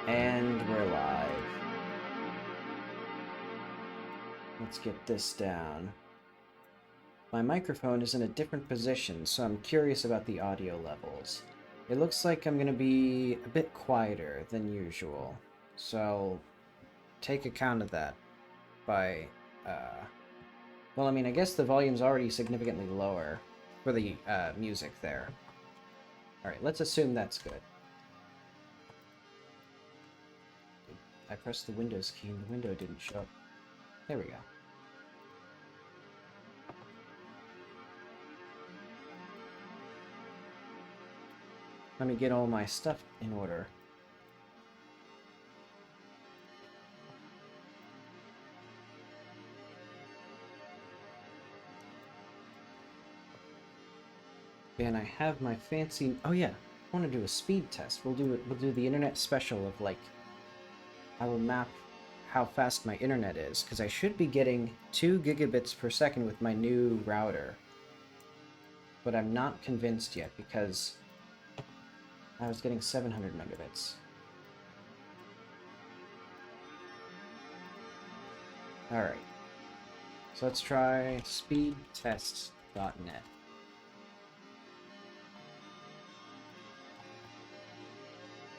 And we're live. Let's get this down. My microphone is in a different position, so I'm curious about the audio levels. It looks like I'm going to be a bit quieter than usual, so I'll take account of that by, well, I mean, I guess the volume's already significantly lower for the music there. Alright, let's assume that's good. I pressed the Windows key and the window didn't show up. There we go. Let me get all my stuff in order. And I have my fancy... Oh yeah, I want to do a speed test. We'll do the internet special of, like, I will map how fast my internet is, because I should be getting 2 gigabits per second with my new router. But I'm not convinced yet, because I was getting 700 megabits. Alright. So let's try speedtest.net.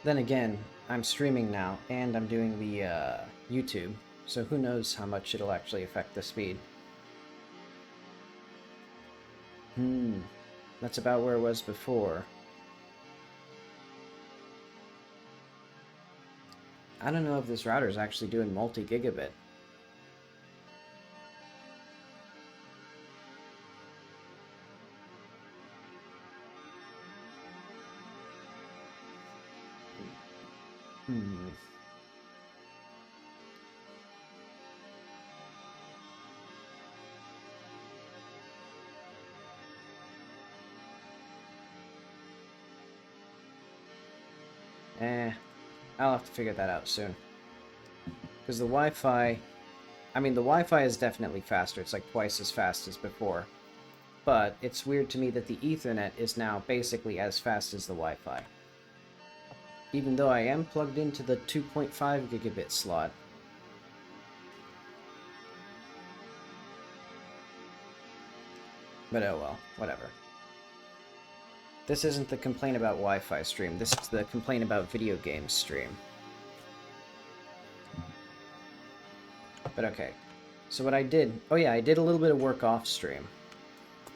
Then again, I'm streaming now, and I'm doing the YouTube, so who knows how much it'll actually affect the speed. That's about where it was before. I don't know if this router is actually doing multi-gigabit. I'll have to figure that out soon. Because the Wi-Fi... I mean, the Wi-Fi is definitely faster. It's like twice as fast as before. But it's weird to me that the Ethernet is now basically as fast as the Wi-Fi. Even though I am plugged into the 2.5 gigabit slot. But oh well, whatever. This isn't the complaint about Wi-Fi stream, this is the complaint about video games stream. But okay. So what I did... Oh yeah, I did a little bit of work off stream.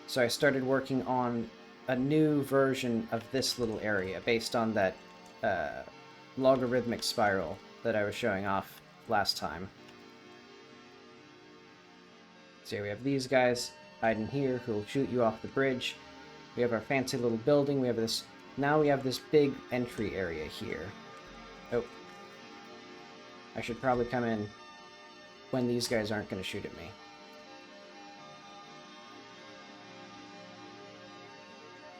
So I started working on a new version of this little area based on that logarithmic spiral that I was showing off last time. So we have these guys hiding here who'll shoot you off the bridge. We have our fancy little building. We have this now we have this big entry area here. Oh. I should probably come in when these guys aren't going to shoot at me.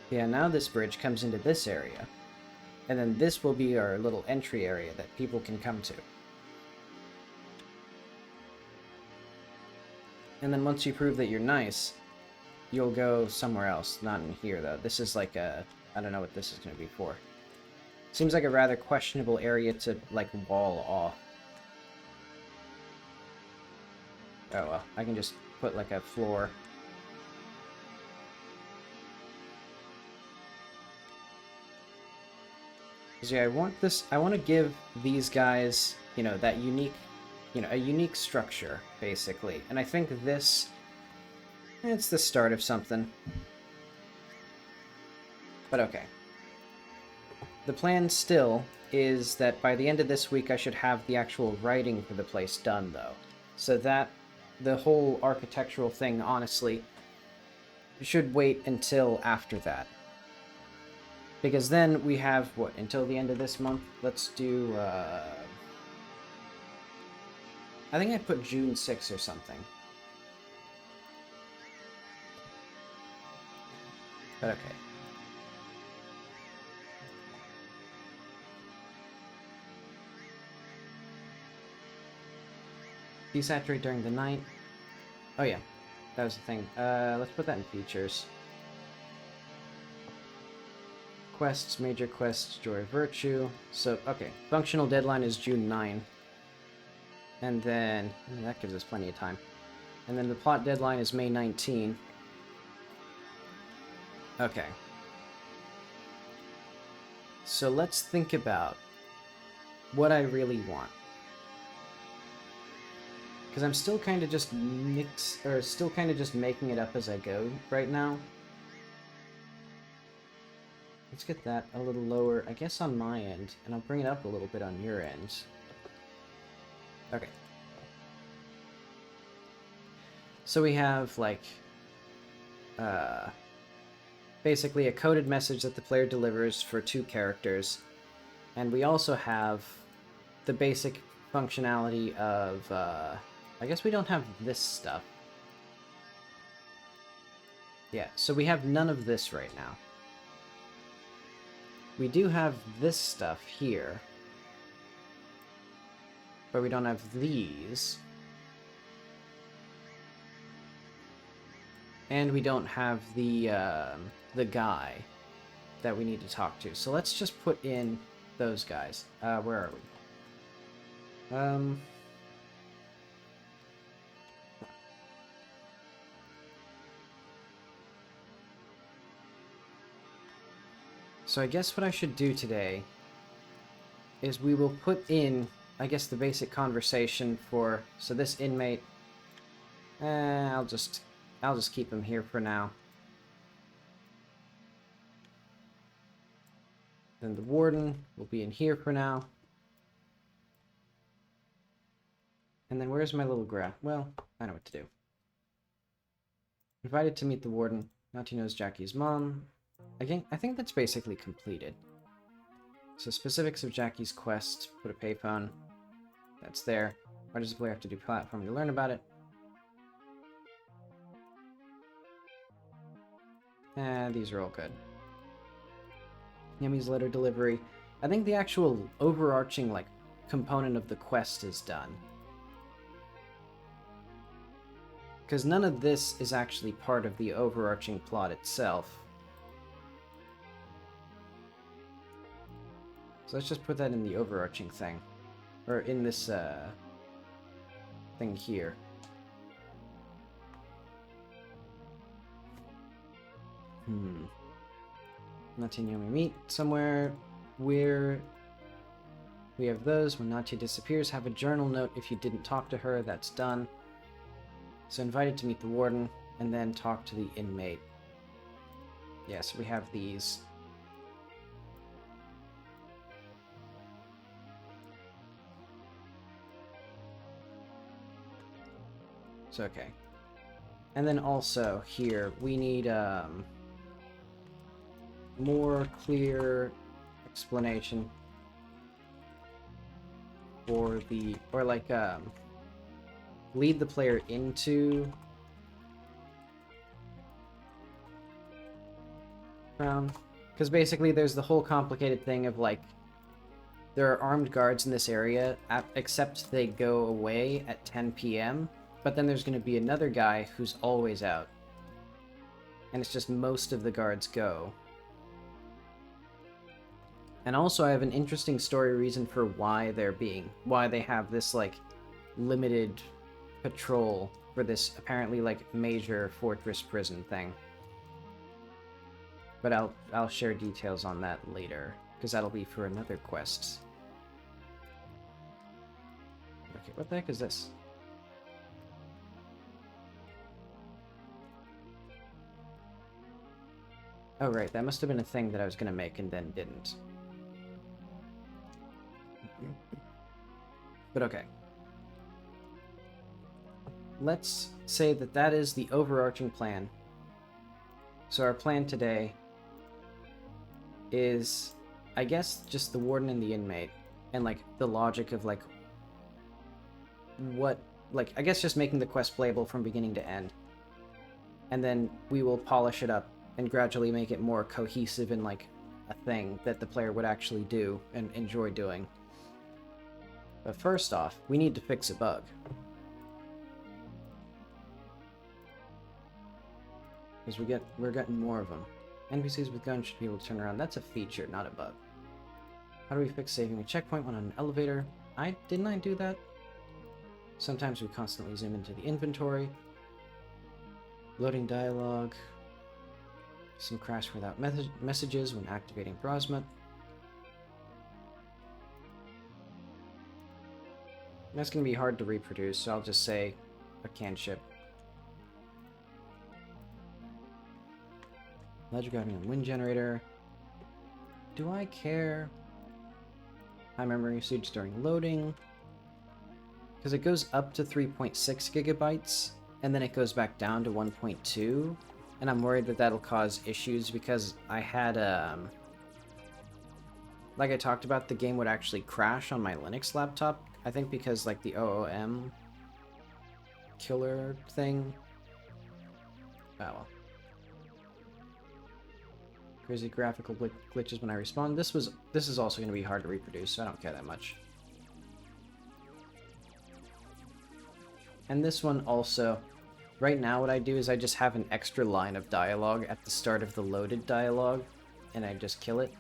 Yeah, now this bridge comes into this area. And then this will be our little entry area that people can come to. And then once you prove that you're nice, you'll go somewhere else. Not in here, though. This is like a... I don't know what this is going to be for. Seems like a rather questionable area to, like, wall off. Oh, well. I can just put, like, a floor. Because, yeah, I want to give these guys, you know, that unique, you know, a unique structure, basically. And I think this, it's the start of something. But okay. The plan still is that by the end of this week I should have the actual writing for the place done, though. So that the whole architectural thing, honestly, should wait until after that. Because then we have, what, until the end of this month? Let's do, I think I put June 6th or something. But okay. Desaturate during the night. Oh yeah, that was the thing. Let's put that in features. Quests, major quests, joy, virtue. So, okay, functional deadline is June 9. And then, that gives us plenty of time. And then the plot deadline is May 19. Okay. So let's think about what I really want. Because I'm still kind of just making it up as I go right now. Let's get that a little lower, I guess, on my end, and I'll bring it up a little bit on your end. Okay. So we have, like, basically a coded message that the player delivers for 2 characters, and we also have the basic functionality of, I guess we don't have this stuff. Yeah, so we have none of this right now. We do have this stuff here, but we don't have these. And we don't have the guy that we need to talk to. So let's just put in those guys. Where are we? So I guess what I should do today is we will put in, I guess, the basic conversation for, so this inmate, I'll just keep him here for now. Then the warden will be in here for now. And then where's my little graph? Well, I know what to do. Invited to meet the warden. Not he knows Jackie's mom. Again, I think that's basically completed. So specifics of Jackie's quest. Put a payphone. That's there. Why does the player have to do platform to learn about it? These are all good. Yemi's letter delivery. I think the actual overarching, like, component of the quest is done. Because none of this is actually part of the overarching plot itself. So let's just put that in the overarching thing. Or in this, thing here. Natty and Yomi meet somewhere where we have those. When Natty disappears, have a journal note if you didn't talk to her. That's done. So invited to meet the warden, and then talk to the inmate. Yes, we have these. So, okay. And then also, here, we need, more clear explanation for the, or like, lead the player into Crown. Because basically there's the whole complicated thing of like, there are armed guards in this area, except they go away at 10 p.m., but then there's going to be another guy who's always out. And it's just most of the guards go. And also I have an interesting story reason for why they have this like limited patrol for this apparently like major fortress prison thing. But I'll share details on that later, because that'll be for another quest. Okay, what the heck is this? Oh right, that must have been a thing that I was gonna make and then didn't. But okay. Let's say that that is the overarching plan. So our plan today is, I guess, just the warden and the inmate, and like the logic of like what, like, I guess just making the quest playable from beginning to end. And then we will polish it up and gradually make it more cohesive and like a thing that the player would actually do and enjoy doing. But first off, we need to fix a bug. Because we're getting more of them. NPCs with guns should be able to turn around. That's a feature, not a bug. How do we fix saving a checkpoint when on an elevator? Didn't I do that? Sometimes we constantly zoom into the inventory. Loading dialogue. Some crash without messages when activating Brosmet. That's going to be hard to reproduce, so I'll just say a canned ship. Ledger guarding and wind generator. Do I care? High memory usage during loading. Because it goes up to 3.6 gigabytes, and then it goes back down to 1.2. And I'm worried that that'll cause issues because I had, like I talked about, the game would actually crash on my Linux laptop. I think because, like, the OOM killer thing. Oh, well. Crazy graphical glitches when I respawn. This is also going to be hard to reproduce, so I don't care that much. And this one also, right now what I do is I just have an extra line of dialogue at the start of the loaded dialogue, and I just kill it.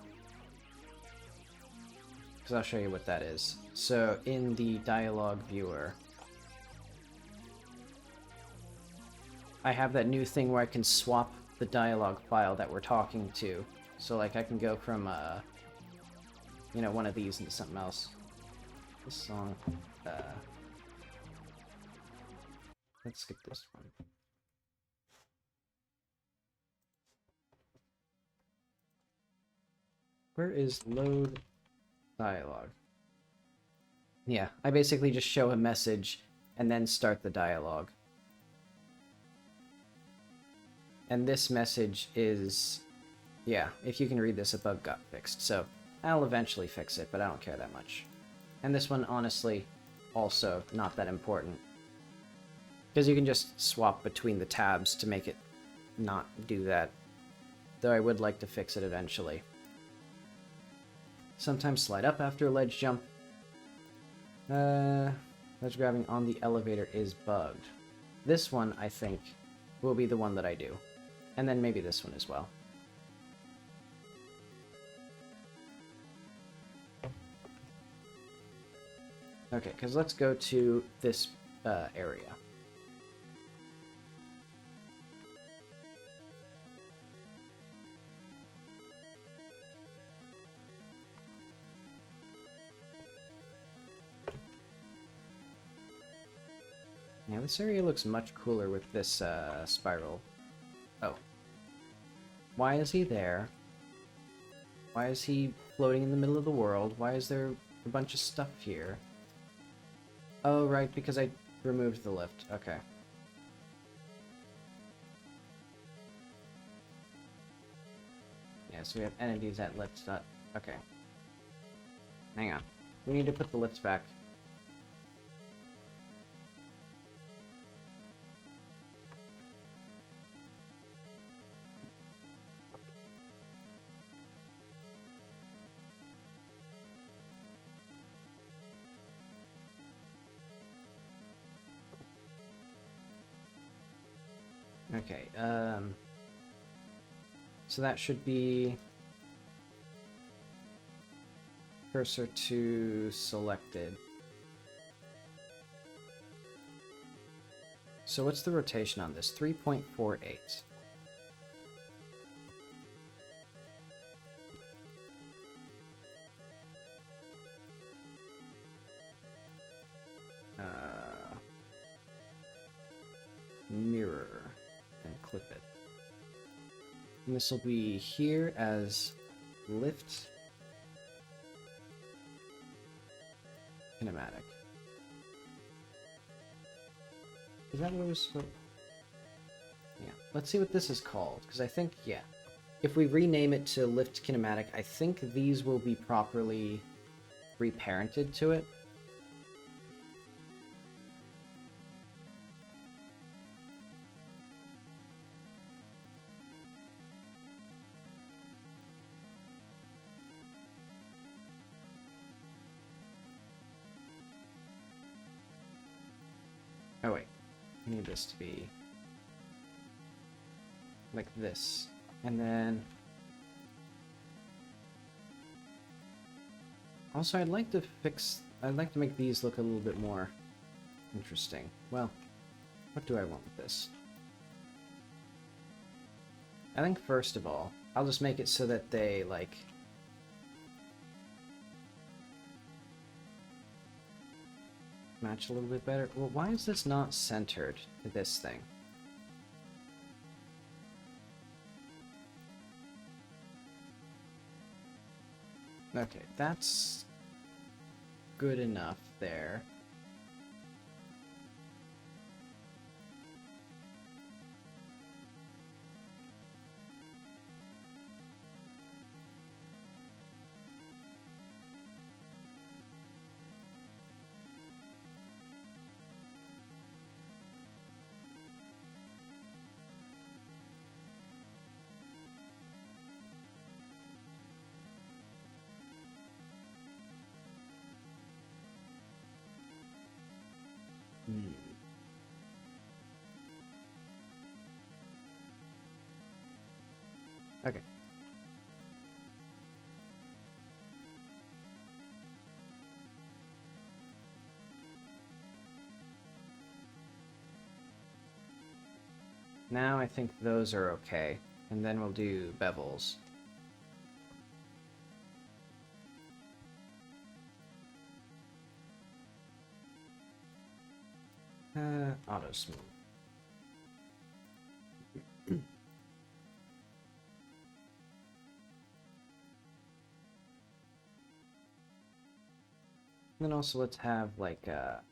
Because I'll show you what that is. So in the dialogue viewer, I have that new thing where I can swap the dialogue file that we're talking to. So like I can go from you know, one of these into something else. This song, let's skip this one. Where is load dialogue? Yeah, I basically just show a message and then start the dialogue. And this message is, yeah, if you can read this, a bug got fixed. So I'll eventually fix it, but I don't care that much. And this one, honestly, also not that important. Because you can just swap between the tabs to make it not do that. Though I would like to fix it eventually. Sometimes slide up after a ledge jump. Ledge grabbing on the elevator is bugged. This one, I think, will be the one that I do. And then maybe this one as well. Okay, because let's go to this area. Yeah, this area looks much cooler with this spiral. Oh. Why is he there? Why is he floating in the middle of the world? Why is there a bunch of stuff here? Oh, right, because I removed the lift. Okay. Yeah, so we have entities at lift dot. Okay. Hang on. We need to put the lifts back. Okay, so that should be cursor to selected. So what's the rotation on this? 3.48. Mirror and clip it. And this will be here as lift kinematic. Is that what it was supposed? Yeah. Let's see what this is called, because I think, yeah. If we rename it to lift kinematic, I think these will be properly reparented to it. Oh wait, I need this to be like this, and then also I'd like to make these look a little bit more interesting. Well, what do I want with this? I think first of all, I'll just make it so that they like match a little bit better. Well, why is this not centered to this thing? Okay, that's good enough there. Okay. Now I think those are okay, and then we'll do bevels. Auto smooth. Then also let's have like that.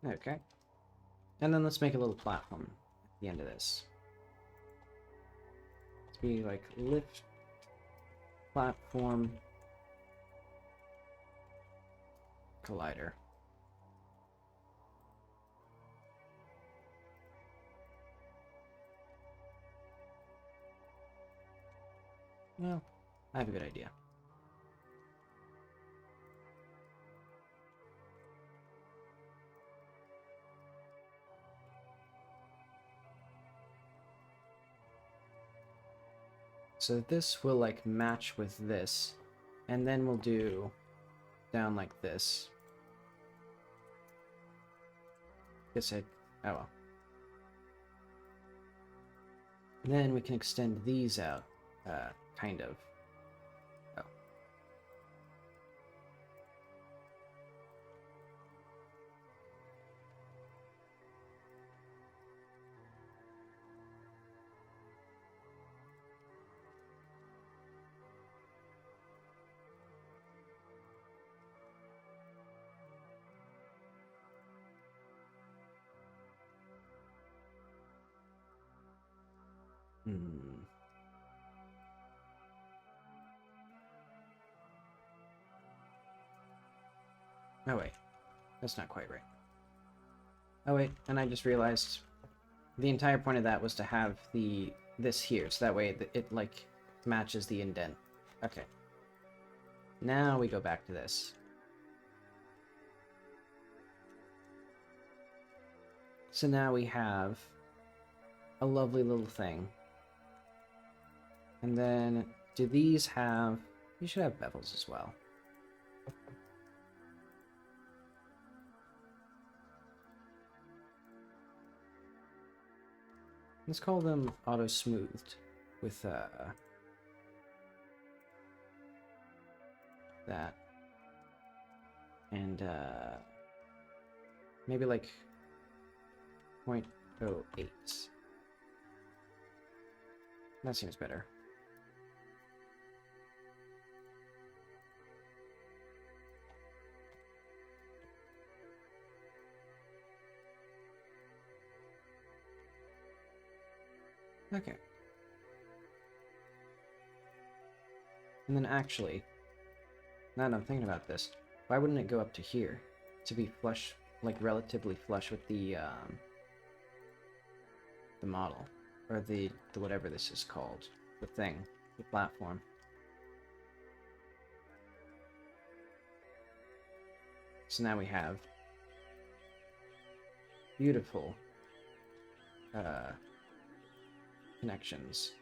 Okay. And then let's make a little platform at the end of this. Let's be like lift platform collider. Well, I have a good idea. So this will like match with this, and then we'll do down like this. Guess I, oh well. And then we can extend these out, kind of. Oh. Oh wait, that's not quite right. Oh wait, and I just realized the entire point of that was to have this here, so that way it like matches the indent. Okay. Now we go back to this. So now we have a lovely little thing. And then, do these have... You should have bevels as well. Let's call them auto-smoothed with that. And maybe like 0.08. That seems better. Okay. And then actually, now that I'm thinking about this, why wouldn't it go up to here? To be flush, like relatively flush with the model. Or the whatever this is called. The thing. The platform. So now we have beautiful connections.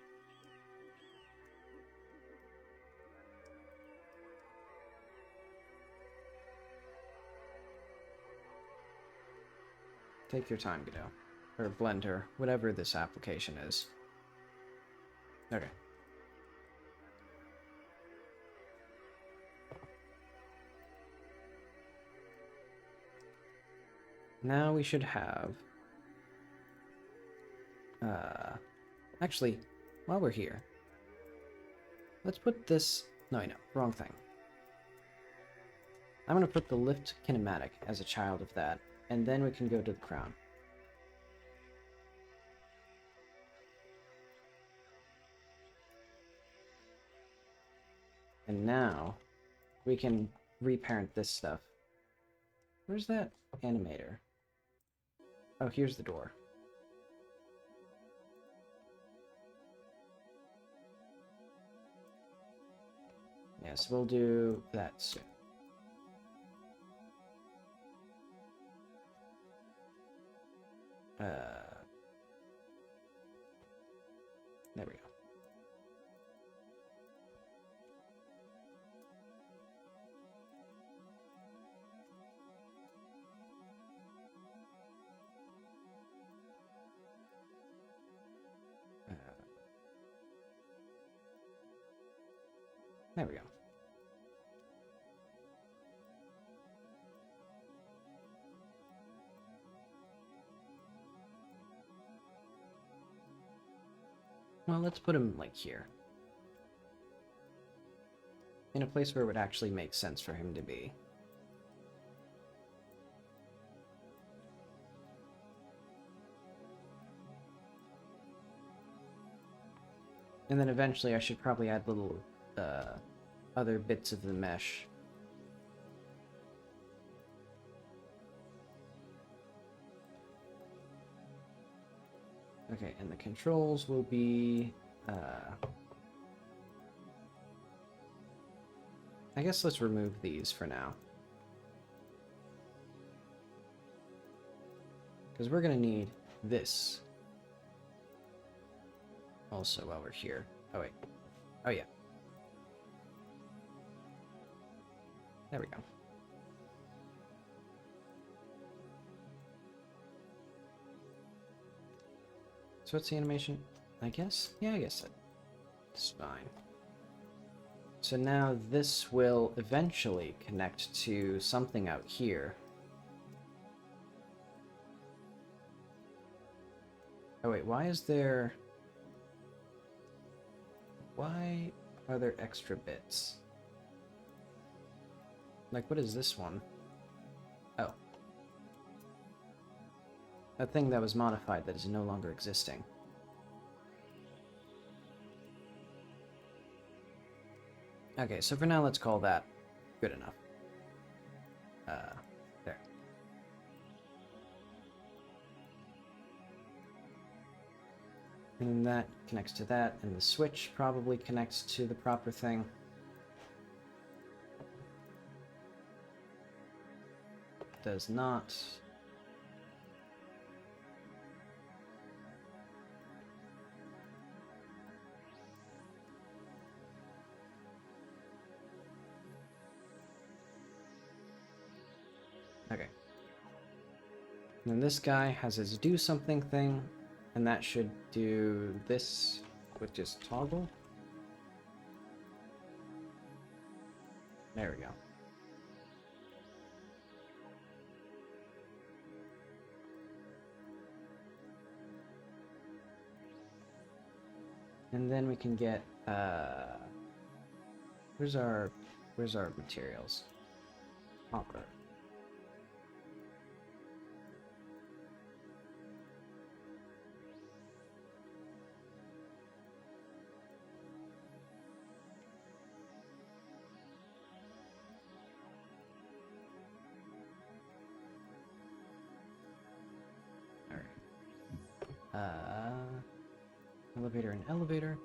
Take your time, Godot. Or Blender, whatever this application is. Okay. Now we should have... actually, while we're here, let's put this... No, wrong thing. I'm going to put the lift kinematic as a child of that, and then we can go to the crown. And now, we can reparent this stuff. Where's that animator? Oh, here's the door. Yes, we'll do that soon. There we go. There we go. Well, let's put him, like, here. In a place where it would actually make sense for him to be. And then eventually I should probably add little, other bits of the mesh. Okay, and the controls will be, I guess let's remove these for now. Because we're going to need this also while we're here. Oh, wait. Oh, yeah. There we go. So what's the animation? I guess? Yeah, I guess it's fine. So now this will eventually connect to something out here. Oh wait, why are there extra bits? Like, what is this one? Oh. That thing that was modified that is no longer existing. Okay, so for now let's call that good enough. And then that connects to that, and the switch probably connects to the proper thing. Does not. Okay. And then this guy has his do something thing, and that should do this with just toggle. There we go. And then we can get where's our materials? Copper. Elevator and elevator.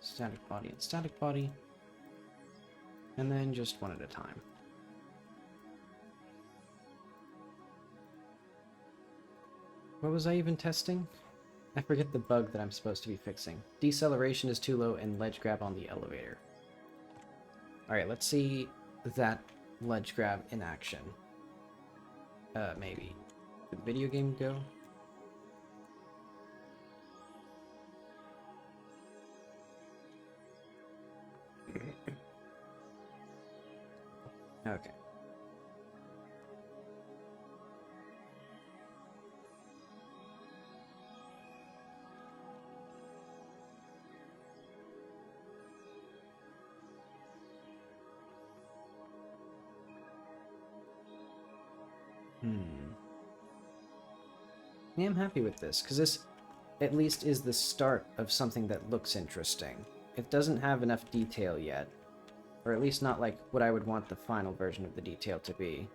Static body and static body. And then just one at a time. What was I even testing? I forget the bug that I'm supposed to be fixing. Deceleration is too low and ledge grab on the elevator. Alright, let's see that ledge grab in action. Maybe. Did the video game go? Okay. Yeah, I'm happy with this, because this at least is the start of something that looks interesting. It doesn't have enough detail yet, or at least not like what I would want the final version of the detail to be.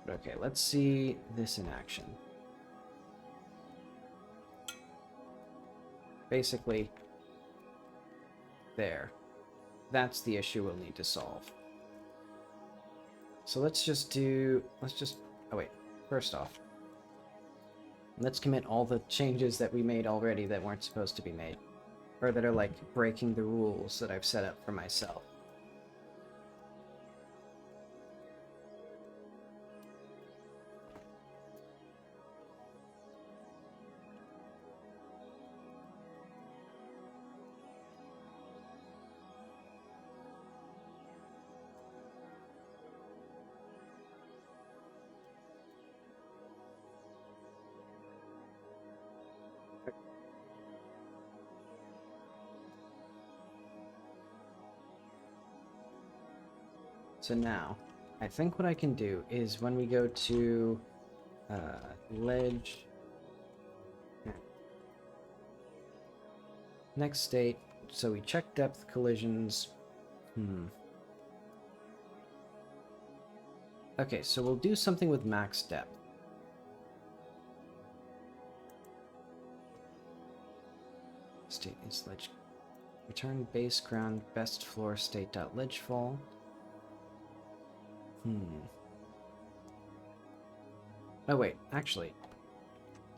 But okay, let's see this in action. Basically, there. That's the issue we'll need to solve. So let's just, oh wait, first off, let's commit all the changes that we made already that weren't supposed to be made. Or that are like breaking the rules that I've set up for myself. So now, I think what I can do is when we go to ledge, next state, so we check depth collisions. Okay, so we'll do something with max depth. State is ledge. Return base ground best floor state dot ledge fall. Oh wait, actually,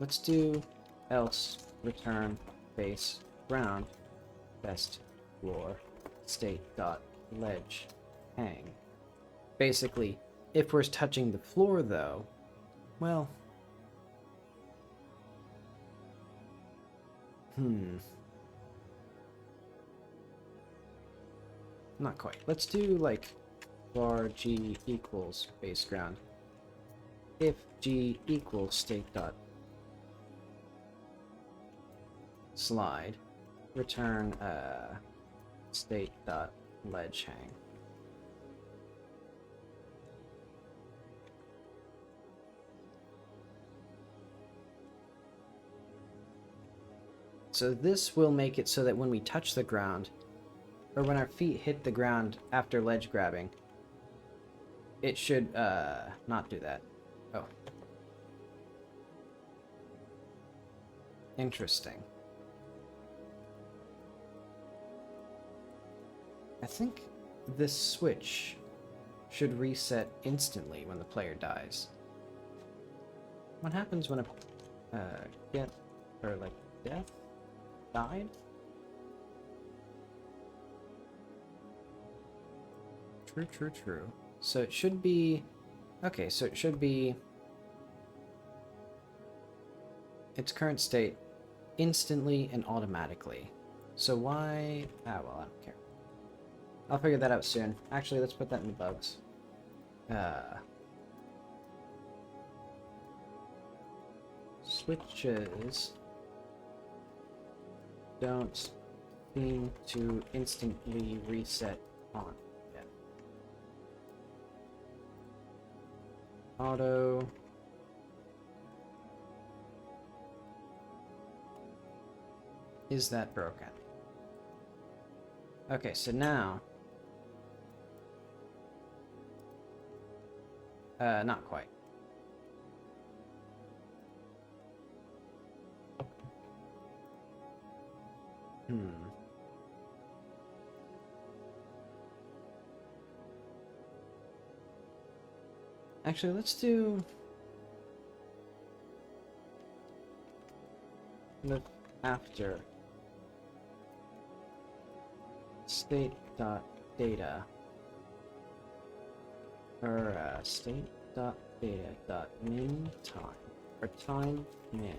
let's do else return base ground best floor state dot ledge hang. Basically, if we're touching the floor though, well, not quite. Let's do like var g equals base ground. If g equals state dot slide, return state dot ledge hang. So this will make it so that when we touch the ground, or when our feet hit the ground after ledge grabbing, it should not do that. Oh. Interesting. I think this switch should reset instantly when the player dies. What happens when a death died? True. So it should be... Okay, so it should be... its current state instantly and automatically. So why... Ah, well, I don't care. I'll figure that out soon. Actually, let's put that in the bugs. Switches don't seem to instantly reset on yet. Auto. Is that broken? Okay, so now... not quite. Actually, let's do... look after state.data or state.data.min time or time min.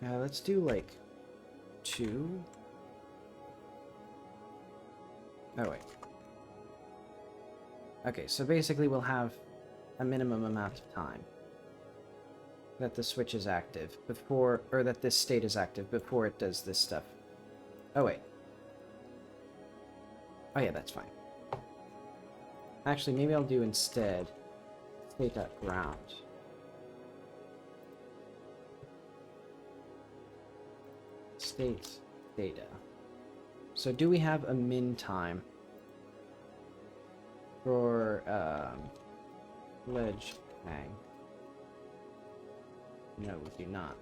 Let's do like 2. Oh wait. Okay, so basically we'll have a minimum amount of time that the switch is active before, or that this state is active before it does this stuff. Oh wait. Oh yeah, that's fine. Actually, maybe I'll do instead state.ground. State data. So do we have a min time for ledge hang? No, we do not.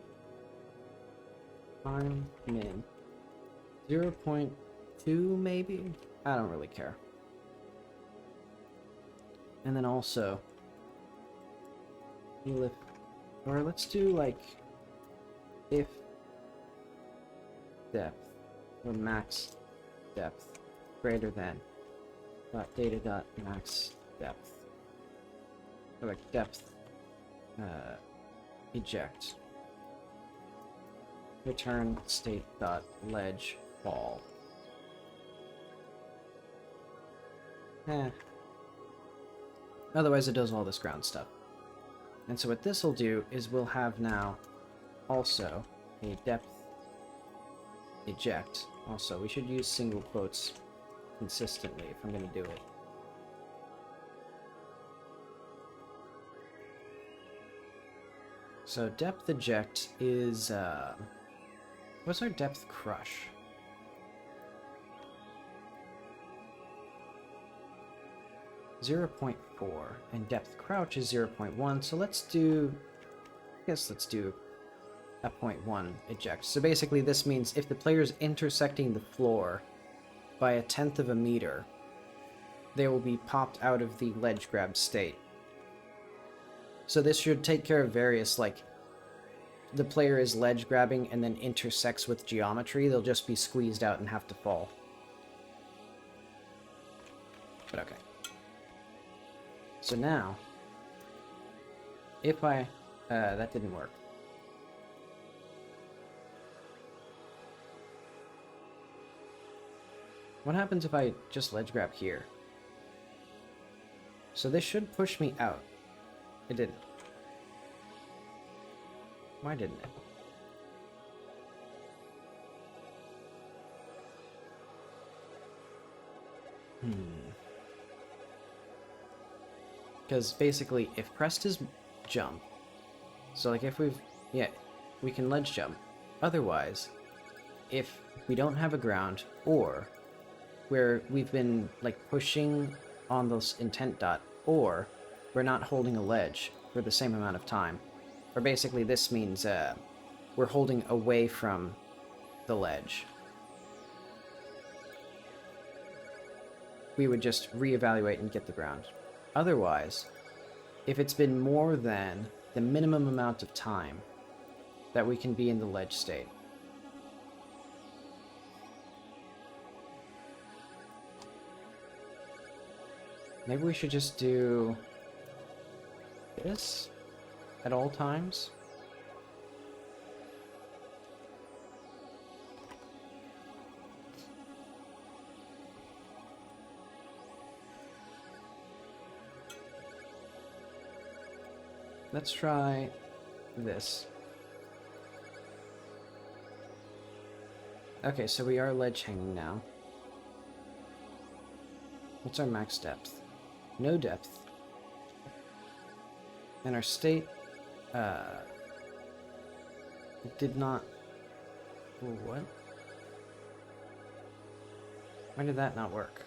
Time min 0.2 maybe? I don't really care. And then also or let's do like if depth or max depth greater than data dot max depth, or like depth eject, return state dot ledge fall. Otherwise it does all this ground stuff. And so what this will do is we'll have now also a depth eject. Also, we should use single quotes consistently if I'm going to do it. So depth eject is, what's our depth crush? .4, and depth crouch is 0.1, so let's do, I guess let's do a 0.1 eject. So basically this means if the player is intersecting the floor by 1/10 of a meter, they will be popped out of the ledge grab state. So this should take care of various, like, the player is ledge grabbing and then intersects with geometry, they'll just be squeezed out and have to fall. But okay. So now, if I, that didn't work. What happens if I just ledge grab here? So this should push me out. It didn't. Why didn't it? Because basically, if pressed is jump, so like if we've, yeah, we can ledge jump. Otherwise, if we don't have a ground, or where we've been like pushing on this intent dot, or we're not holding a ledge for the same amount of time. Or basically this means we're holding away from the ledge. We would just reevaluate and get the ground. Otherwise, if it's been more than the minimum amount of time that we can be in the ledge state, maybe we should just do this at all times. Let's try this. Okay, so we are ledge hanging now. What's our max depth? No depth. And our state, did not... What? Why did that not work?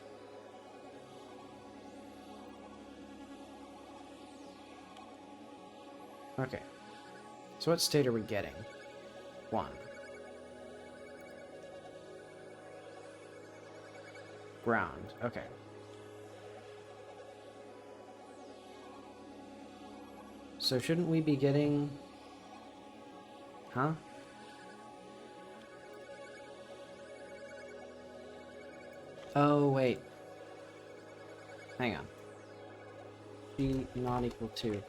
Okay. So what state are we getting? 1. Ground. Okay. So shouldn't we be getting... Huh? Oh, wait. Hang on. G not equal to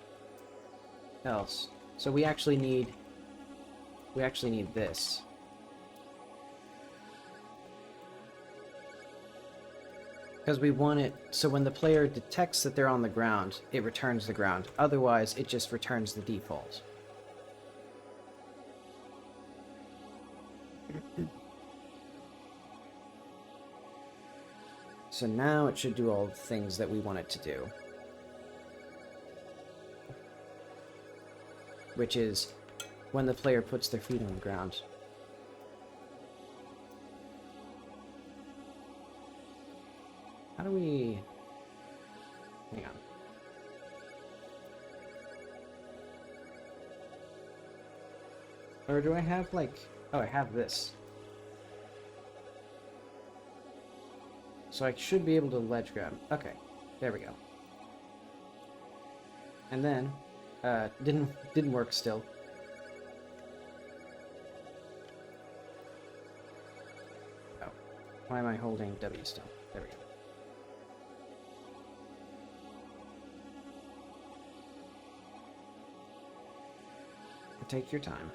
else. So we actually need this. Because we want it so when the player detects that they're on the ground, it returns the ground. Otherwise, it just returns the default. So now it should do all the things that we want it to do. Which is when the player puts their feet on the ground. How do we... Hang on. Or do I have, like... Oh, I have this. So I should be able to ledge grab. Okay, there we go. And then... didn't work still. Oh. Why am I holding W still? There we go. Take your time.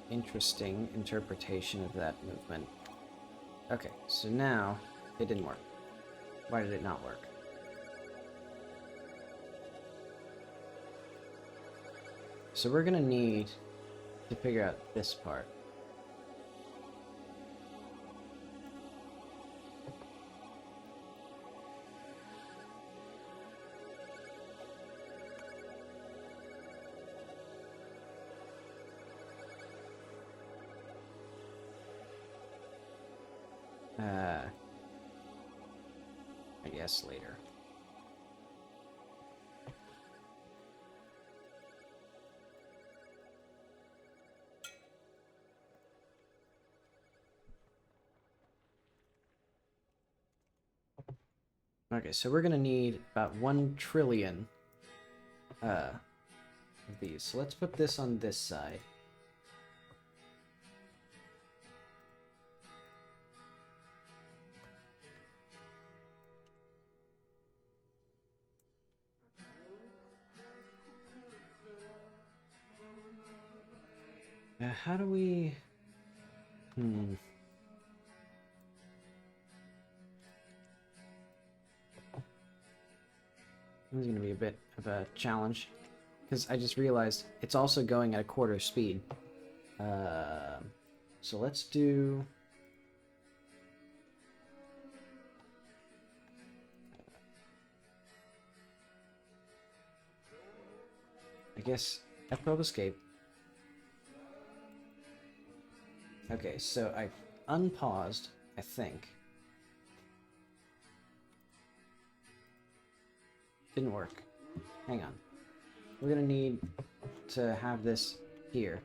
Interesting interpretation of that movement. Okay, so now it didn't work. Why did it not work? So we're gonna need to figure out this part. I guess later. Okay, so we're gonna need about 1 trillion of these. So let's put this on this side. How do we... This is going to be a bit of a challenge, because I just realized it's also going at a quarter speed. So let's do... guess F12 escape. Okay, so I unpaused, I think. Didn't work. Hang on. We're gonna need to have this here.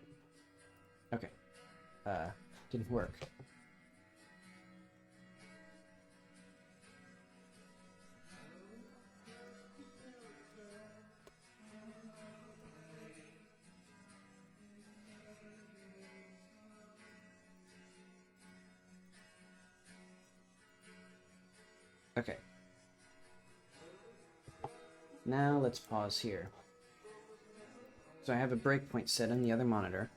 Okay. Didn't work. Okay. Now let's pause here. So I have a breakpoint set on the other monitor.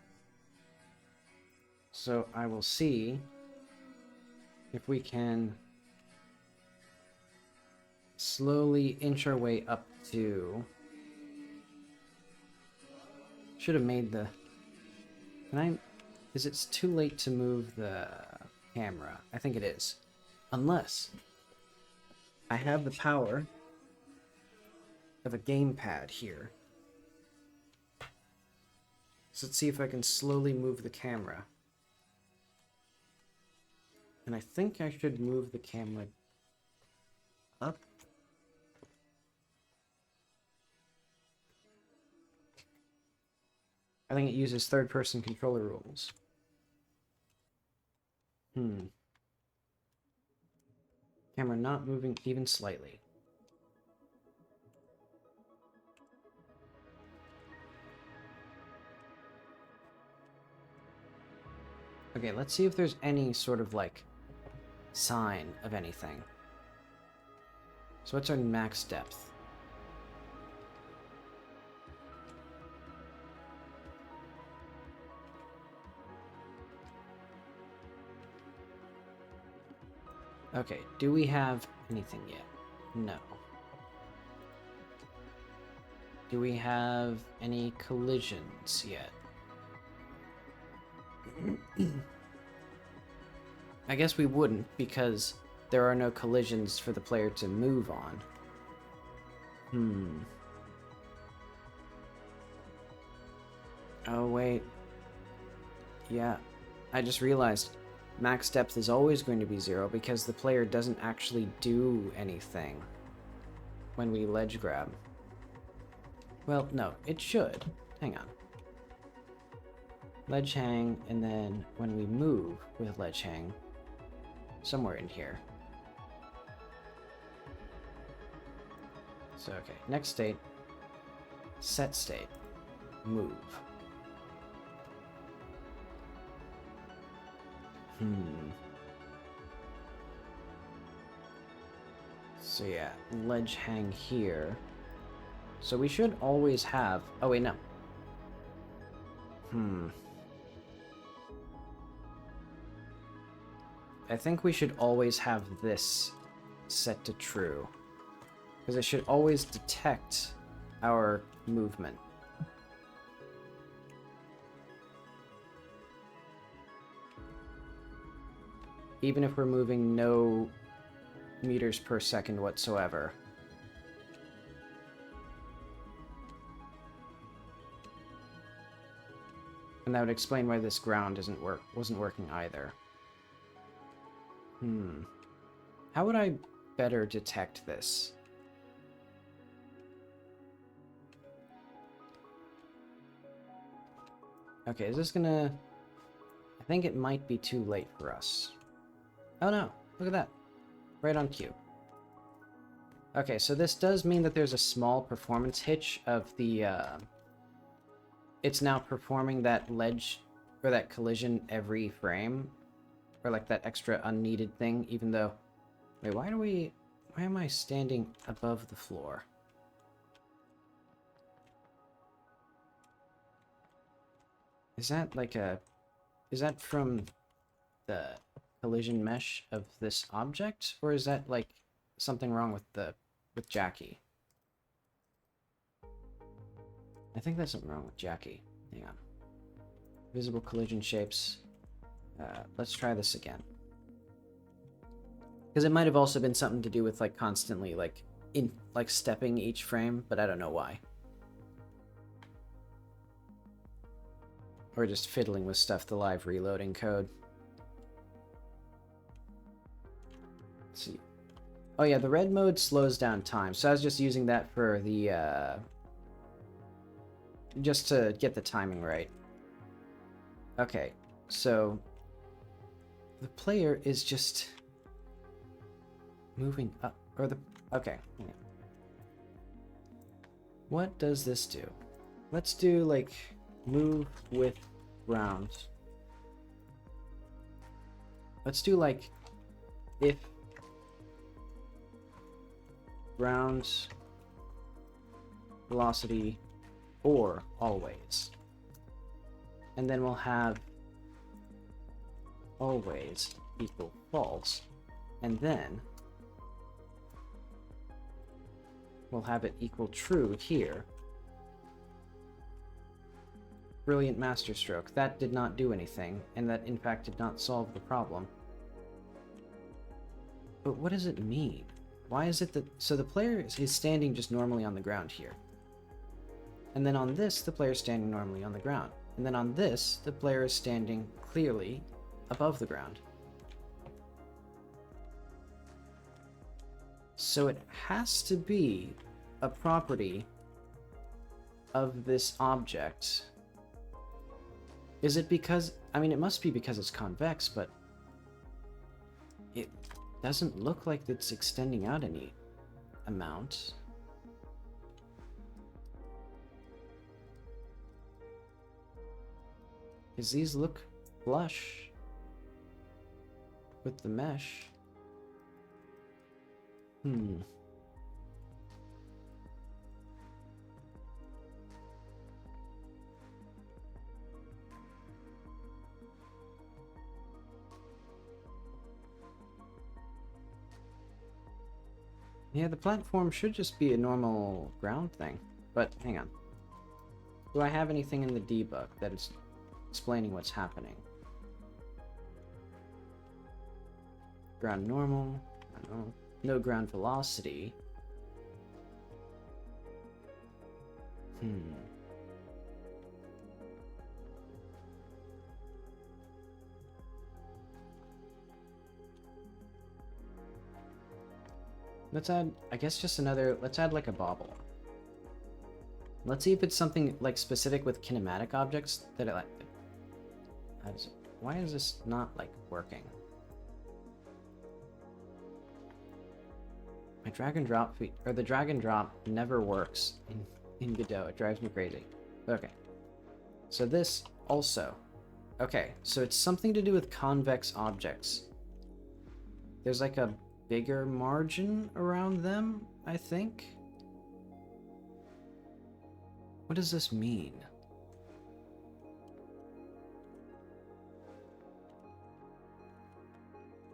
So I will see if we can slowly inch our way up to... Should have made the... Can I... Is it too late to move the camera? I think it is. Unless I have the power of a gamepad here. So let's see if I can slowly move the camera. And I think I should move the camera up. I think it uses third-person controller rules. Camera not moving even slightly. Okay, let's see if there's any sort of, like, sign of anything. So what's our max depth? Okay, do we have anything yet? No. Do we have any collisions yet? I guess we wouldn't, because there are no collisions for the player to move on. Oh, wait. Yeah, I just realized max depth is always going to be 0 because the player doesn't actually do anything when we ledge grab. Well, no, it should. Hang on. Ledge hang, and then when we move with ledge hang, somewhere in here. So, okay, next state, set state, move. So yeah, ledge hang here. So we should always have... Oh wait, no. I think we should always have this set to true. Because it should always detect our movement. Even if we're moving no meters per second whatsoever. And that would explain why this ground wasn't working either. How would I better detect this? Okay, is this gonna... I think it might be too late for us. Oh no, look at that. Right on cue. Okay, so this does mean that there's a small performance hitch of the, it's now performing that ledge, or that collision every frame. Or like that extra unneeded thing, even though... Wait, why am I standing above the floor? Is that like a... Is that from the collision mesh of this object? Or is that like something wrong with Jackie? I think there's something wrong with Jackie. Hang on. Visible collision shapes. Let's try this again. Because it might have also been something to do with like constantly like stepping each frame, but I don't know why. Or just fiddling with stuff, the live reloading code. Let's see. Oh yeah, the red mode slows down time, so I was just using that for the, just to get the timing right. Okay, so the player is just moving up, or the, okay. Hang on. What does this do? Let's do, like, move with rounds. Let's do, like, if rounds velocity or always. And then we'll have always equal false. And then we'll have it equal true here. Brilliant masterstroke. That did not do anything, and that in fact did not solve the problem. But what does it mean? Why is it that... So the player is standing just normally on the ground here. And then on this, the player is standing normally on the ground. And then on this, the player is standing clearly above the ground. So it has to be a property of this object. Is it because... I mean, it must be because it's convex, but it doesn't look like it's extending out any amount. Because these look flush with the mesh. Yeah, the platform should just be a normal ground thing. But hang on. Do I have anything in the debug that is explaining what's happening? Ground normal. No ground velocity. Let's add, I guess just another, let's add like a bobble. Let's see if it's something like specific with kinematic objects that I like. Why is this not like working? My drag and drop feat, or the drag and drop never works in Godot. It drives me crazy. Okay. So this also. Okay, so it's something to do with convex objects. There's like a bigger margin around them, I think. What does this mean?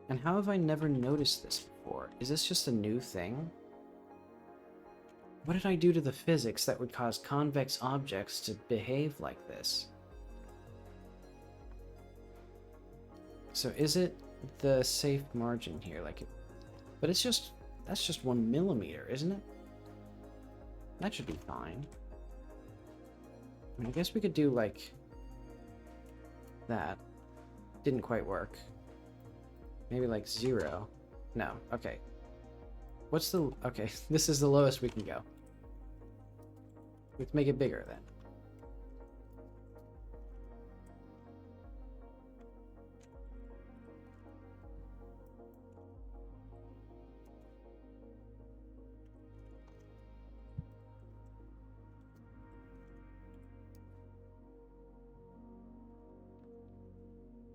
And how have I never noticed this before? Is this just a new thing? What did I do to the physics that would cause convex objects to behave like this? So is it the safe margin here? Like, but it's just, that's just 1 millimeter, isn't it? That should be fine. I mean, I guess we could do like that. Didn't quite work. Maybe like 0. No, okay. What's the... Okay, this is the lowest we can go. Let's make it bigger then.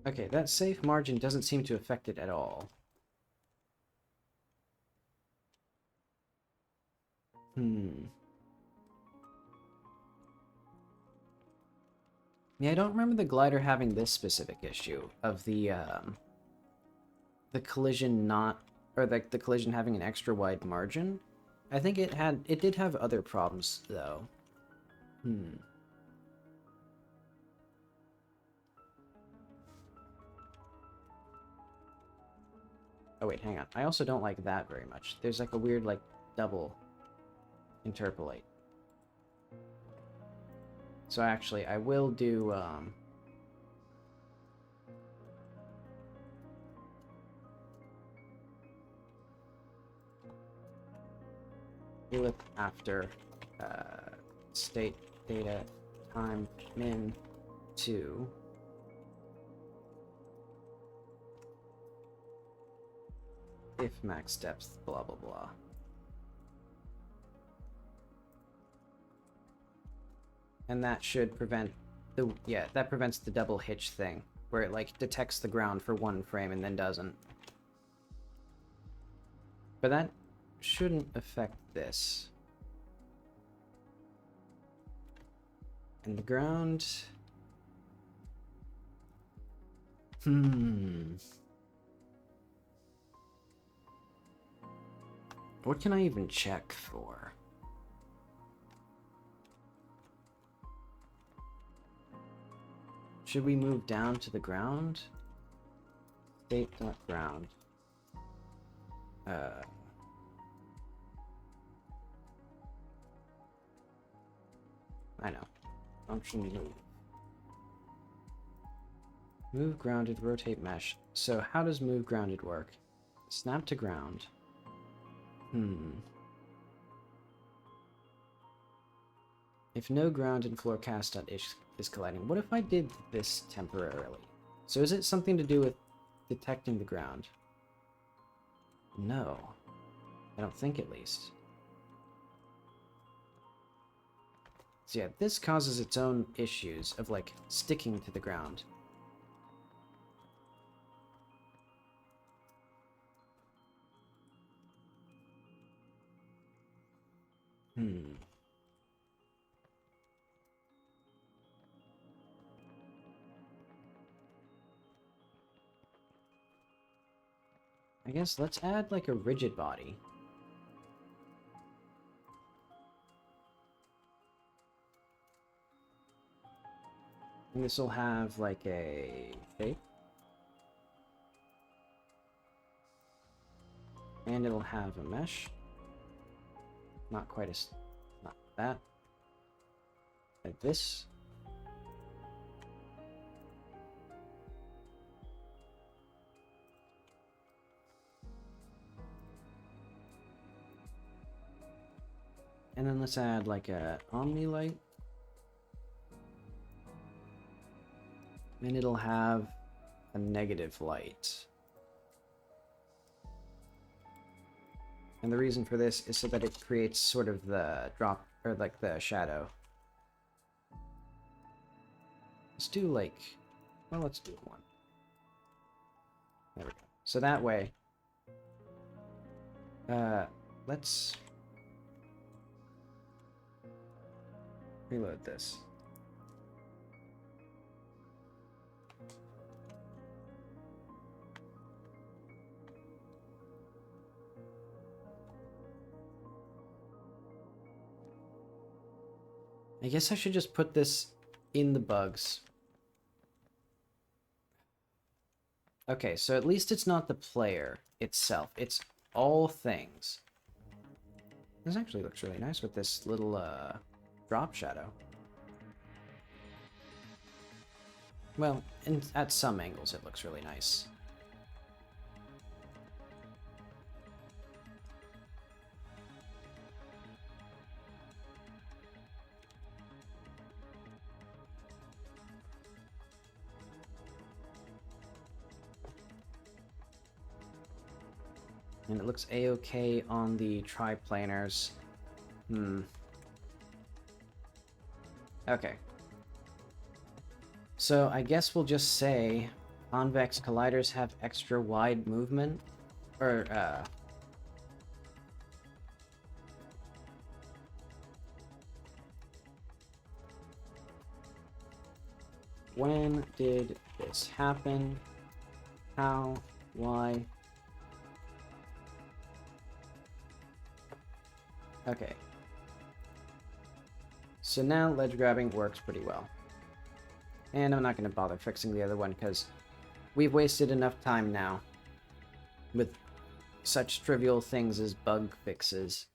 Okay, that safe margin doesn't seem to affect it at all. Yeah, I don't remember the glider having this specific issue of the collision not, or like the collision having an extra wide margin. I think it did have other problems though. Oh wait, hang on. I also don't like that very much. There's like a weird like double interpolate. So actually, I will do elif after state data time min 2 if max depth blah blah blah. And that should prevent the, yeah, that prevents the double hitch thing, where it like detects the ground for one frame and then doesn't. But that shouldn't affect this. And the ground... What can I even check for? Should we move down to the ground? State.ground. I know. Function move. Move grounded, rotate mesh. So how does move grounded work? Snap to ground. If no ground in floor cast is colliding, what if I did this temporarily? So is it something to do with detecting the ground? No. I don't think, at least. So yeah, this causes its own issues of, like, sticking to the ground. I guess let's add, like, a rigid body. And this will have, like, a shape. And it'll have a mesh. Not quite as... not that. Like this. And then let's add, like, a omni light. And it'll have a negative light. And the reason for this is so that it creates sort of the drop, or like the shadow. Let's do like, well, let's do one. There we go. So that way, let's reload this. I guess I should just put this in the bugs. Okay, so at least it's not the player itself. It's all things. This actually looks really nice with this little drop shadow. Well, at some angles it looks really nice. And it looks a-okay on the triplaners. Okay. So I guess we'll just say convex colliders have extra wide movement. Or, when did this happen? How? Why? Okay. So now ledge grabbing works pretty well. And I'm not going to bother fixing the other one because we've wasted enough time now with such trivial things as bug fixes.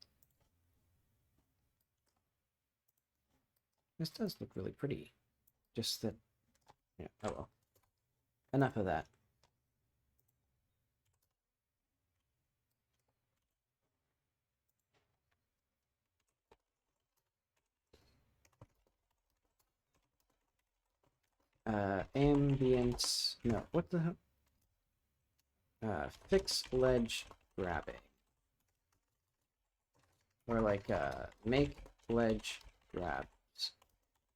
This does look really pretty. Just that... yeah, oh well. Enough of that. Ambience. No, what the hell? Fix ledge grabbing. Or like, make ledge grabs.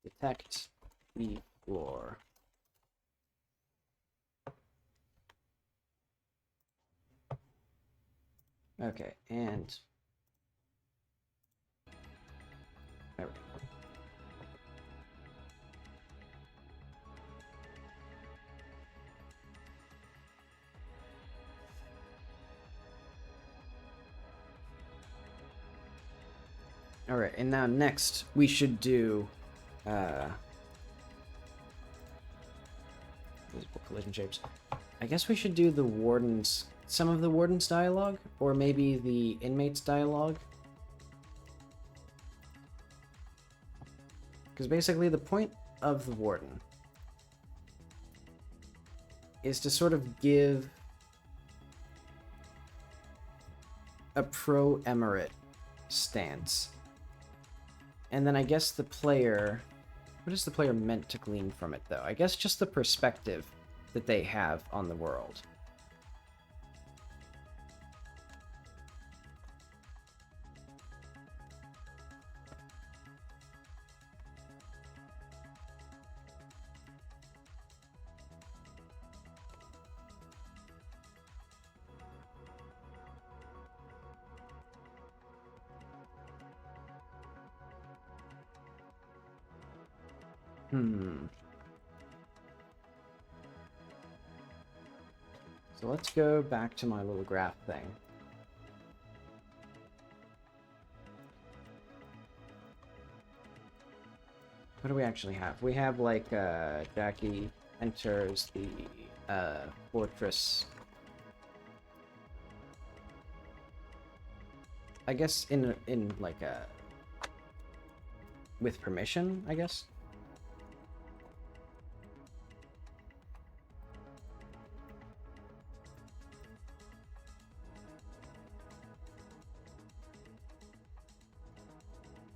Detect the floor. Okay, and there we go. All right, and now next we should do visible collision shapes. I guess we should do the warden's, some of the warden's dialogue, or maybe the inmate's dialogue. Because basically the point of the warden is to sort of give a pro-emirate stance. And then I guess the player... What is the player meant to glean from it, though? I guess just the perspective that they have on the world. So let's go back to my little graph thing. What do we actually have? We have, like, Jackie enters the, fortress. I guess in like, with permission, I guess?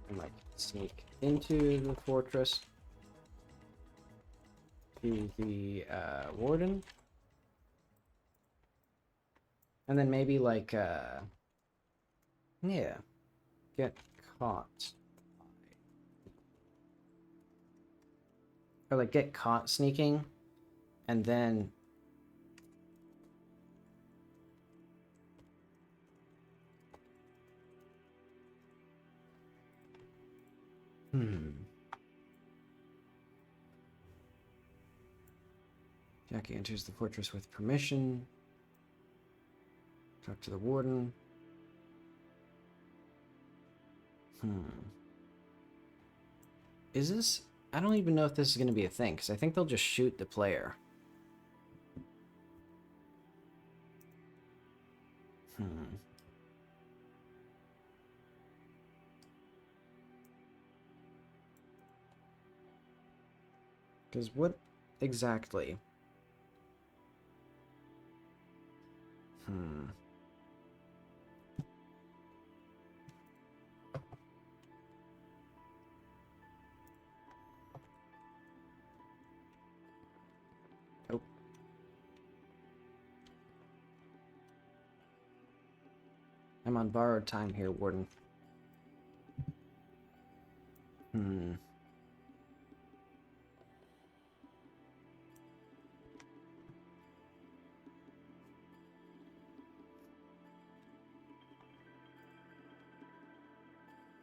And, like, sneak into the fortress to the warden, and then maybe like yeah, get caught, or like get caught sneaking, and then Jackie enters the fortress with permission. Talk to the warden. Is this... I don't even know if this is going to be a thing, because I think they'll just shoot the player. Because what exactly? Oh. I'm on borrowed time here, warden.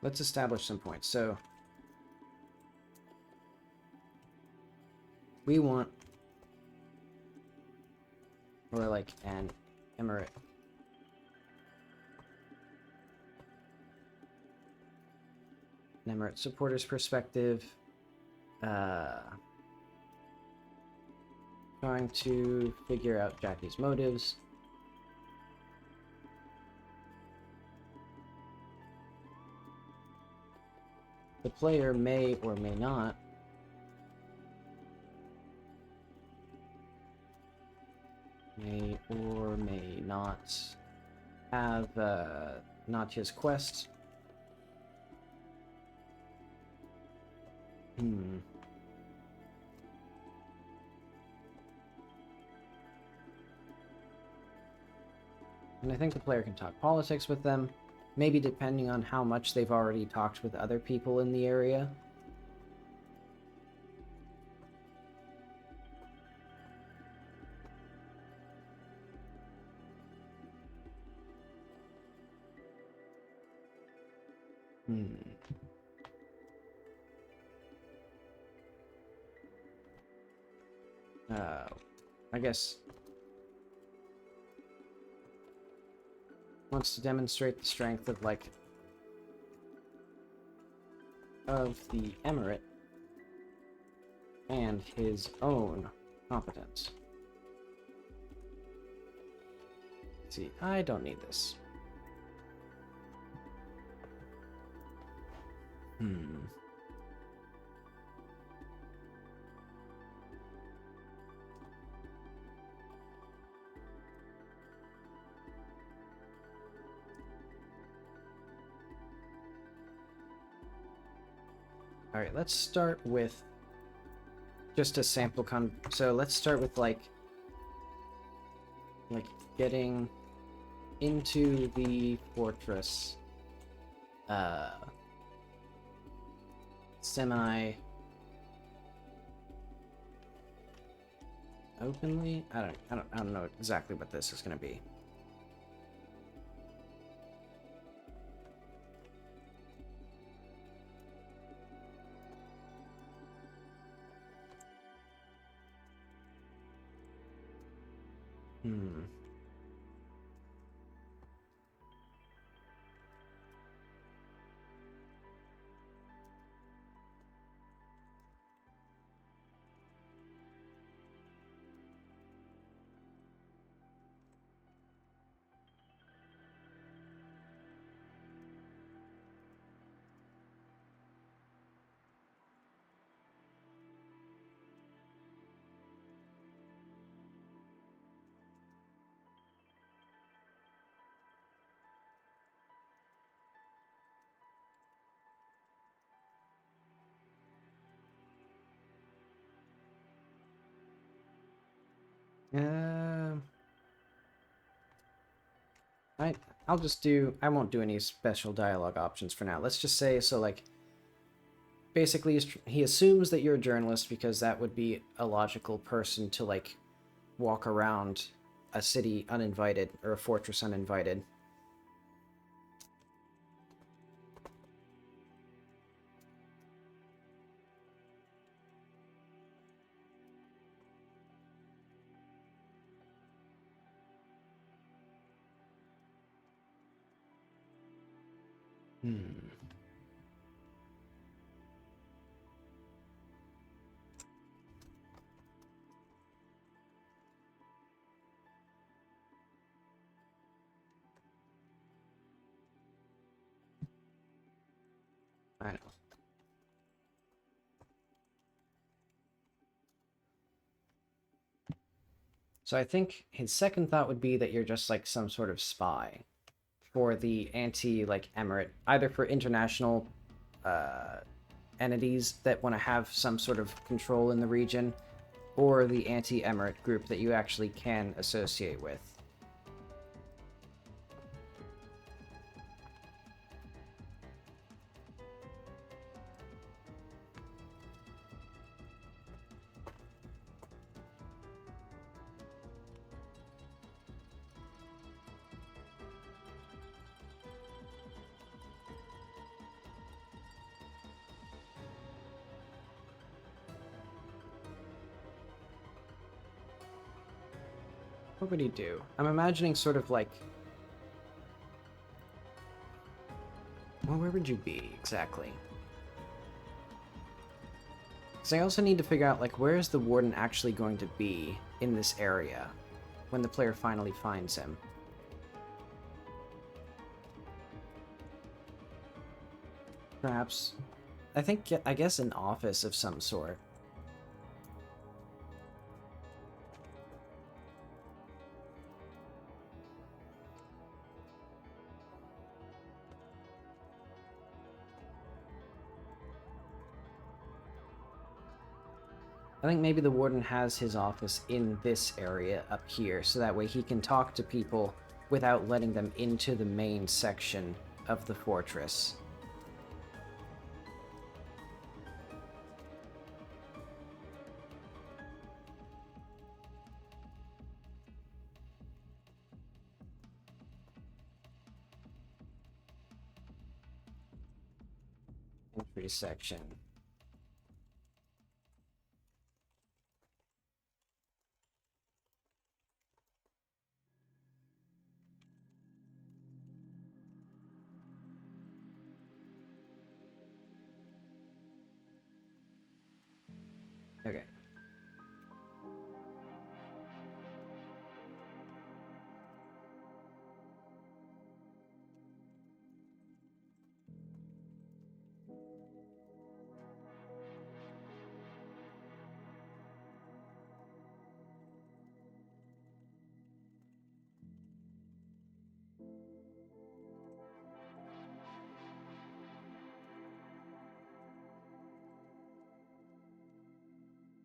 Let's establish some points. So we want, or like an emirate. An emirate supporter's perspective. Trying to figure out Jackie's motives. The player may or may not have Natya's quest. And I think the player can talk politics with them, maybe depending on how much they've already talked with other people in the area. I guess wants to demonstrate the strength of, like, of the emirate and his own competence. Let's see, I don't need this. Alright, let's start with just a sample so let's start with like getting into the fortress semi openly. I don't know exactly what this is going to be. I'll just do, I won't do any special dialogue options for now. Let's just say, so like, basically he assumes that you're a journalist because that would be a logical person to like walk around a city uninvited or a fortress uninvited. I know. So I think his second thought would be that you're just like some sort of spy for the like emirate, either for international entities that want to have some sort of control in the region, or the anti-emirate group that you actually can associate with. What would he do? I'm imagining sort of like... Well, where would you be, exactly? Because I also need to figure out, like, where is the warden actually going to be in this area when the player finally finds him? Perhaps... I guess an office of some sort. I think maybe the warden has his office in this area up here, so that way he can talk to people without letting them into the main section of the fortress. Entry section. Okay.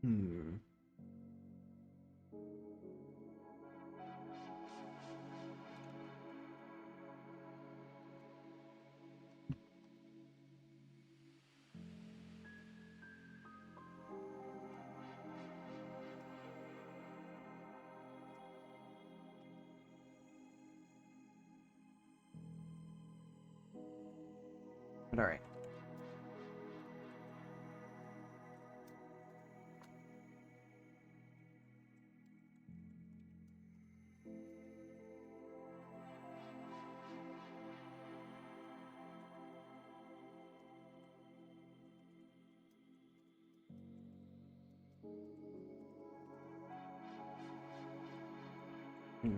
Hmm. But all right. Hmm.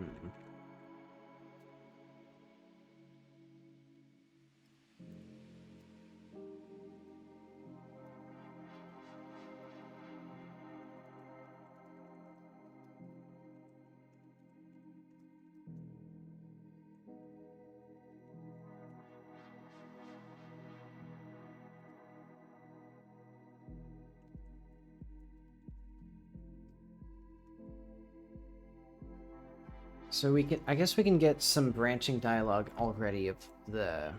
So we can, I guess we can get some branching dialogue already of the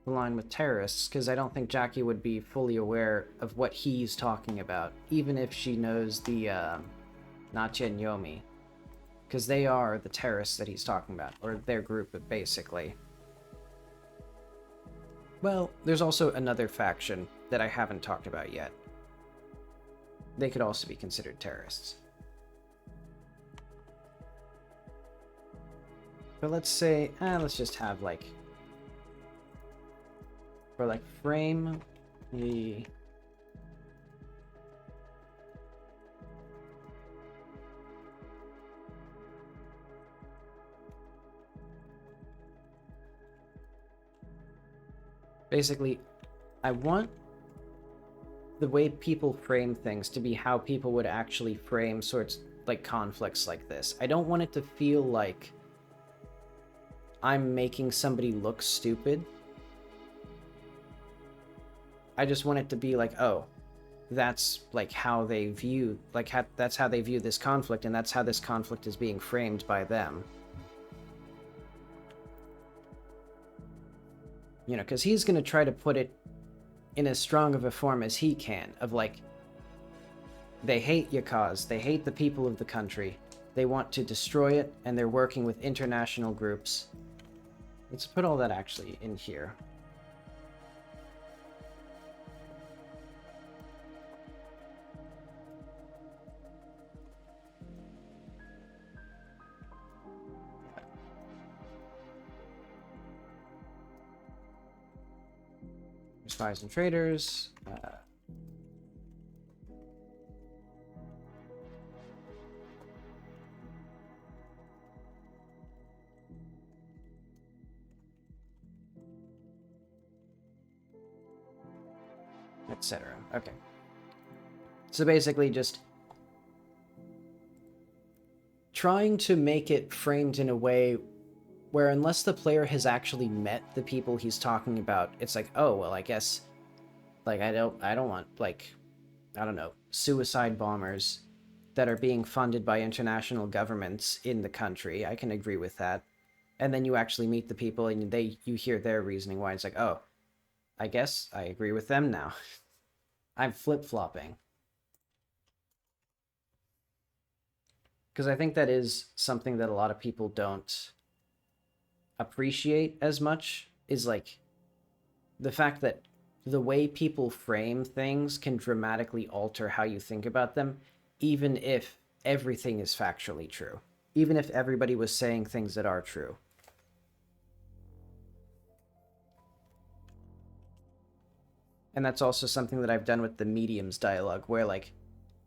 line with terrorists, because I don't think Jackie would be fully aware of what he's talking about, even if she knows the Nachen Yomi, because they are the terrorists that he's talking about, or their group, basically. Well, there's also another faction that I haven't talked about yet. They could also be considered terrorists. But let's say, let's just have like, for like frame the basically, I want the way people frame things to be how people would actually frame sorts like conflicts like this. I don't want it to feel like I'm making somebody look stupid. I just want it to be like, oh, that's like how they view, like that's how they view this conflict, and that's how this conflict is being framed by them. You know, because he's going to try to put it in as strong of a form as he can, of like, they hate your cause, they hate the people of the country, they want to destroy it, and they're working with international groups. Let's put all that actually in here. Spies and traders. Etc. Okay. So basically just trying to make it framed in a way where unless the player has actually met the people he's talking about, it's like, oh, well, I guess, like, I don't want, like, I don't know, suicide bombers that are being funded by international governments in the country. I can agree with that. And then you actually meet the people and you hear their reasoning why. It's like, oh, I guess I agree with them now. I'm flip-flopping. Because I think that is something that a lot of people don't appreciate as much, is like the fact that the way people frame things can dramatically alter how you think about them, even if everything is factually true. Even if everybody was saying things that are true. And that's also something that I've done with the medium's dialogue, where like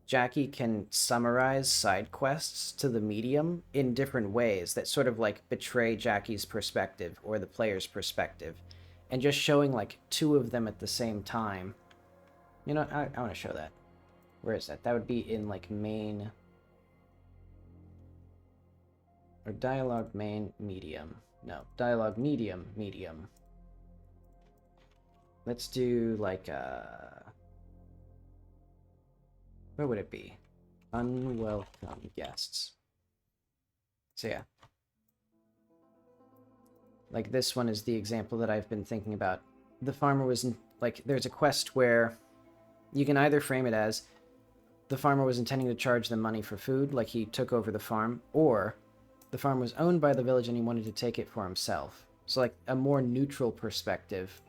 Jackie can summarize side quests to the medium in different ways that sort of like betray Jackie's perspective or the player's perspective. And just showing like two of them at the same time. You know, I want to show that. Where is that? That would be in like main or dialogue main medium. No, dialogue medium medium. Let's do like where would it be? Unwelcome guests. So yeah. Like this one is the example that I've been thinking about. The farmer was like, there's a quest where you can either frame it as the farmer was intending to charge them money for food, like he took over the farm, or the farm was owned by the village and he wanted to take it for himself. So like a more neutral perspective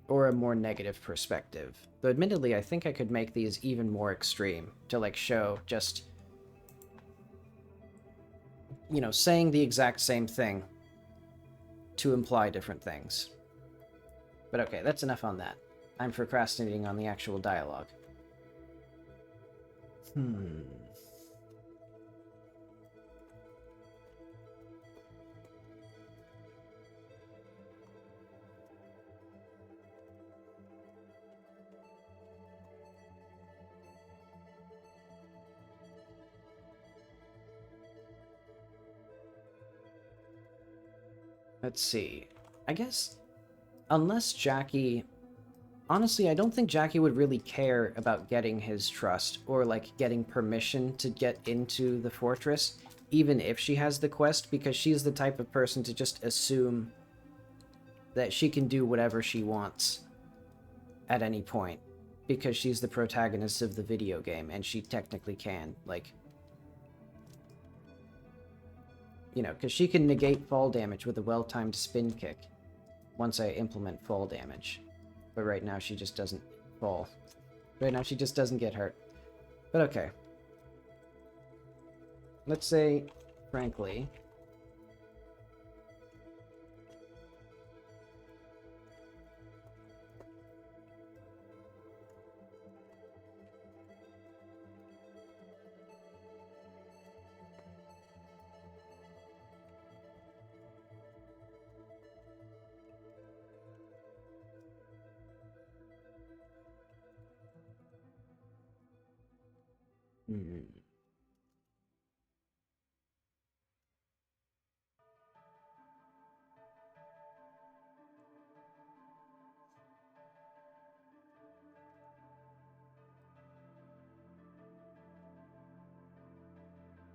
or a more negative perspective. Though admittedly, I think I could make these even more extreme to like show just, you know, saying the exact same thing to imply different things. But okay, that's enough on that. I'm procrastinating on the actual dialogue. Let's see. I guess, unless Jackie... Honestly, I don't think Jackie would really care about getting his trust or, like, getting permission to get into the fortress, even if she has the quest, because she's the type of person to just assume that she can do whatever she wants at any point, because she's the protagonist of the video game, and she technically can, like... You know, because she can negate fall damage with a well-timed spin kick once I implement fall damage. But right now she just doesn't fall. Right now she just doesn't get hurt. But okay. Let's say, frankly...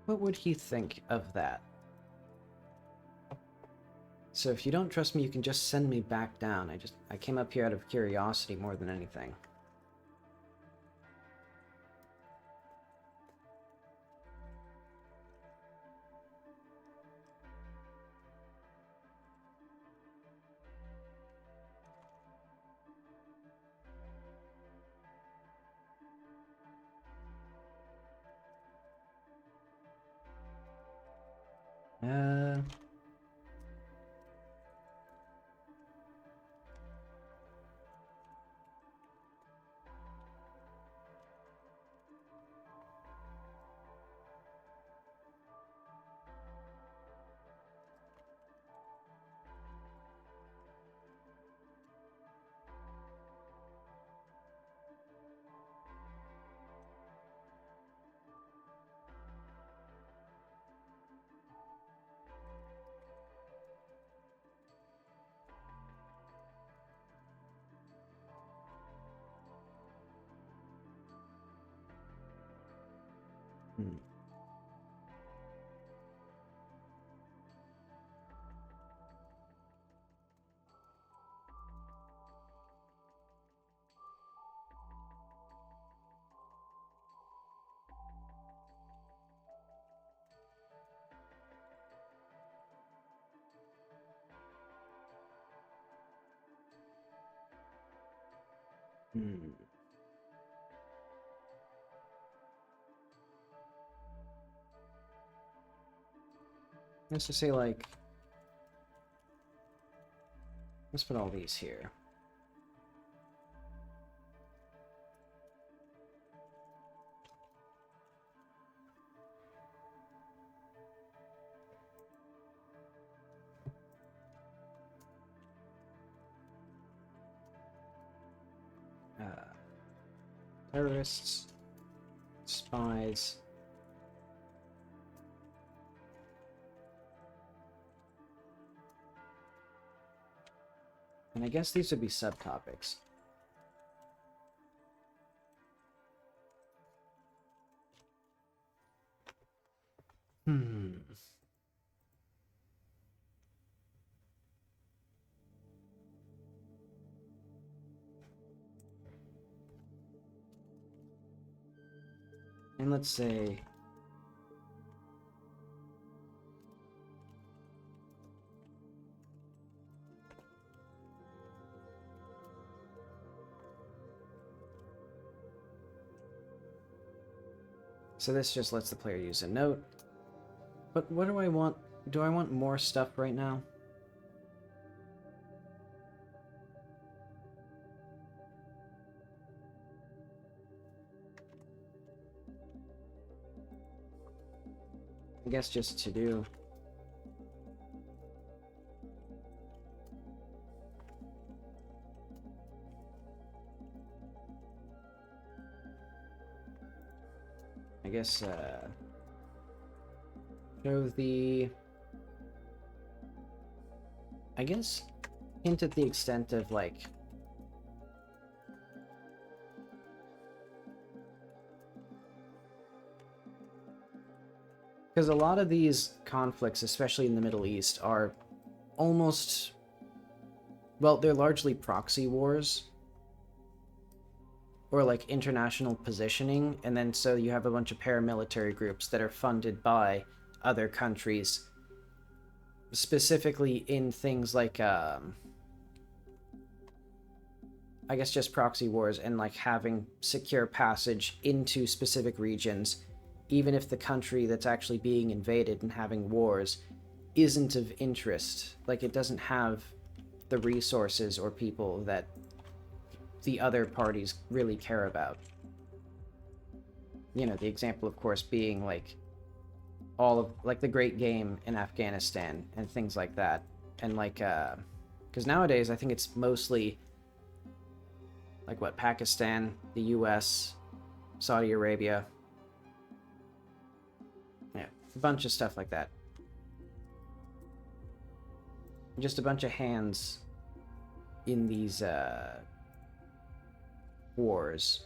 What would he think of that? So if you don't trust me, you can just send me back down. I came up here out of curiosity more than anything. Hmm. Let's just say, like, let's put all these here. Terrorists, spies. And I guess these would be subtopics. Hmm. And let's say so this just lets the player use a note. But what do I want? Do I want more stuff right now? I guess just to do. I guess, show the... I guess, hint at the extent of, like... Because a lot of these conflicts, especially in the Middle East, are almost... Well, they're largely proxy wars. Or, like, international positioning, and then so you have a bunch of paramilitary groups that are funded by other countries, specifically in things like, I guess just proxy wars and, like, having secure passage into specific regions, even if the country that's actually being invaded and having wars isn't of interest. Like, it doesn't have the resources or people that the other parties really care about. You know, the example, of course, being, like, all of, like, the Great Game in Afghanistan and things like that. And, like, because nowadays I think it's mostly, like, what, Pakistan, the US, Saudi Arabia. Yeah, a bunch of stuff like that. Just a bunch of hands in these, wars.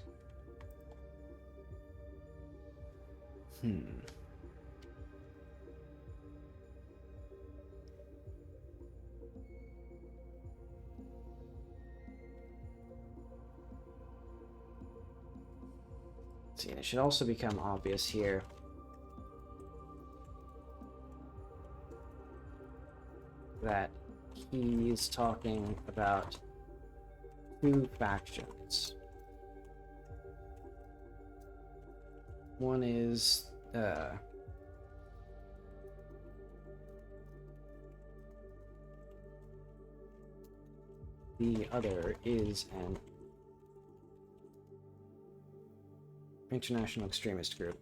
See, and it should also become obvious here that he's talking about two factions. One is, the other is an international extremist group.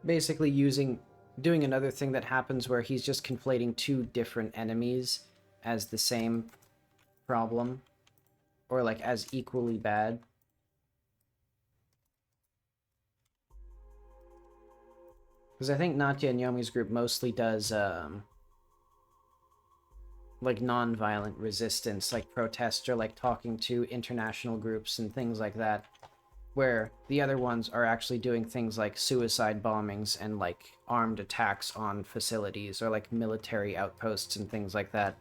Basically doing another thing that happens where he's just conflating two different enemies as the same problem, or like as equally bad. Because I think Natya and Yomi's group mostly does like non-violent resistance, like protest or like talking to international groups and things like that, where the other ones are actually doing things like suicide bombings and like armed attacks on facilities or like military outposts and things like that.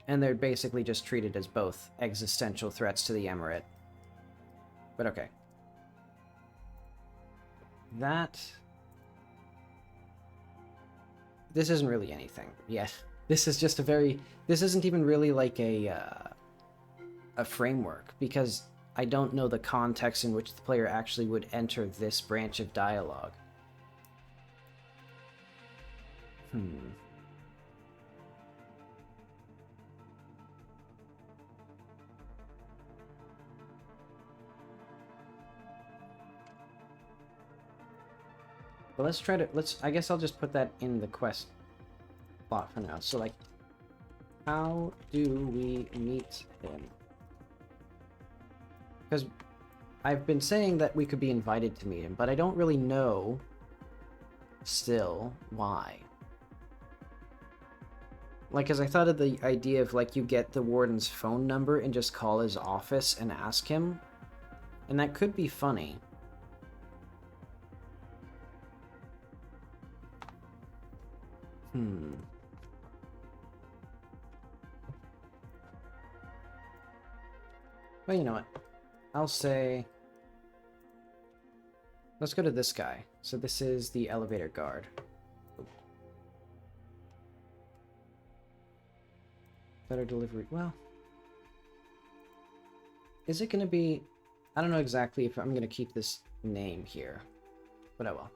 And they're basically just treated as both existential threats to the Emirate. But okay. This isn't really anything. Yeah, this is just a very... This isn't even really like a framework, because I don't know the context in which the player actually would enter this branch of dialogue. But let's try to... I guess I'll just put that in the quest plot for now. So, like, how do we meet him? Because I've been saying that we could be invited to meet him, but I don't really know still why. Like, because I thought of the idea of, like, you get the warden's phone number and just call his office and ask him. And that could be funny. Well, you know what? I'll say... Let's go to this guy. So this is the elevator guard. Better delivery. Well... Is it going to be... I don't know exactly if I'm going to keep this name here. But I will.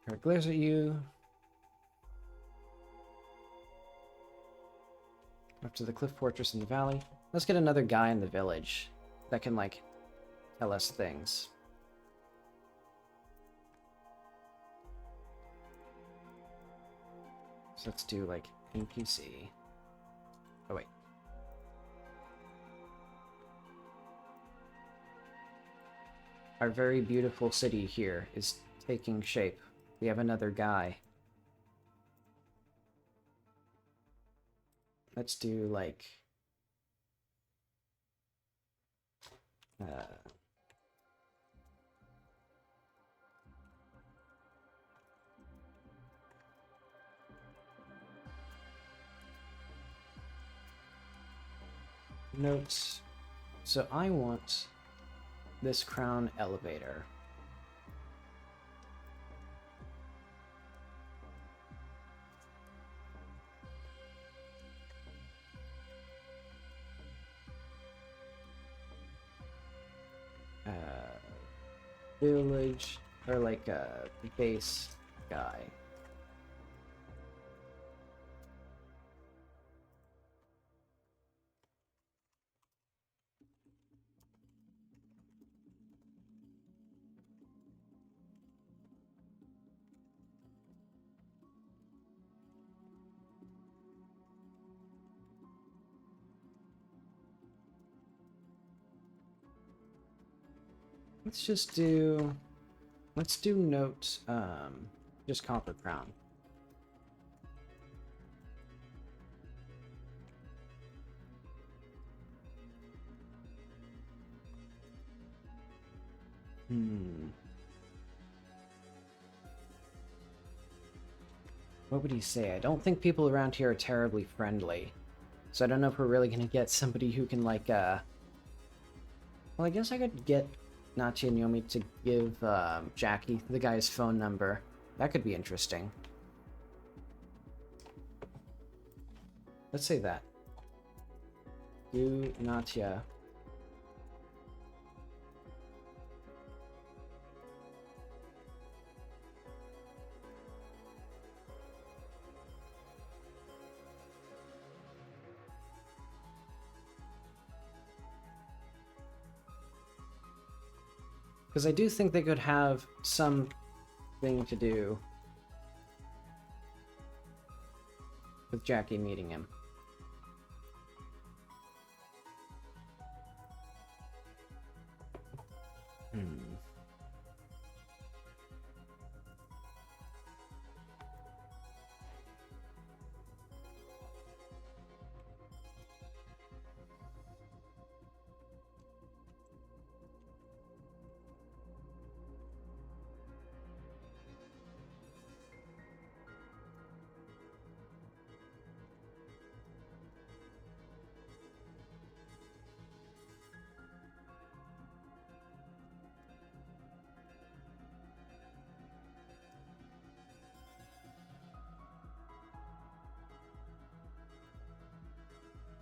Her glares at you. Up to the cliff fortress in the valley. Let's get another guy in the village that can, like, tell us things. So let's do, like, NPC. Oh, wait. Our very beautiful city here is taking shape. We have another guy. Let's do, like... notes. So I want this crown elevator. Village, or like a base guy. Let's do note, just copper crown. What would he say? I don't think people around here are terribly friendly. So I don't know if we're really gonna get somebody who can, like, well, I guess I could get Nachi and Yomi to give Jackie the guy's phone number. That could be interesting. Let's say that. Do Natya. Because I do think they could have some thing to do with Jackie meeting him.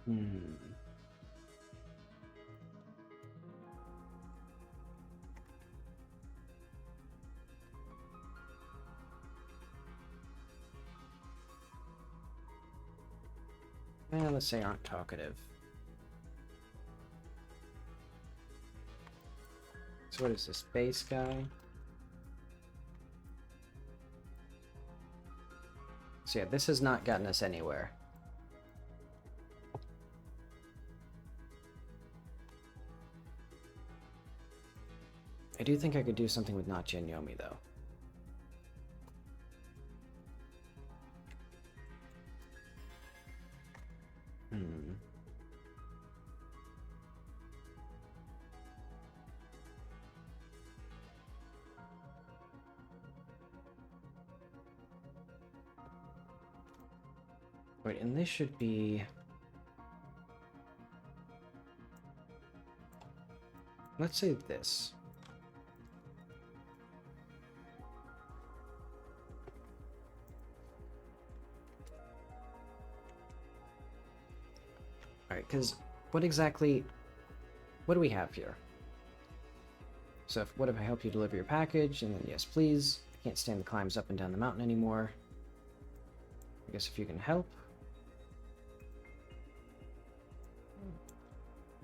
Hmm. Well, let's say aren't talkative. So what is this, base guy? So yeah, this has not gotten us anywhere. I do think I could do something with Nachi and Yomi, though. Hmm. Wait, and this should be... Let's say this. Alright, because what do we have here? So what if I help you deliver your package? And then yes, please. I can't stand the climbs up and down the mountain anymore. I guess if you can help.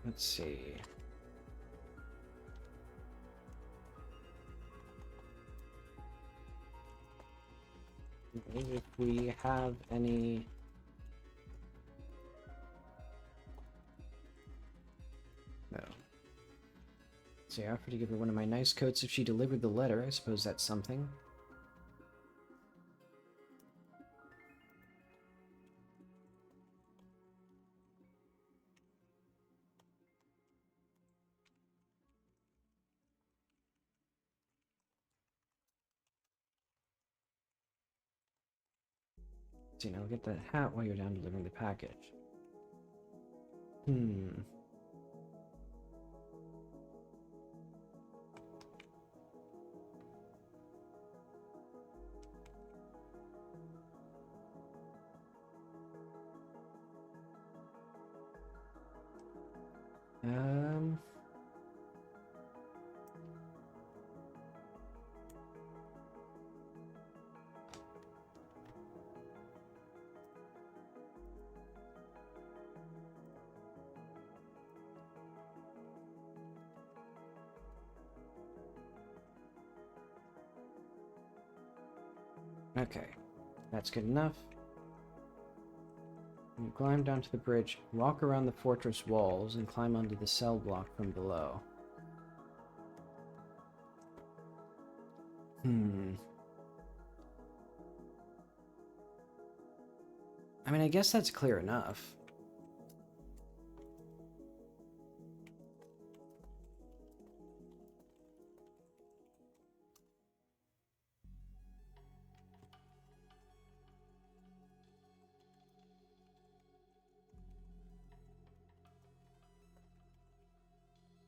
Let's see. If we have any... No. So I offered to give her one of my nice coats if she delivered the letter. I suppose that's something. So, you know, get that hat while you're down delivering the package. Hmm. Um... Okay, that's good enough. You climb down to the bridge, walk around the fortress walls, and climb onto the cell block from below. Hmm. I mean, I guess that's clear enough.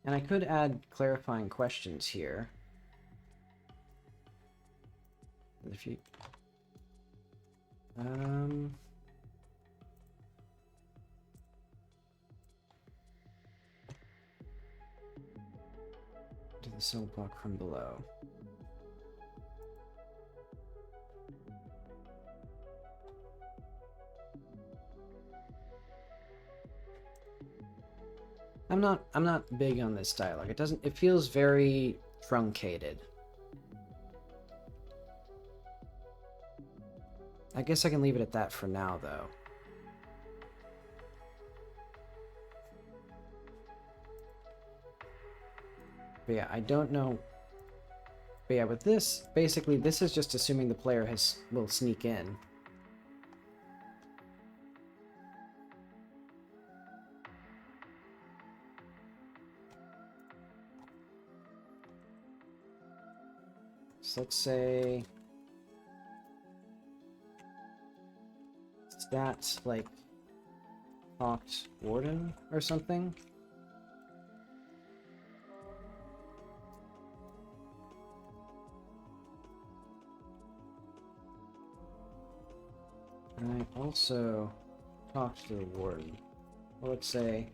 And I could add clarifying questions here. If you... To the cell block from below. I'm not big on this dialogue. It feels very truncated. I guess I can leave it at that for now, though. But yeah, I don't know. But yeah, with this, basically, this is just assuming the player will sneak in. So let's say stats like talked warden or something. And I also talked to the warden. Well, let's say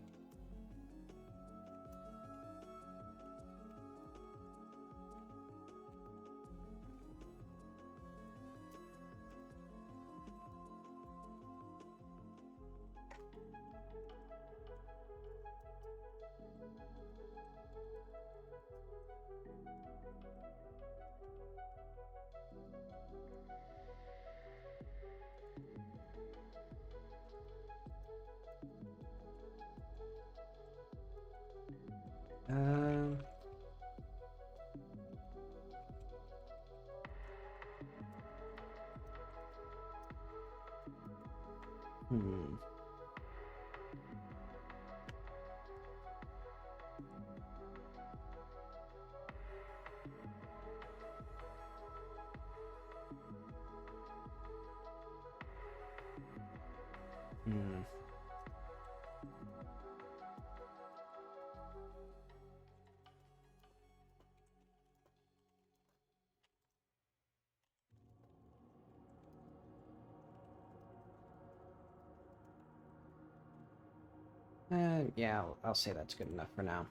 um hmm. Hmm. Yeah, I'll say that's good enough for now.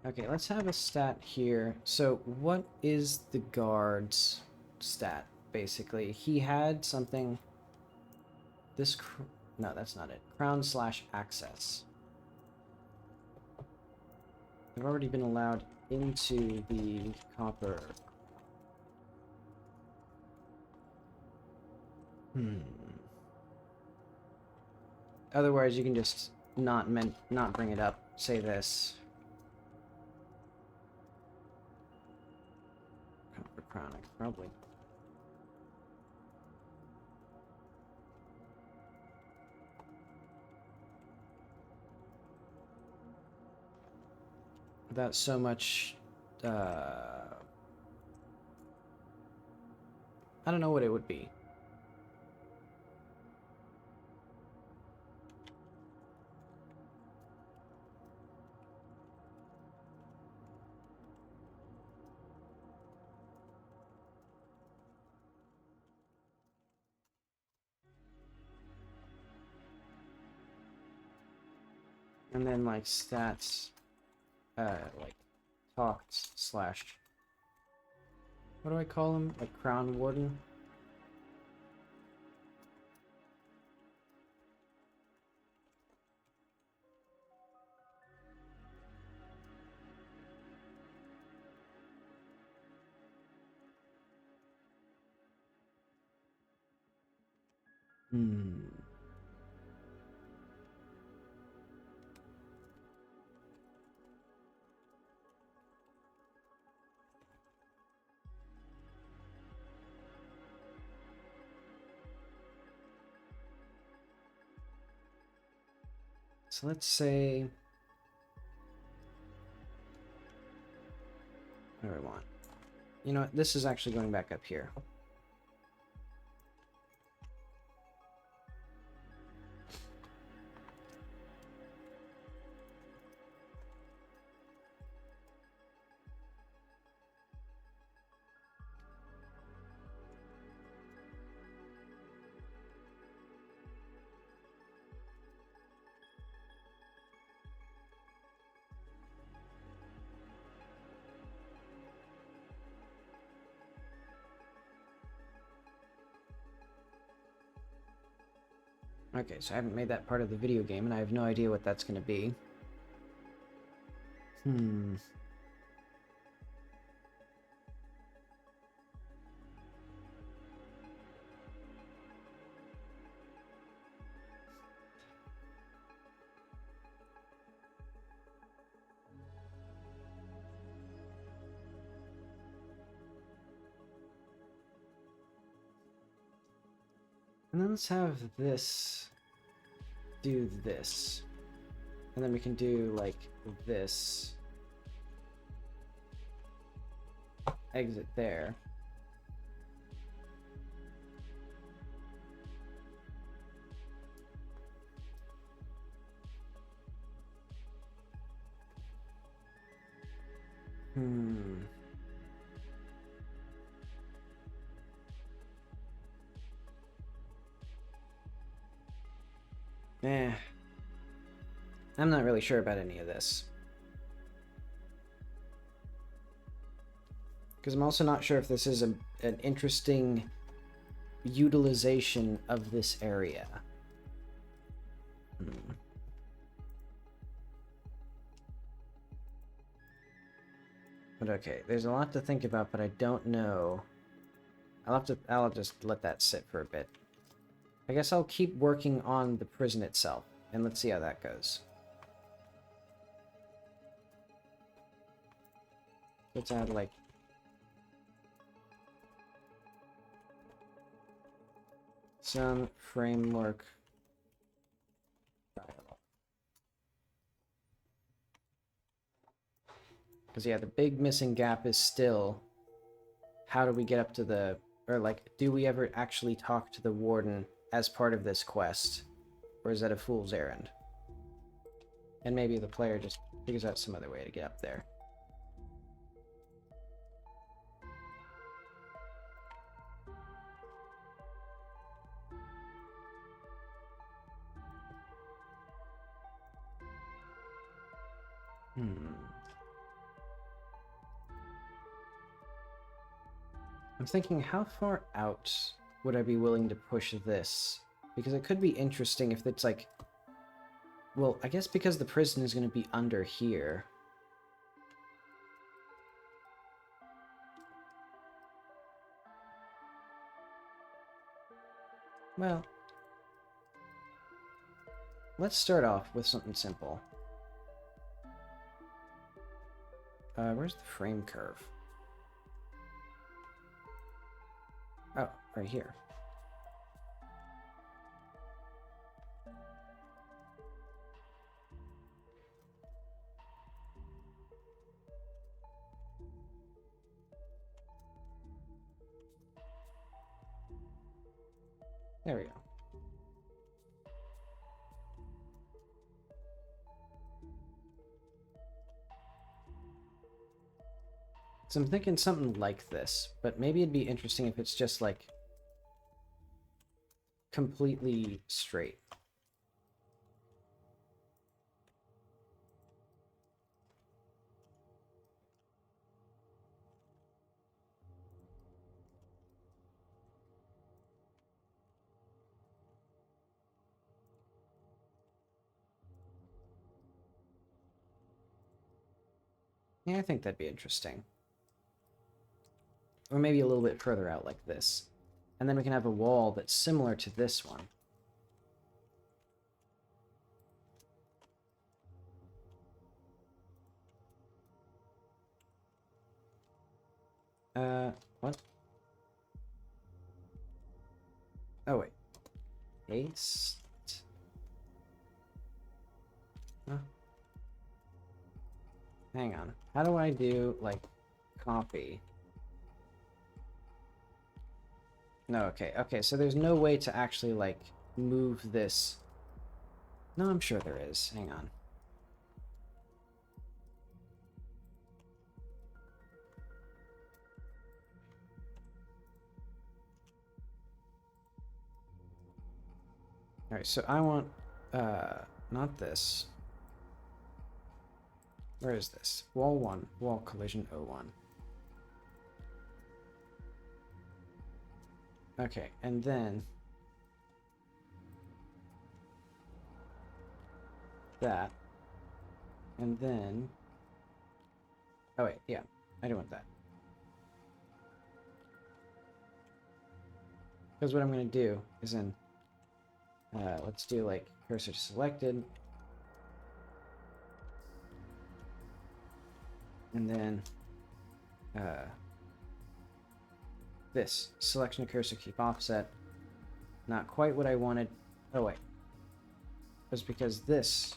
Okay, let's have a stat here. So, what is the guard's stat, basically? He had something... This... No, that's not it. Crown slash access. I've already been allowed into the copper. Otherwise, you can just not bring it up. Say this. Copper crown, I could probably. Without so much. I don't know what it would be. And then like stats, like talked slash. What do I call him? Like crown warden. Hmm. So let's say. What do I want? You know what? This is actually going back up here. Okay, so I haven't made that part of the video game, and I have no idea what that's going to be. Hmm. And then let's have this do this. And then we can do like this. Exit there. Hmm. Eh. I'm not really sure about any of this. Because I'm also not sure if this is an interesting utilization of this area. Hmm. But okay, there's a lot to think about, but I don't know. I'll just let that sit for a bit. I guess I'll keep working on the prison itself, and let's see how that goes. Let's add, like, some framework dialog. Because, yeah, the big missing gap is still, how do we get up to the... Or, like, do we ever actually talk to the warden as part of this quest? Or is that a fool's errand? And maybe the player just figures out some other way to get up there. I'm thinking, how far out would I be willing to push this? Because it could be interesting if it's like... Well, I guess because the prison is going to be under here. Well, let's start off with something simple. Where's the frame curve? Oh, right here. There we go. So I'm thinking something like this, but maybe it'd be interesting if it's just like completely straight. Yeah, I think that'd be interesting. Or maybe a little bit further out like this. And then we can have a wall that's similar to this one. What? Oh, wait. Paste? Huh? Hang on. How do I do, like, copy? No, okay. Okay, so there's no way to actually, like, move this. No, I'm sure there is. Hang on. Alright, so I want, not this. Where is this? Wall 1, wall collision 01. Okay, and then that, and then, oh wait, yeah, I do want that. Because what I'm going to do is in, let's do like cursor to selected, and then this, selection of cursor keep offset, not quite what I wanted. Oh wait, it was because this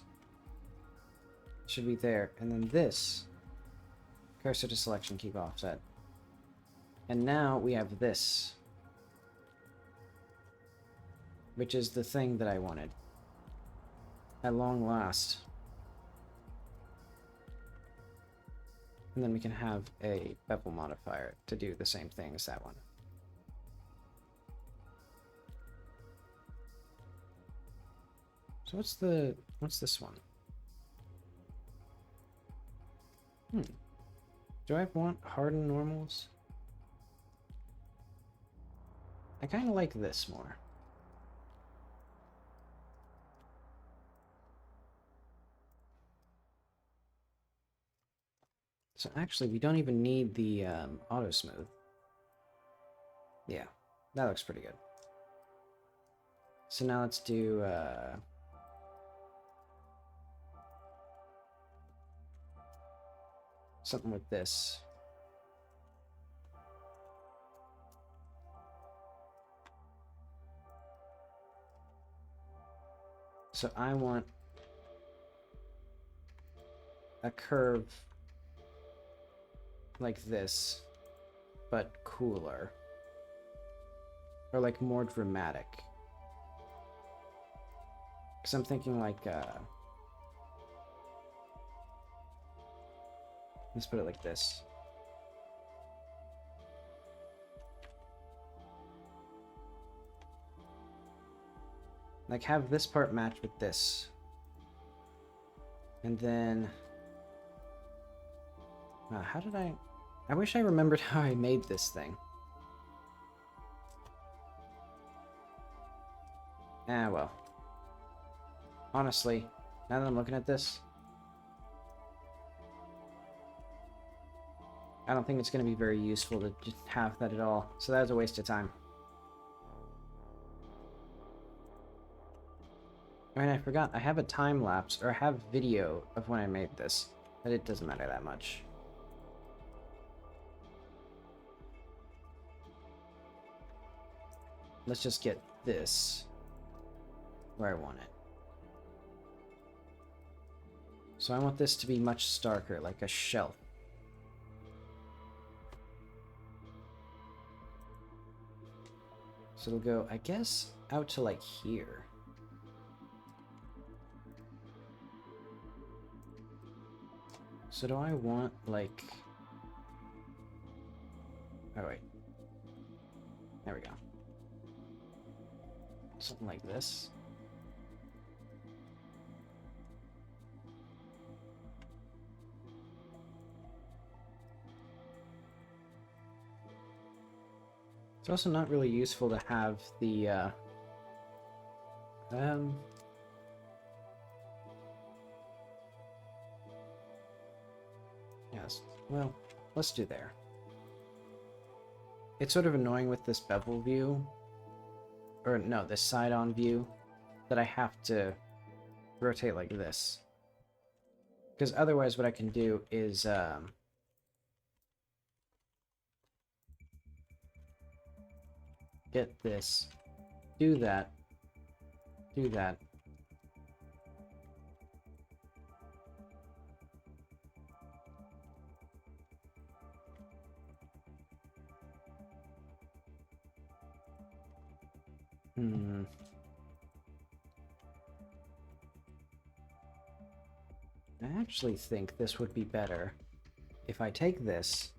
should be there, and then this, cursor to selection keep offset. And now we have this, which is the thing that I wanted. At long last. And then we can have a bevel modifier to do the same thing as that one. So what's this one? Do I want hardened normals? I kind of like this more. So actually, we don't even need the auto smooth. Yeah, that looks pretty good. So now let's do something with this. So I want a curve like this, but cooler. Or like more dramatic. Because I'm thinking like, let's put it like this. Like have this part match with this. And then, how did I wish I remembered how I made this thing. Well. Honestly, now that I'm looking at this, I don't think it's going to be very useful to just have that at all. So that was a waste of time. I mean, I forgot. I have a time lapse, or I have video of when I made this, but it doesn't matter that much. Let's just get this where I want it. So I want this to be much starker, like a shelf. So it'll go, I guess, out to like here. So do I want like... Oh wait. There we go. Something like this. It's also not really useful to have the, yes, well, let's do there. It's sort of annoying with this bevel view, or no, this side-on view, that I have to rotate like this. Because otherwise what I can do is, get this, do that, do that. I actually think this would be better if I take this,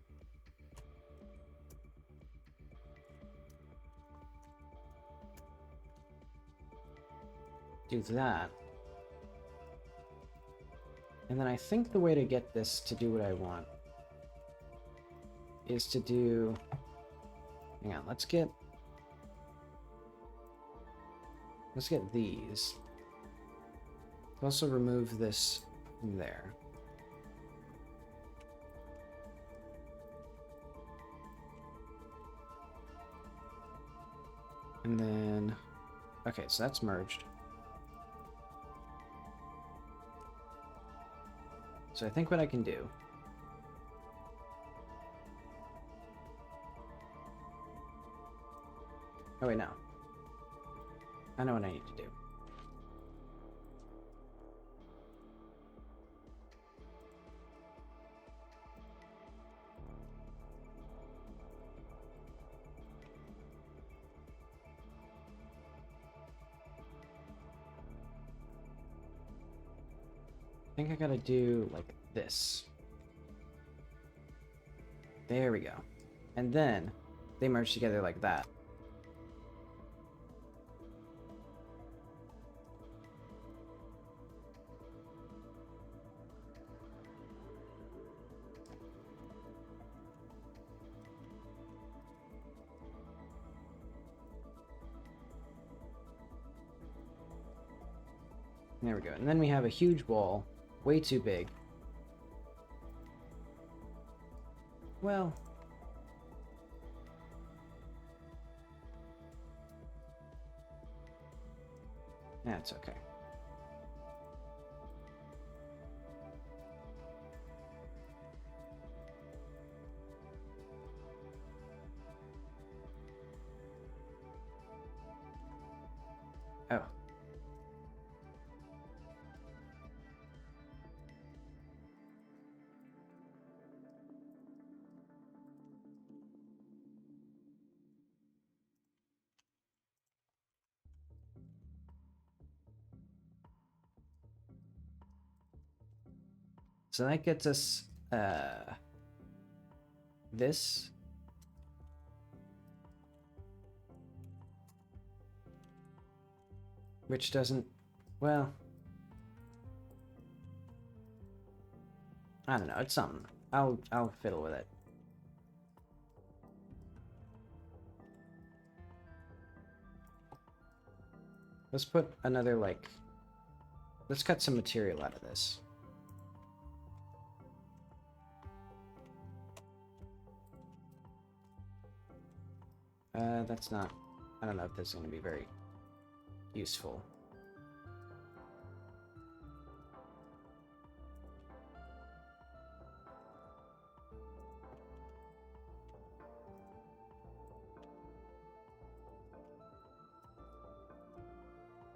do that, and then I think the way to get this to do what I want is to do... Hang on, let's get these. Also remove this from there. And then... Okay, so that's merged. So I think what I can do... Oh wait, no. I know what I need to do. I think I gotta do like this. There we go. And then they merge together like that. There we go. And then we have a huge wall, way too big. Well, that's okay. Oh. So that gets us this. Which doesn't, well, I don't know, it's something. I'll fiddle with it. Let's put another, like, let's cut some material out of this. That's not, I don't know if this is going to be very useful.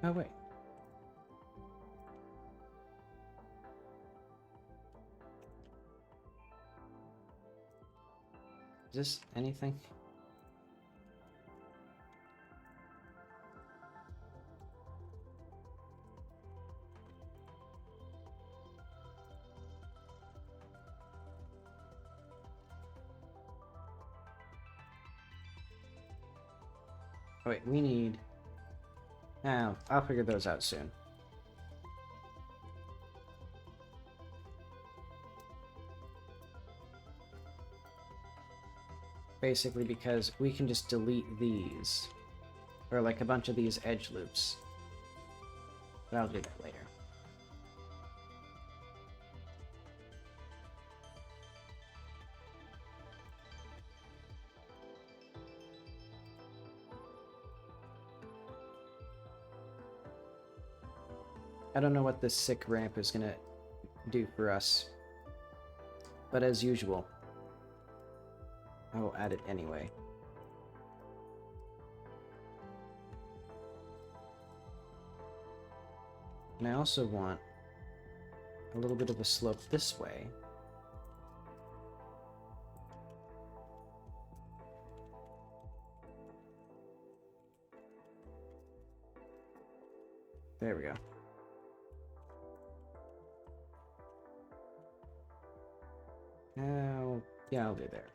Oh, wait. Is this anything? Oh, wait, we need... Oh, I'll figure those out soon. Basically because we can just delete these. Or like a bunch of these edge loops. But I'll do that later. I don't know what this sick ramp is gonna do for us. But as usual, I will add it anyway. And I also want a little bit of a slope this way. There we go. Now, yeah, I'll do there.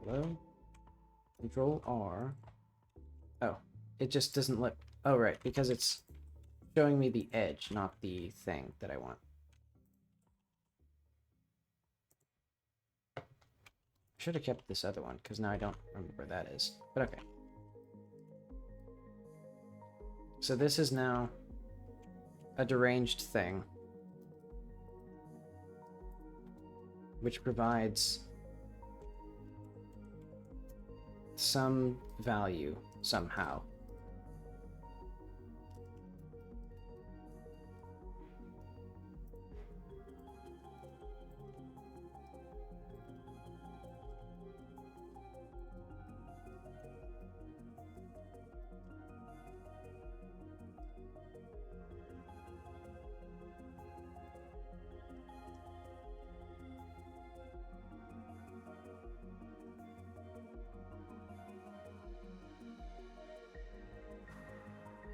Hello? Control R. Oh, it just doesn't let... Oh, right, because it's showing me the edge, not the thing that I want. Should have kept this other one, because now I don't remember where that is. But okay. So this is now a deranged thing, which provides some value somehow.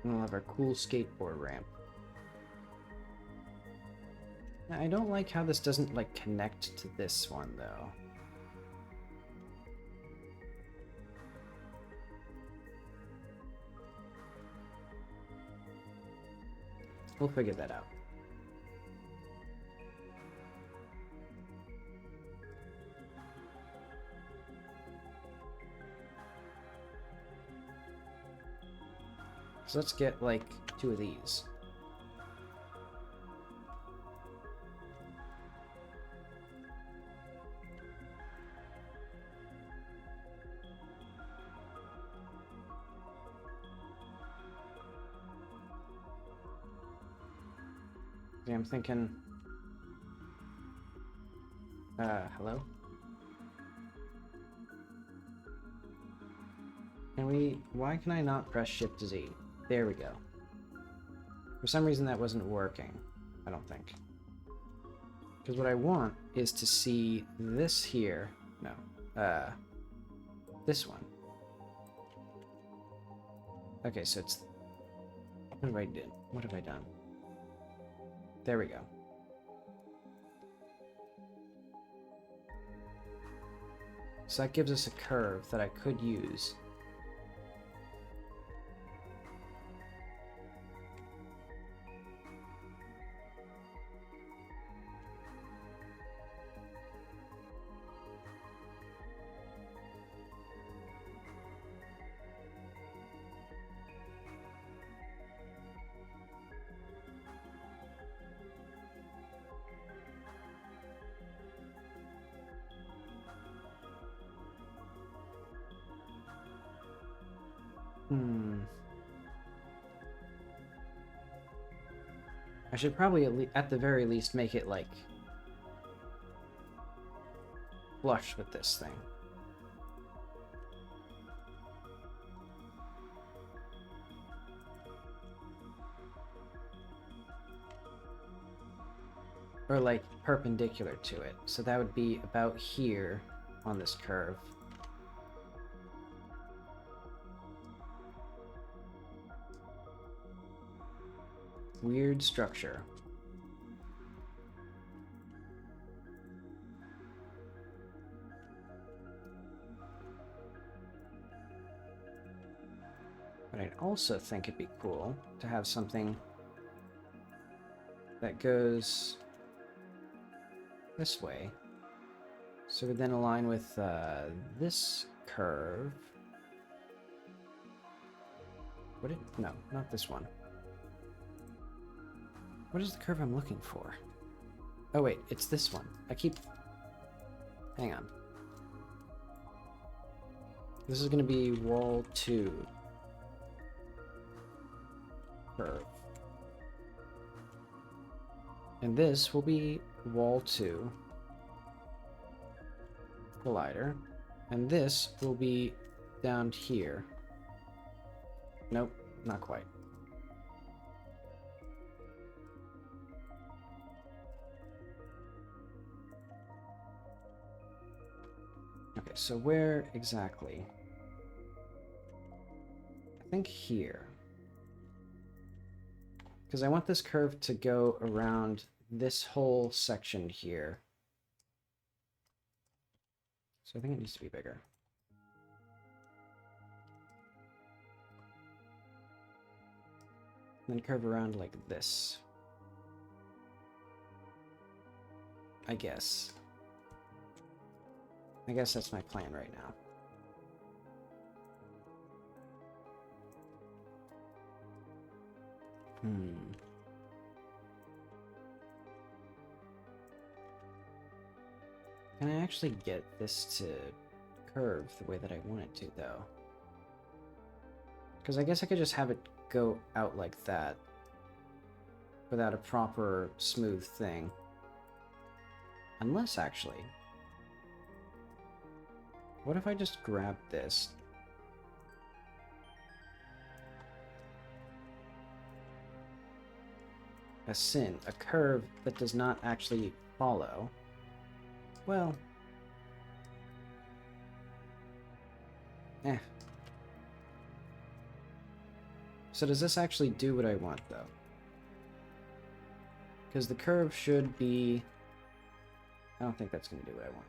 And we'll have our cool skateboard ramp. I don't like how this doesn't, like, connect to this one, though. We'll figure that out. So let's get, like, 2 of these. See, I'm thinking... hello? Can we... Why can I not press Shift Z? There we go. For some reason that wasn't working, I don't think. Because what I want is to see this here. No. This one. Okay, so it's... What have I done? What have I done? There we go. So that gives us a curve that I could use. I should probably, at the very least, make it, like, flush with this thing. Or, like, perpendicular to it. So that would be about here on this curve. Weird structure. But I'd also think it'd be cool to have something that goes this way. So we then align with this curve. No, not this one. What is the curve I'm looking for? Oh wait, it's this one. Hang on. This is going to be wall 2 curve. And this will be wall 2 collider. And this will be down here. Nope, not quite. Okay, so where exactly? I think here. Because I want this curve to go around this whole section here. So I think it needs to be bigger. And then curve around like this. I guess that's my plan right now. Can I actually get this to curve the way that I want it to, though? Because I guess I could just have it go out like that without a proper smooth thing. Unless, actually... What if I just grab this? A sin, a curve that does not actually follow. Well... So does this actually do what I want, though? Because the curve should be... I don't think that's going to do what I want.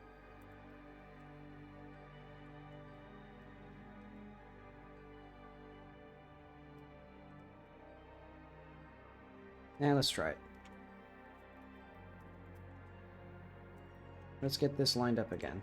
Let's try it. Let's get this lined up again.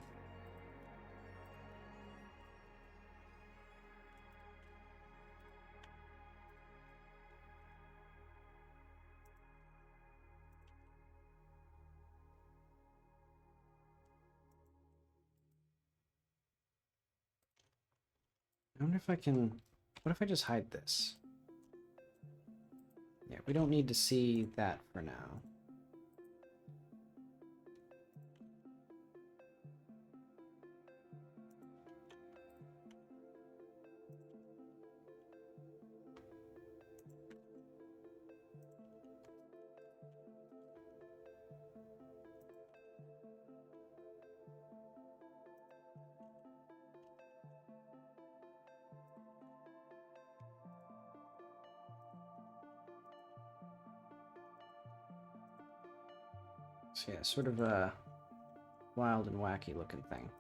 I wonder if I can... What if I just hide this? Yeah, we don't need to see that for now. So yeah, sort of a wild and wacky looking thing.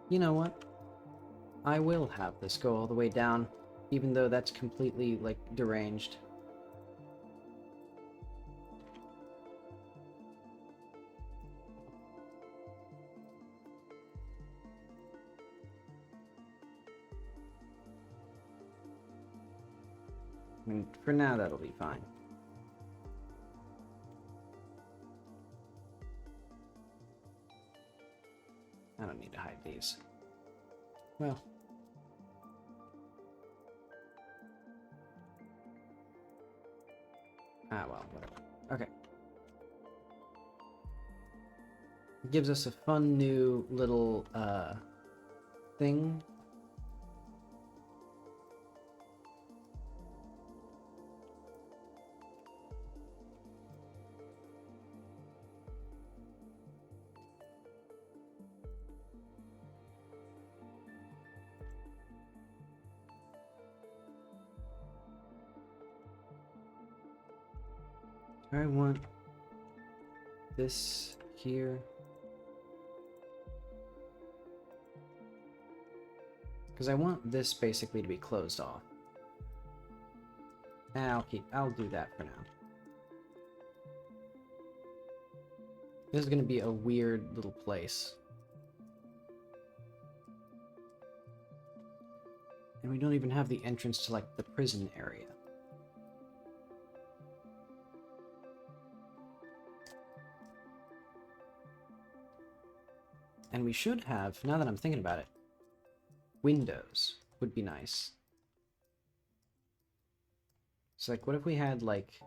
You know what? I will have this go all the way down, even though that's completely, like, deranged. I mean, for now, that'll be fine. I don't need to hide these. Well. Well, whatever. Okay. It gives us a fun new little, thing. I want this here. Because I want this basically to be closed off. I'll do that for now. This is going to be a weird little place. And we don't even have the entrance to, like, the prison area. And we should have, now that I'm thinking about it, windows would be nice. So, like, what if we had, like,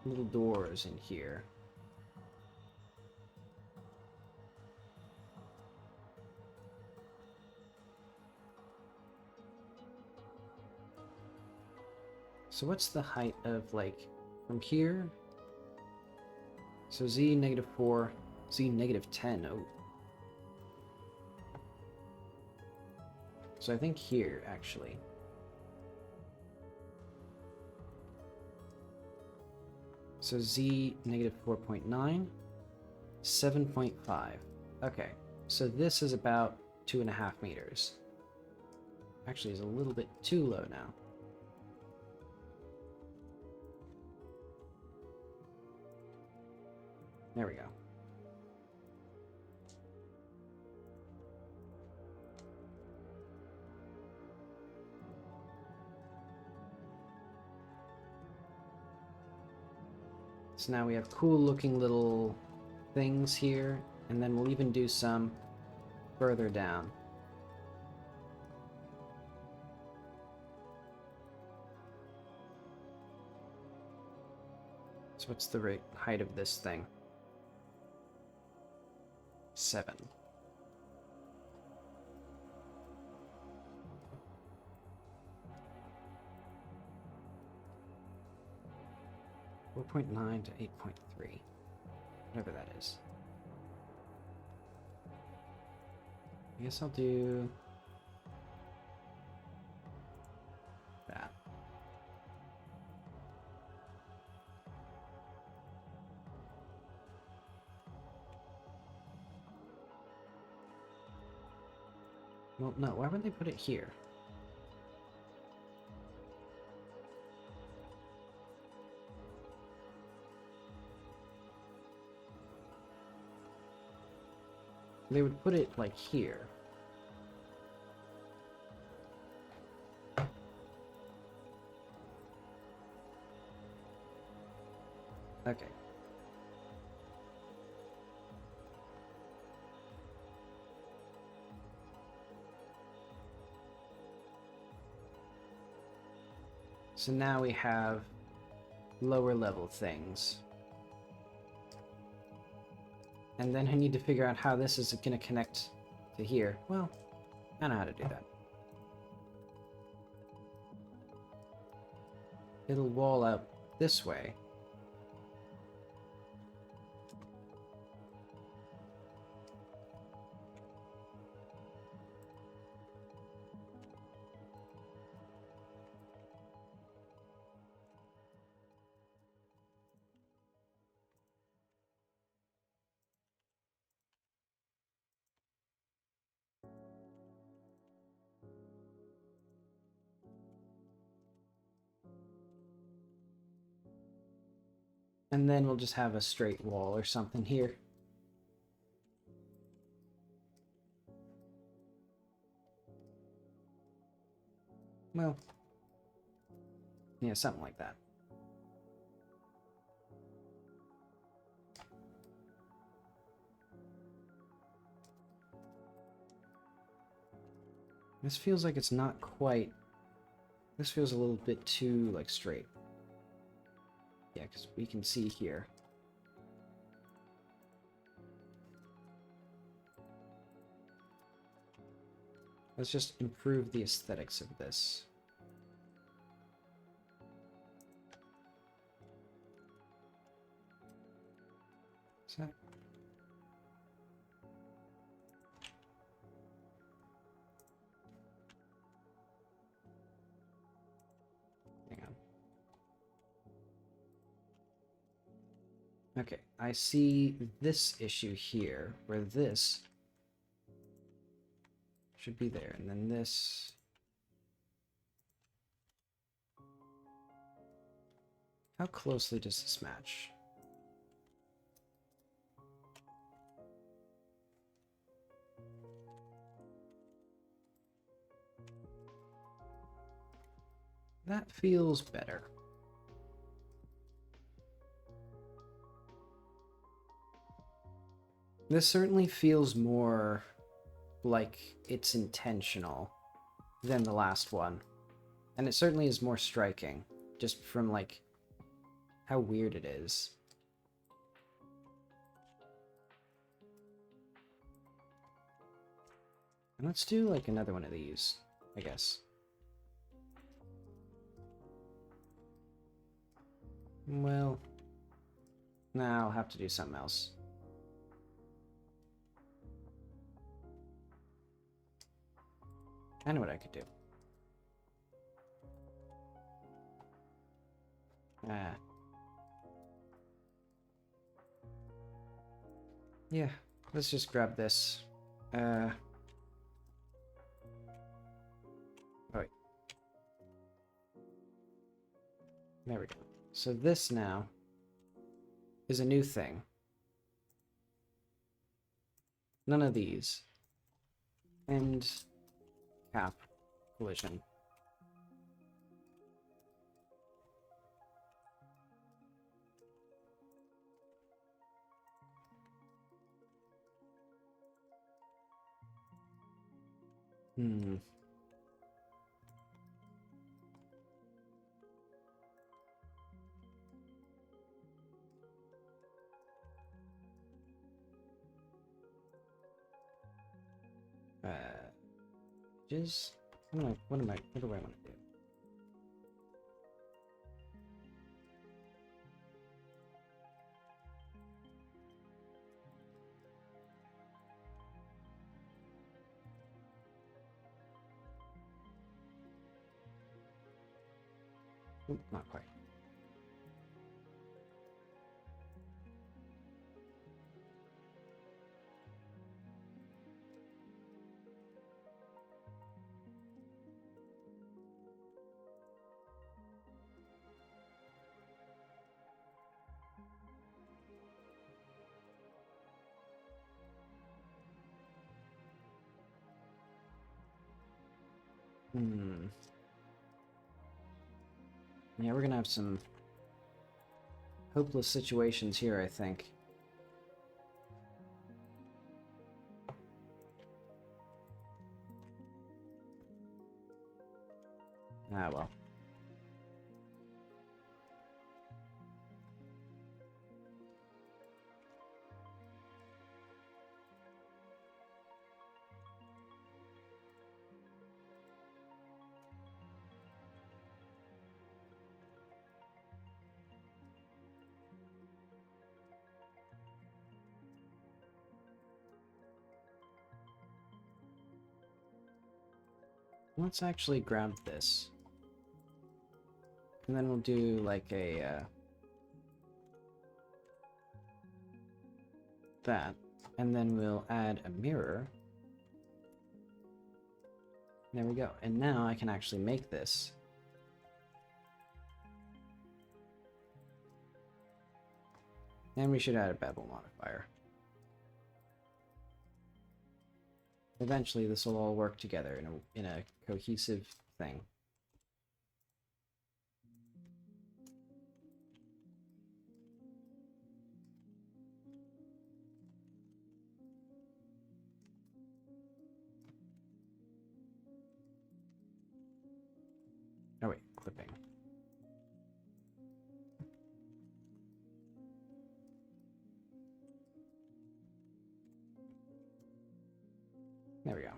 little doors in here? So what's the height of, like, from here? So z -4, z -10, oh. So I think here, actually. So z -4.9, 7.5. Okay, so this is about 2.5 meters. Actually, is a little bit too low now. There we go. So now we have cool looking little things here, and then we'll even do some further down. So what's the height of this thing? 7. 4.9 to 8.3. Whatever that is. I guess I'll do that. Well, no, why would they put it here? They would put it, like, here. Okay. So now we have lower level things. And then I need to figure out how this is going to connect to here. Well, I know how to do that. It'll wall out this way. And then we'll just have a straight wall or something here. Well, yeah, something like that. This feels like it's not quite... This feels a little bit too, like, straight. Yeah, because we can see here. Let's just improve the aesthetics of this. Is that... Hang on. Okay, I see this issue here, where this should be there, and then this... How closely does this match? That feels better. This certainly feels more like it's intentional than the last one. And it certainly is more striking, just from, like, how weird it is. And let's do, like, another one of these, I guess. Well, now I'll have to do something else. I know what I could do. Yeah, let's just grab this. Oh, wait. There we go. So this now is a new thing. None of these. And cap collision. Just what do I want to do? Oop, not quite. Yeah, we're gonna have some hopeless situations here, I think. Ah, well. Let's actually grab this. And then we'll do like a, that. And then we'll add a mirror. There we go. And now I can actually make this. And we should add a bevel modifier. Eventually this will all work together in a cohesive thing. Oh wait, clipping. There we go.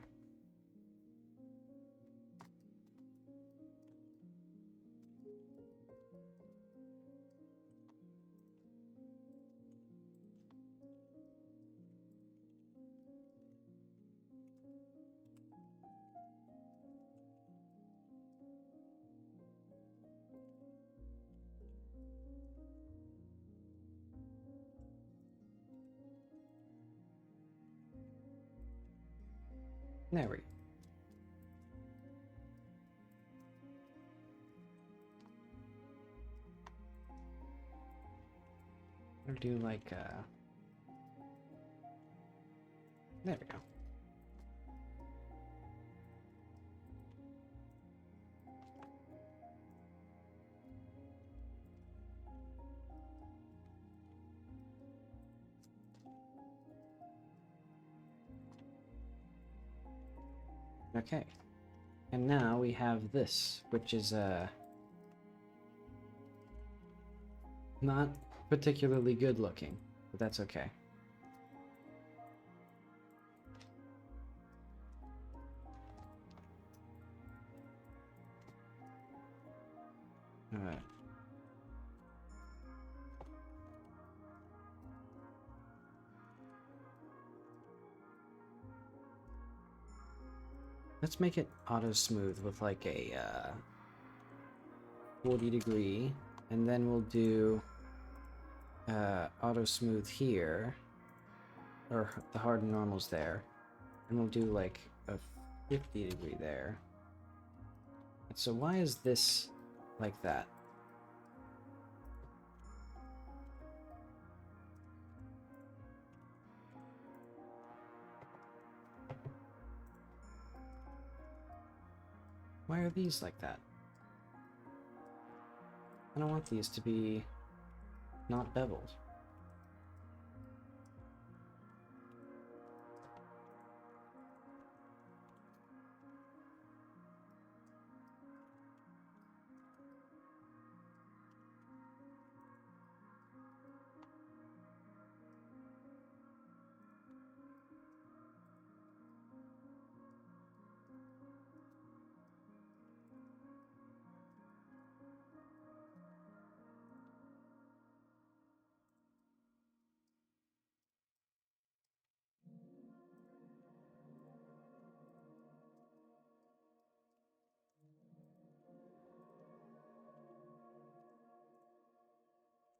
There we go. Or do like, there we go. Okay. And now we have this, which is, not particularly good looking, but that's okay. Alright. Let's make it auto smooth with like a 40 degree, and then we'll do auto smooth here, or the hard and normals there, and we'll do like a 50 degree there. So why is this like that? Why are these like that? I don't want these to be not beveled.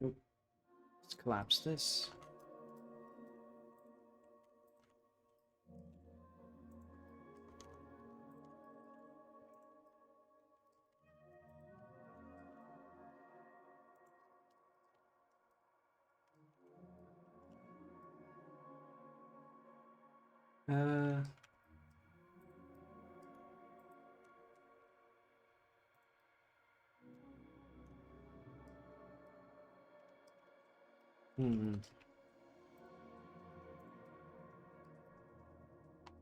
Oop. Let's collapse this. Uh... Hmm.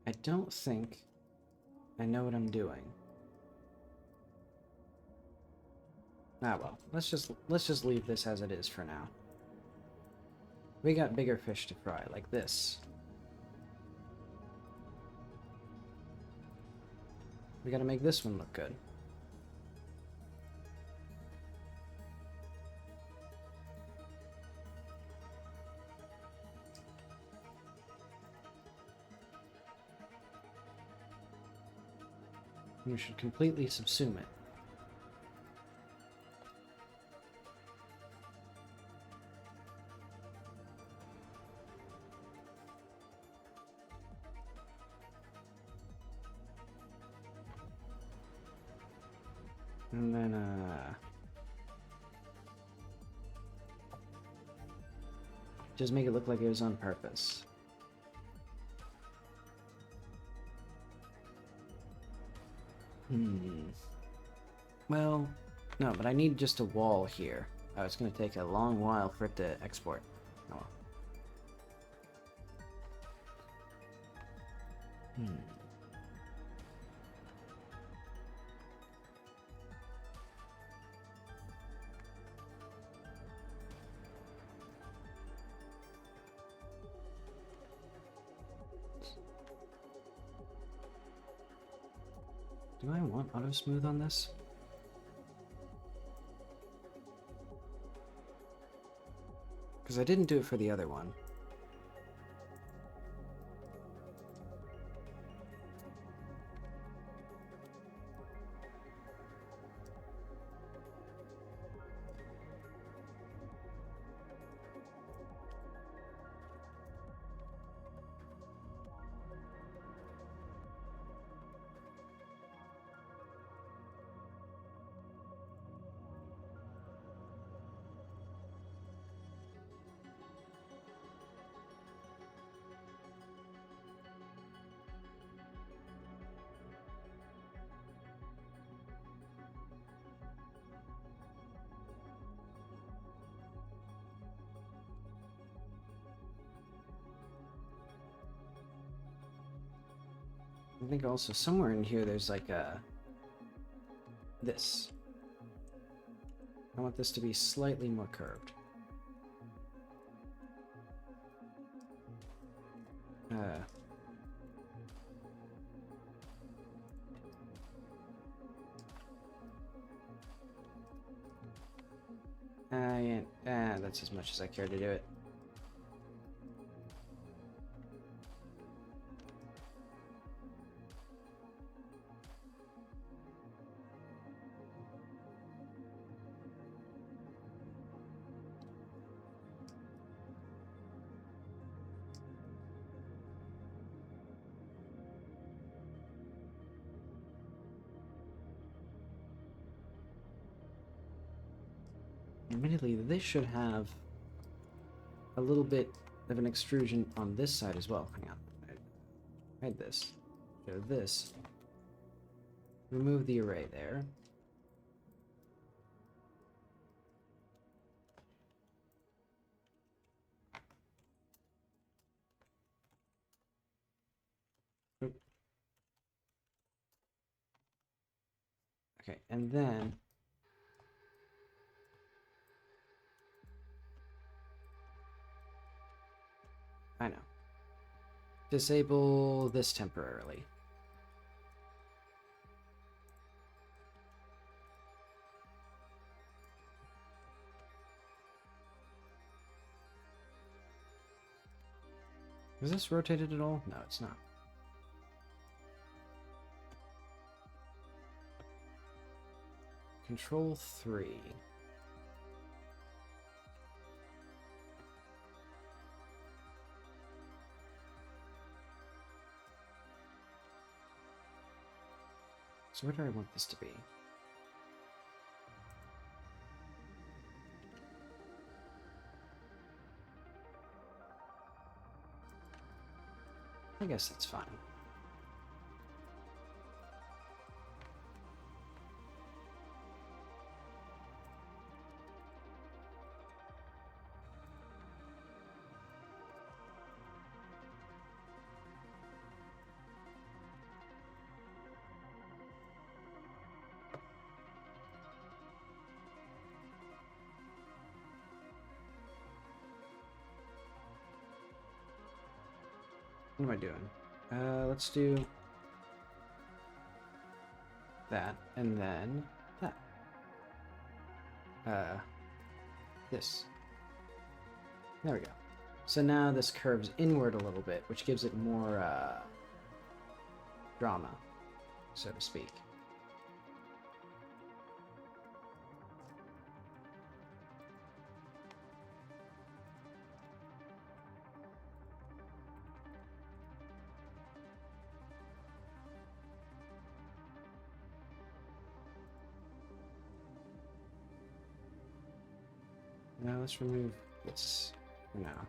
I don't think I know what I'm doing. Ah well, let's just leave this as it is for now. We got bigger fish to fry, like this. We gotta make this one look good. We should completely subsume it. And then, just make it look like it was on purpose. Well, no, but I need just a wall here. Oh, it's gonna take a long while for it to export. Oh. Do I want auto smooth on this? Because I didn't do it for the other one. I think also somewhere in here there's like this. I want this to be slightly more curved. Yeah, that's as much as I care to do it. Admittedly, this should have a little bit of an extrusion on this side as well. Hang on. Hide this. Show this. Remove the array there. Oop. Okay, and then I know. Disable this temporarily. Is this rotated at all? No, it's not. Control 3. So where do I want this to be? I guess that's fine. What am I doing? Let's do that, and then that. This. There we go. So now this curves inward a little bit, which gives it more, drama, so to speak. Now let's remove this for now.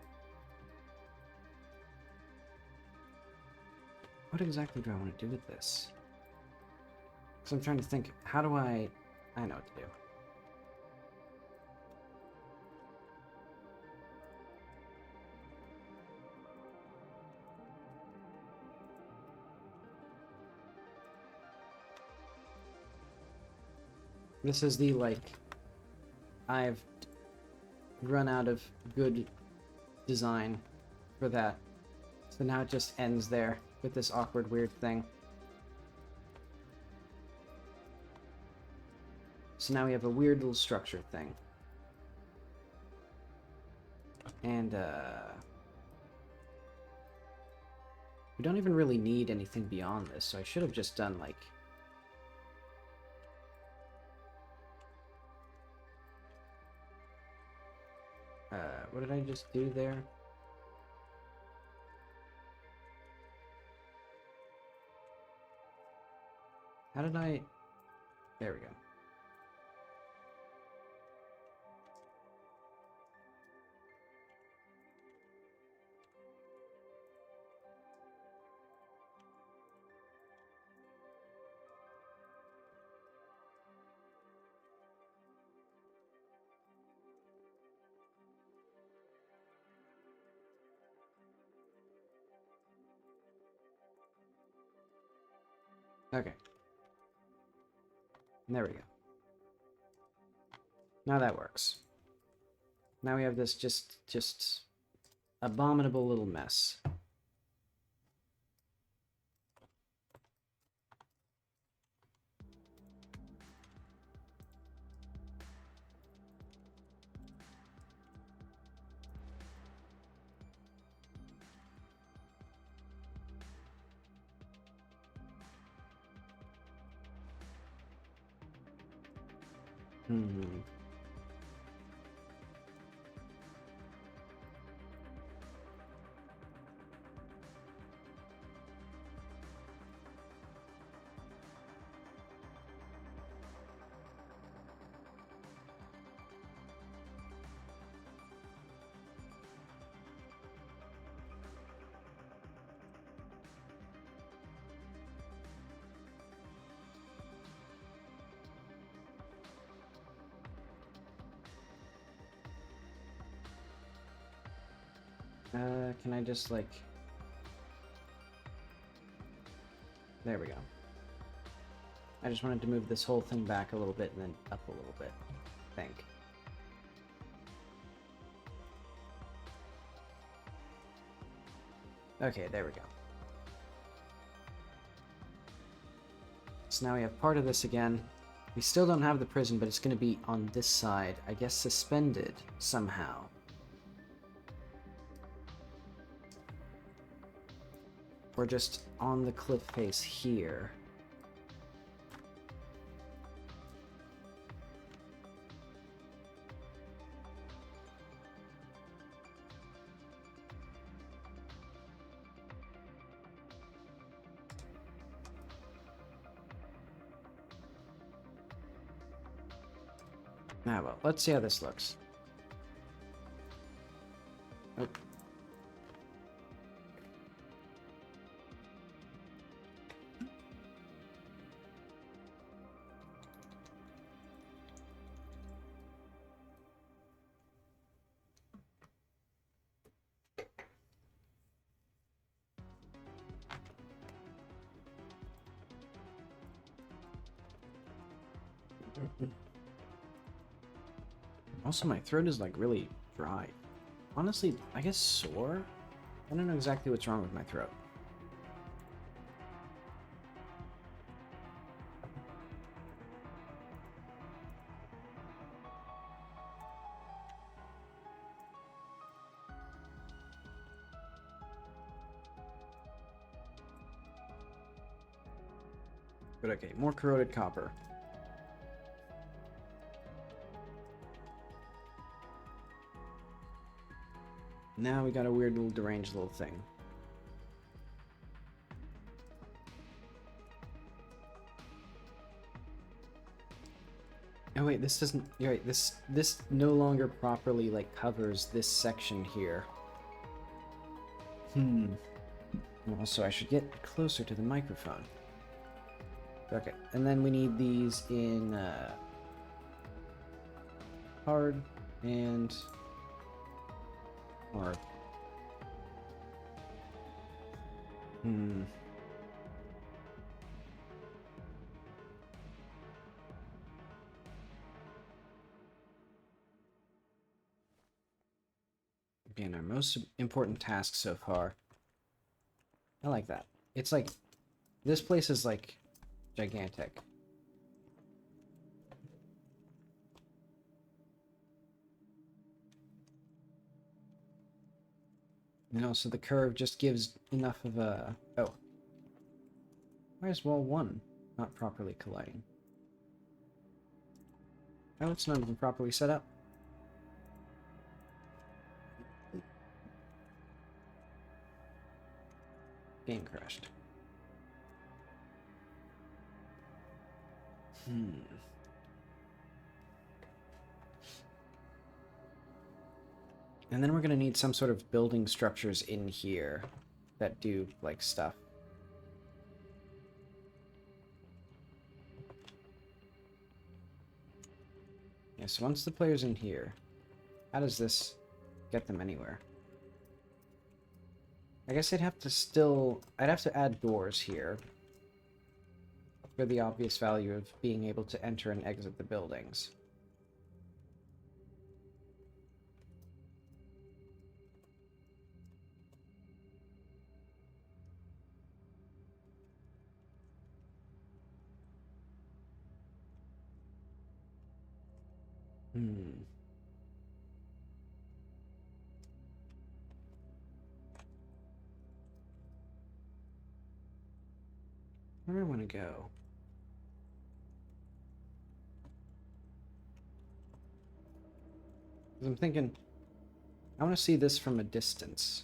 What exactly do I want to do with this? Because I'm trying to think, how do I know what to do. This is the, like, I've run out of good design for that. So now it just ends there with this awkward, weird thing. So now we have a weird little structure thing. And, we don't even really need anything beyond this, so I should have just done, like... what did I just do there? How did I... There we go. Okay. There we go. Now that works. Now we have this just abominable little mess. Can I just, like... There we go. I just wanted to move this whole thing back a little bit and then up a little bit, I think. Okay, there we go. So now we have part of this again. We still don't have the prison, but it's going to be on this side. I guess suspended somehow. Or just on the cliff face here. Ah, well, let's see how this looks. Oh. Also, my throat is like really dry. Honestly, I guess sore? I don't know exactly what's wrong with my throat. But okay, more corroded copper. Now we got a weird little deranged little thing. Oh wait, this doesn't. You're right. This no longer properly like covers this section here. Also, I should get closer to the microphone. Okay, and then we need these in hard and hard. Again, our most important task so far. I like that. It's like, this place is like gigantic. And also the curve just gives enough of a... Oh. Why is wall 1 not properly colliding? Oh, it's not even properly set up. Game crashed. And then we're going to need some sort of building structures in here that do, like, stuff. Yeah, so once the player's in here, how does this get them anywhere? I guess I'd have to add doors here for the obvious value of being able to enter and exit the buildings. Where do I want to go? I'm thinking, I want to see this from a distance.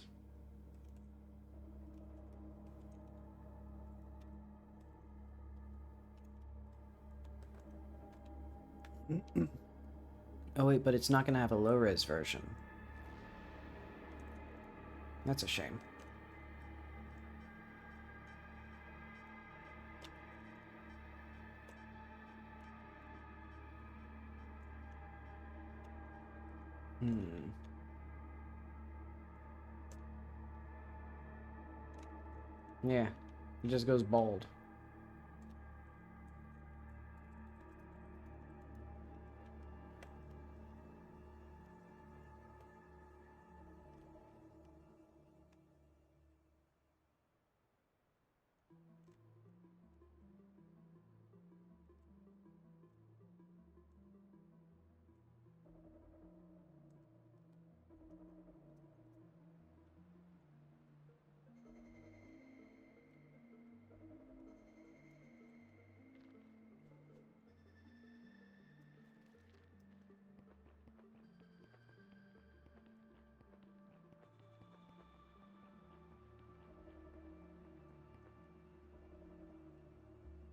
Oh wait, but it's not going to have a low-res version. That's a shame. Yeah, it just goes bald.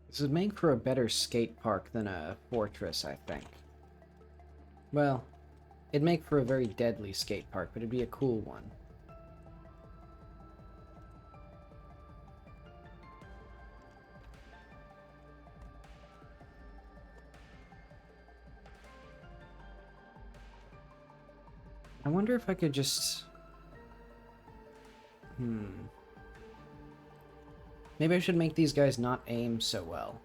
This would make for a better skate park than a fortress, I think. Well, it'd make for a very deadly skate park, but it'd be a cool one. I wonder if I could just... Maybe I should make these guys not aim so well,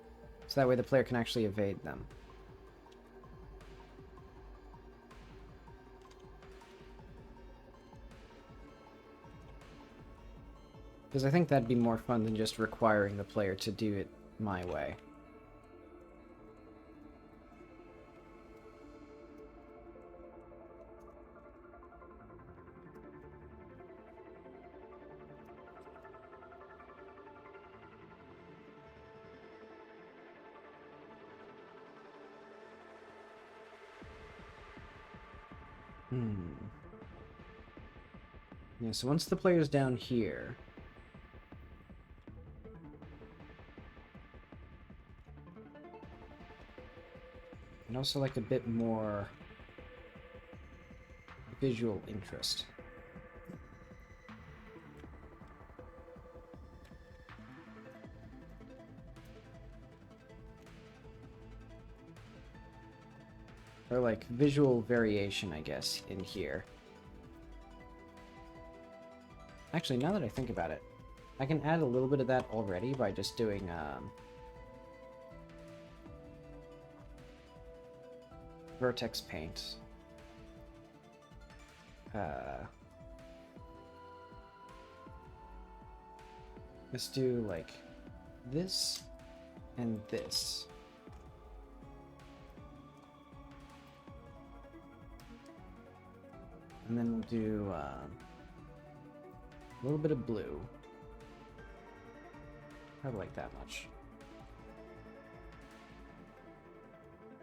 so that way the player can actually evade them. Because I think that'd be more fun than just requiring the player to do it my way. Yeah, so once the player's down here... And also like a bit more visual interest. Or like visual variation, I guess, in here. Actually, now that I think about it, I can add a little bit of that already by just doing vertex paint. Let's do like this and this. And then we'll do a little bit of blue. Probably like that much.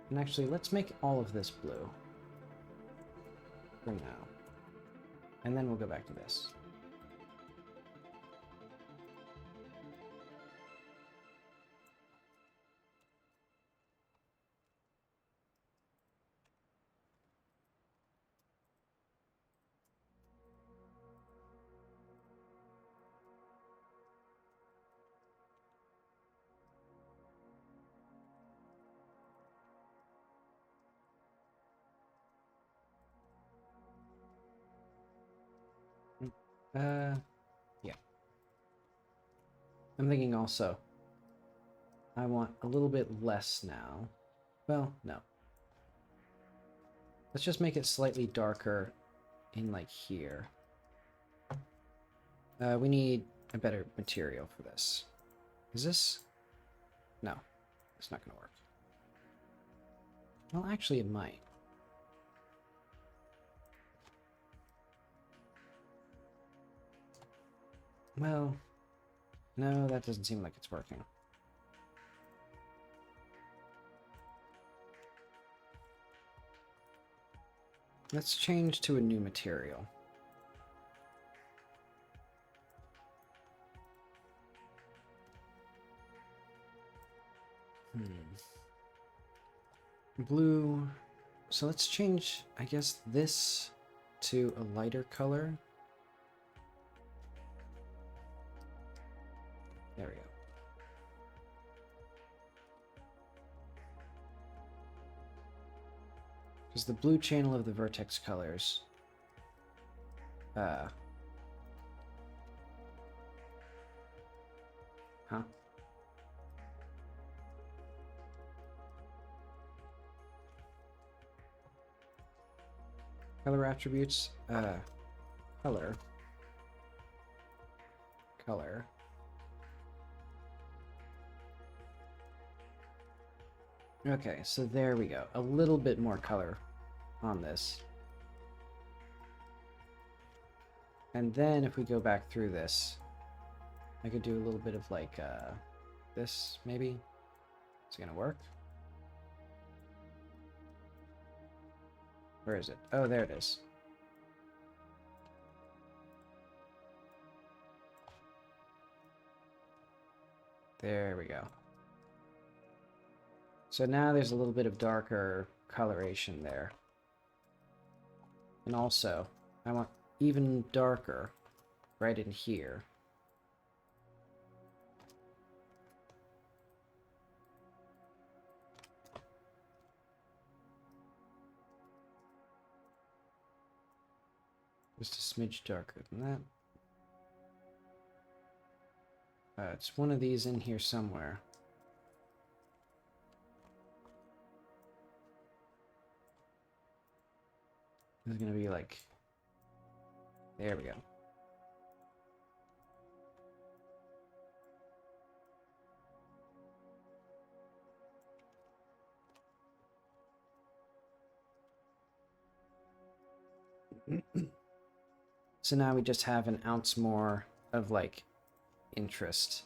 And actually, let's make all of this blue for now. And then we'll go back to this. Yeah. I'm thinking also, I want a little bit less now. Well, no. Let's just make it slightly darker in like here. We need a better material for this. Is this? No, it's not gonna work. Well, actually it might. Well, no, that doesn't seem like it's working. Let's change to a new material. Blue. So let's change, I guess, this to a lighter color. There we go. Because the blue channel of the vertex colors. Huh? Color attributes. Color. Color. Okay, so there we go. A little bit more color on this. And then if we go back through this, I could do a little bit of like this, maybe. Is it gonna work? Where is it? Oh, there it is. There we go. So now there's a little bit of darker coloration there. And also, I want even darker right in here. Just a smidge darker than that. It's one of these in here somewhere. It's gonna be like... There we go. So now we just have an ounce more of, like, interest.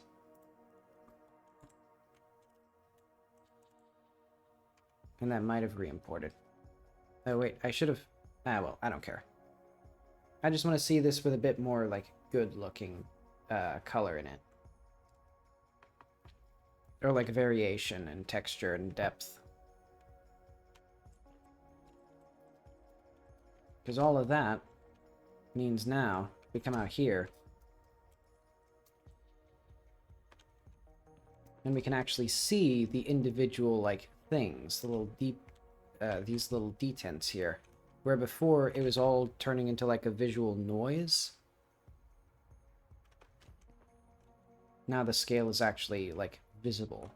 And that might have re-imported. Oh, wait, I should have... Ah, well, I don't care. I just want to see this with a bit more, like, good-looking color in it. Or, like, variation and texture and depth. Because all of that means now, we come out here, and we can actually see the individual, like, things, the little these little detents here, where before it was all turning into like a visual noise. Now the scale is actually like visible.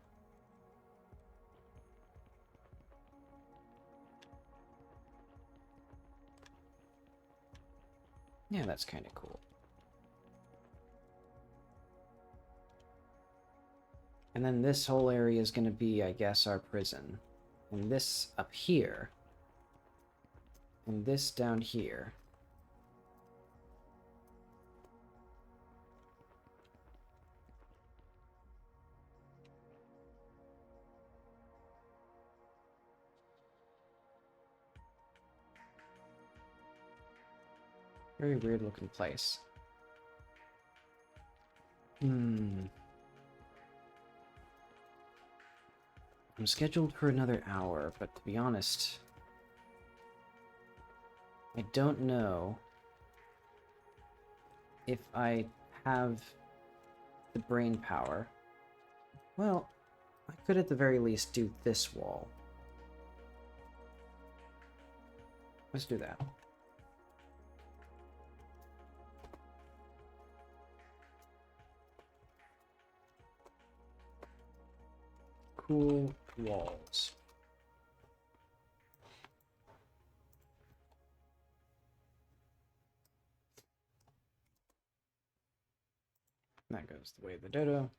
Yeah, that's kind of cool. And then this whole area is going to be, I guess, our prison. And this up here. And this down here. Very weird looking place. I'm scheduled for another hour, but to be honest, I don't know if I have the brain power. Well, I could at the very least do this wall. Let's do that. Cool walls. That goes the way of the dodo.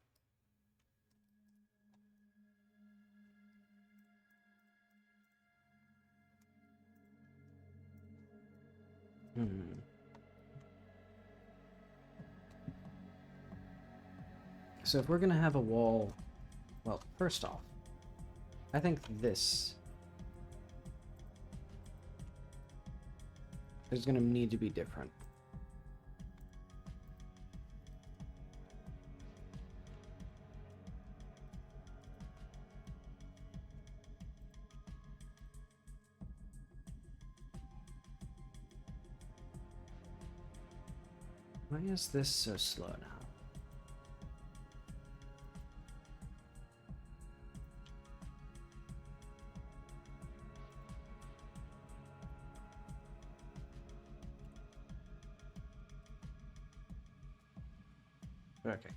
So if we're gonna have a wall, well, first off, I think this is gonna need to be different. Why is this so slow now? Okay.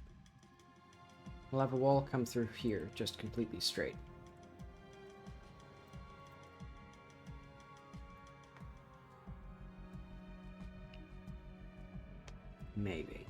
We'll have a wall come through here, just completely straight. Maybe.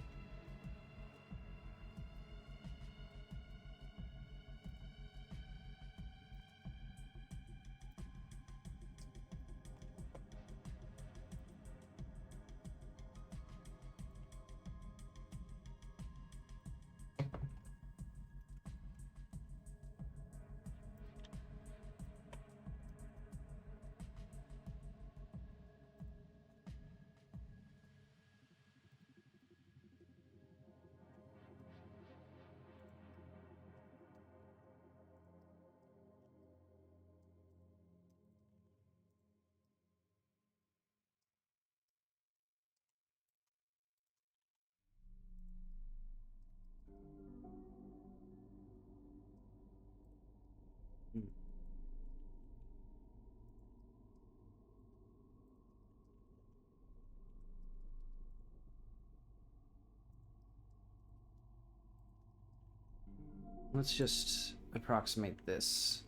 Let's just approximate this.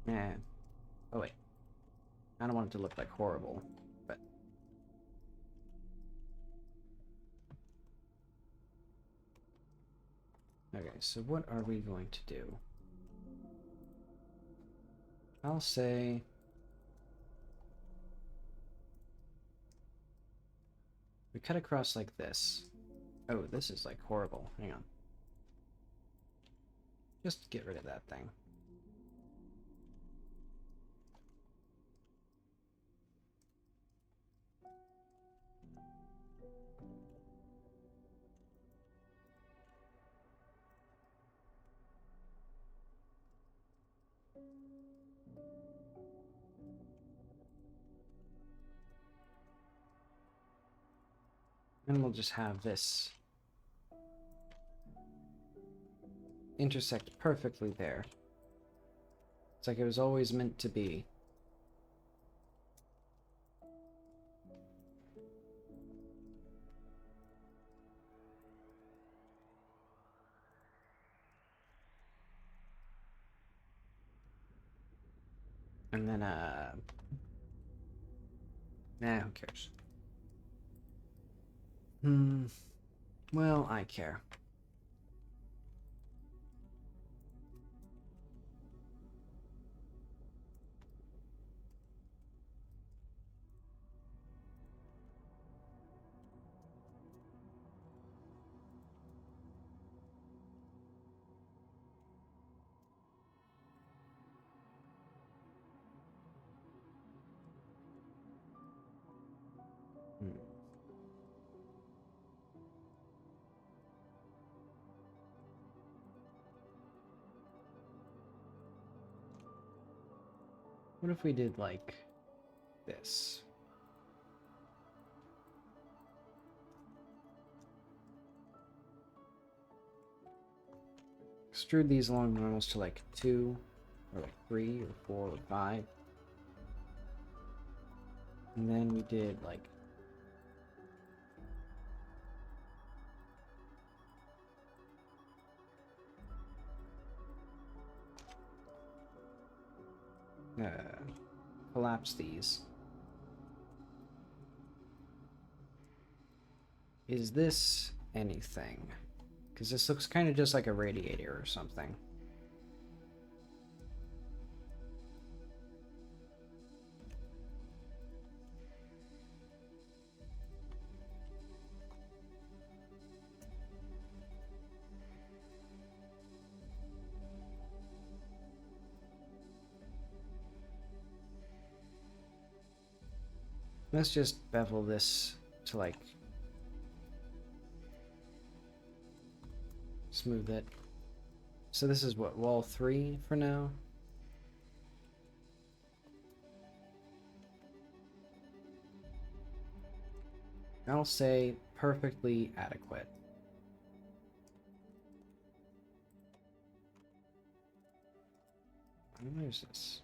Yeah. Oh wait. I don't want it to look like horrible, but... Okay, so what are we going to do? I'll say... we cut across like this. Oh, this is like horrible. Hang on. Just get rid of that thing. And we'll just have this intersect perfectly there. It's like it was always meant to be. And then, nah, who cares? Well, I care. What if we did like this? Extrude these long normals to like 2, or like 3, or 4, or 5. And then we did like... collapse these. Is this anything? Because this looks kind of just like a radiator or something. Let's just bevel this to like smooth it. So this is what, wall 3 for now? I'll say perfectly adequate. Where's this?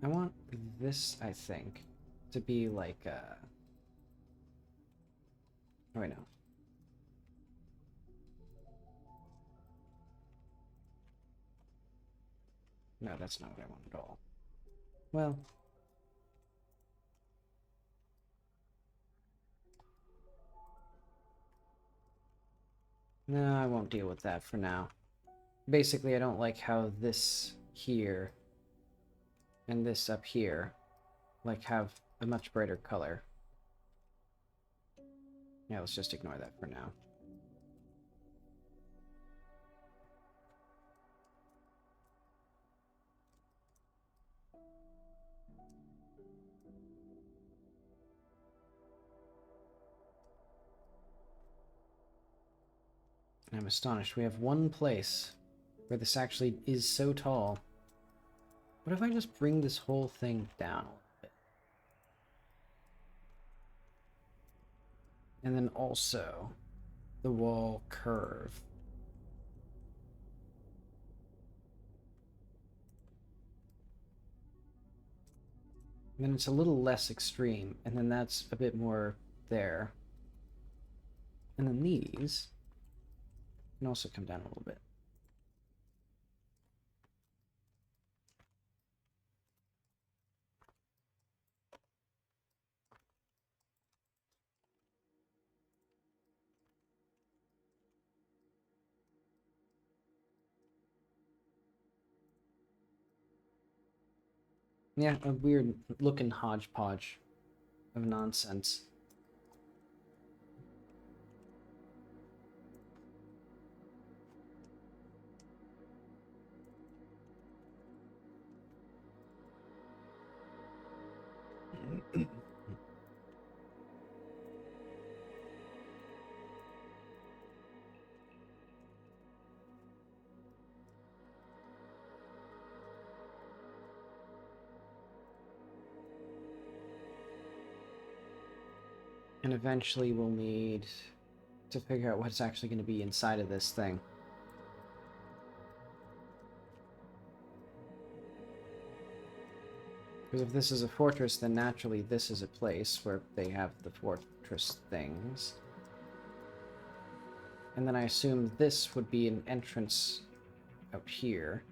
I want this, I think, to be like, oh, wait, no. No, that's not what I want at all. Well... no, I won't deal with that for now. Basically, I don't like how this here and this up here like have a much brighter color. Yeah, let's just ignore that for now. I'm astonished. We have one place where this actually is so tall. What if I just bring this whole thing down a little bit? And then also the wall curve. then it's a little less extreme, and then that's a bit more there. And then these can also come down a little bit. Yeah, a weird looking hodgepodge of nonsense. And eventually we'll need to figure out what's actually going to be inside of this thing. Because if this is a fortress, then naturally this is a place where they have the fortress things. And then I assume this would be an entrance out here.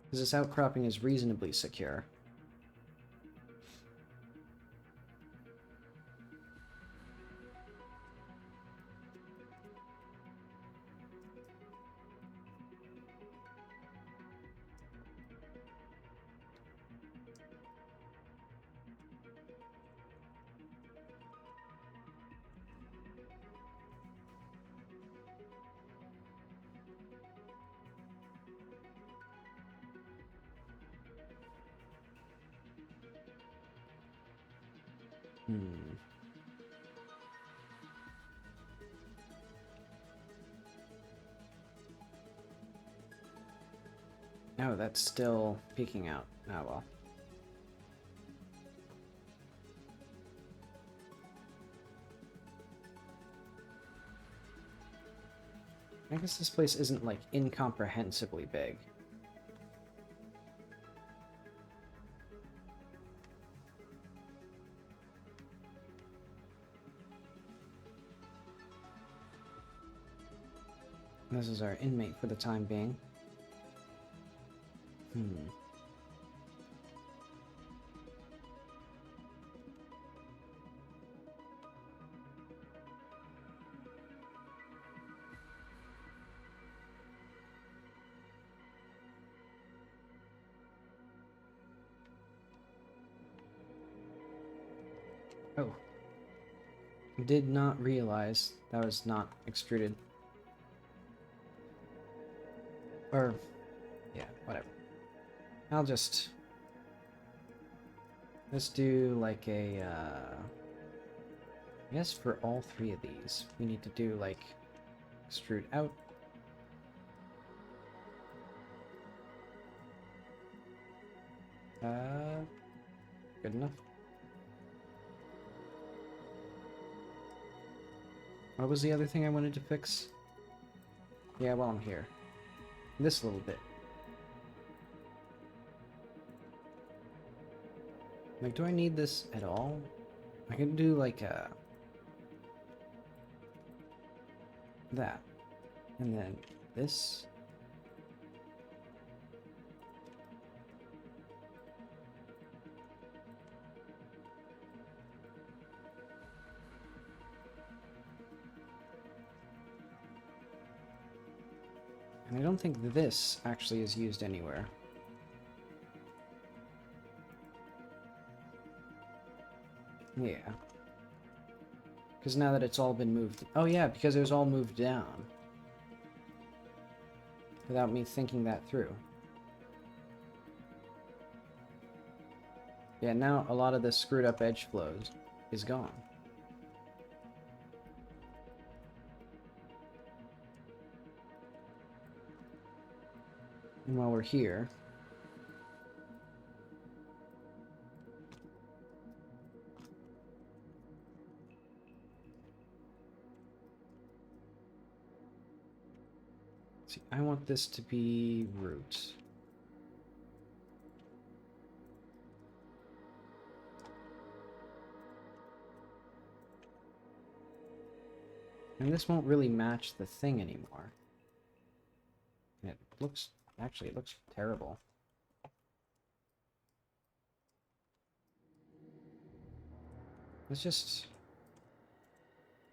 Because this outcropping is reasonably secure. Oh, that's still peeking out. Oh well. I guess this place isn't, like, incomprehensibly big. This is our inmate for the time being. Oh. Did not realize that was not extruded. Or, yeah, whatever. I'll just... Let's do like a, I guess for all three of these, we need to do like extrude out. Good enough. What was the other thing I wanted to fix? Yeah, while I'm here. This little bit. Like, do I need this at all? I can do like a... that. And then this. And I don't think this actually is used anywhere. Yeah. Because now that it's all been moved... Oh yeah, because it was all moved down. Without me thinking that through. Yeah, now a lot of the screwed up edge flows is gone. And while we're here... See, I want this to be root. And this won't really match the thing anymore. It looks... Actually, it looks terrible. Let's just...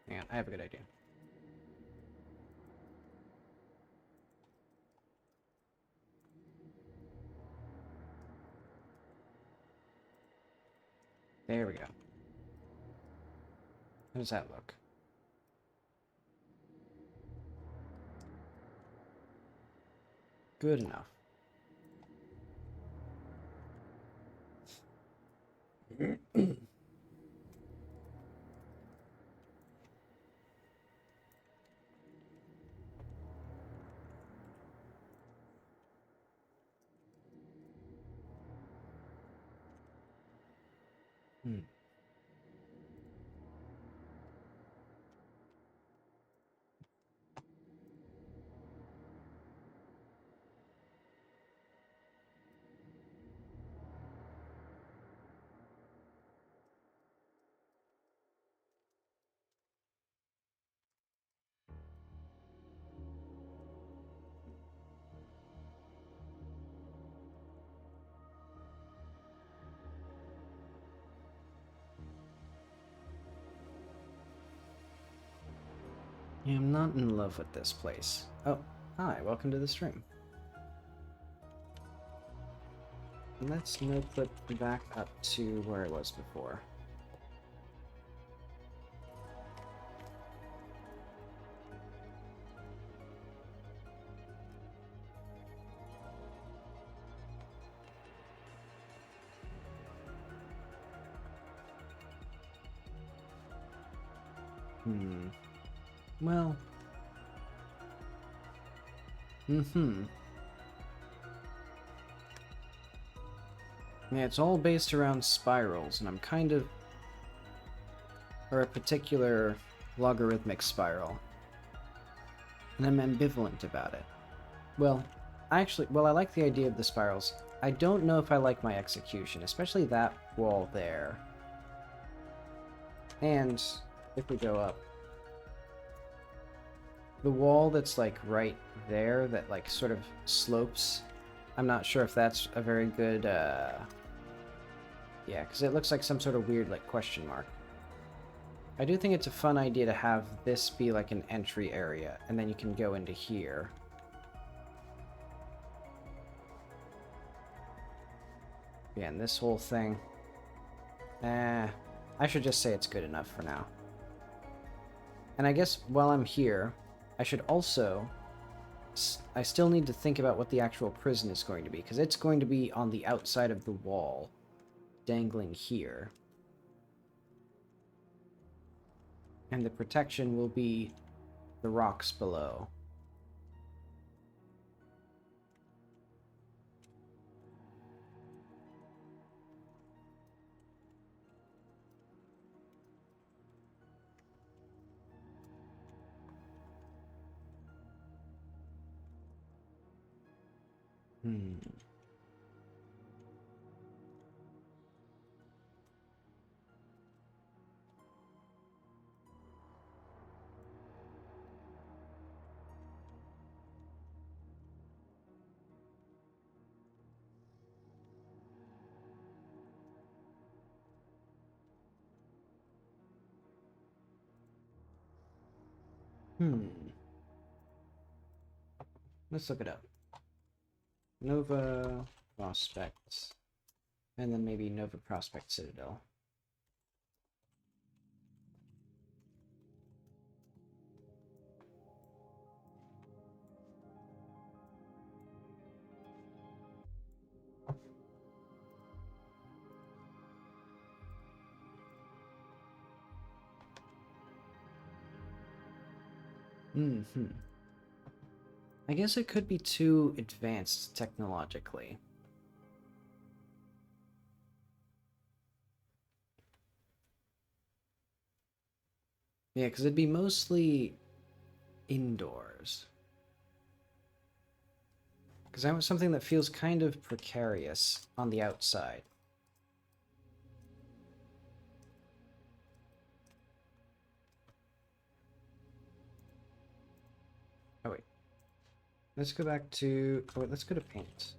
Hang on, I have a good idea. There we go. How does that look? Good enough. Yeah, I'm not in love with this place. Oh, hi, welcome to the stream. Let's no-clip back up to where I was before. Well... Yeah, it's all based around spirals, and I'm kind of... or a particular logarithmic spiral. And I'm ambivalent about it. Well, I like the idea of the spirals. I don't know if I like my execution, especially that wall there. And if we go up, the wall that's like right there that like sort of slopes, I'm not sure if that's a very good yeah, because it looks like some sort of weird like question mark. I do think it's a fun idea to have this be like an entry area, and then you can go into here. Yeah, and this whole thing, I should just say it's good enough for now. And I guess while I'm here, I should also... I still need to think about what the actual prison is going to be, because it's going to be on the outside of the wall, dangling here. And the protection will be the rocks below. Let's look it up. Nova Prospect. And then maybe Nova Prospect Citadel. I guess it could be too advanced technologically. Yeah, because it'd be mostly indoors. Because I want something that feels kind of precarious on the outside. Oh wait. Let's go back to... Oh wait, let's go to paint.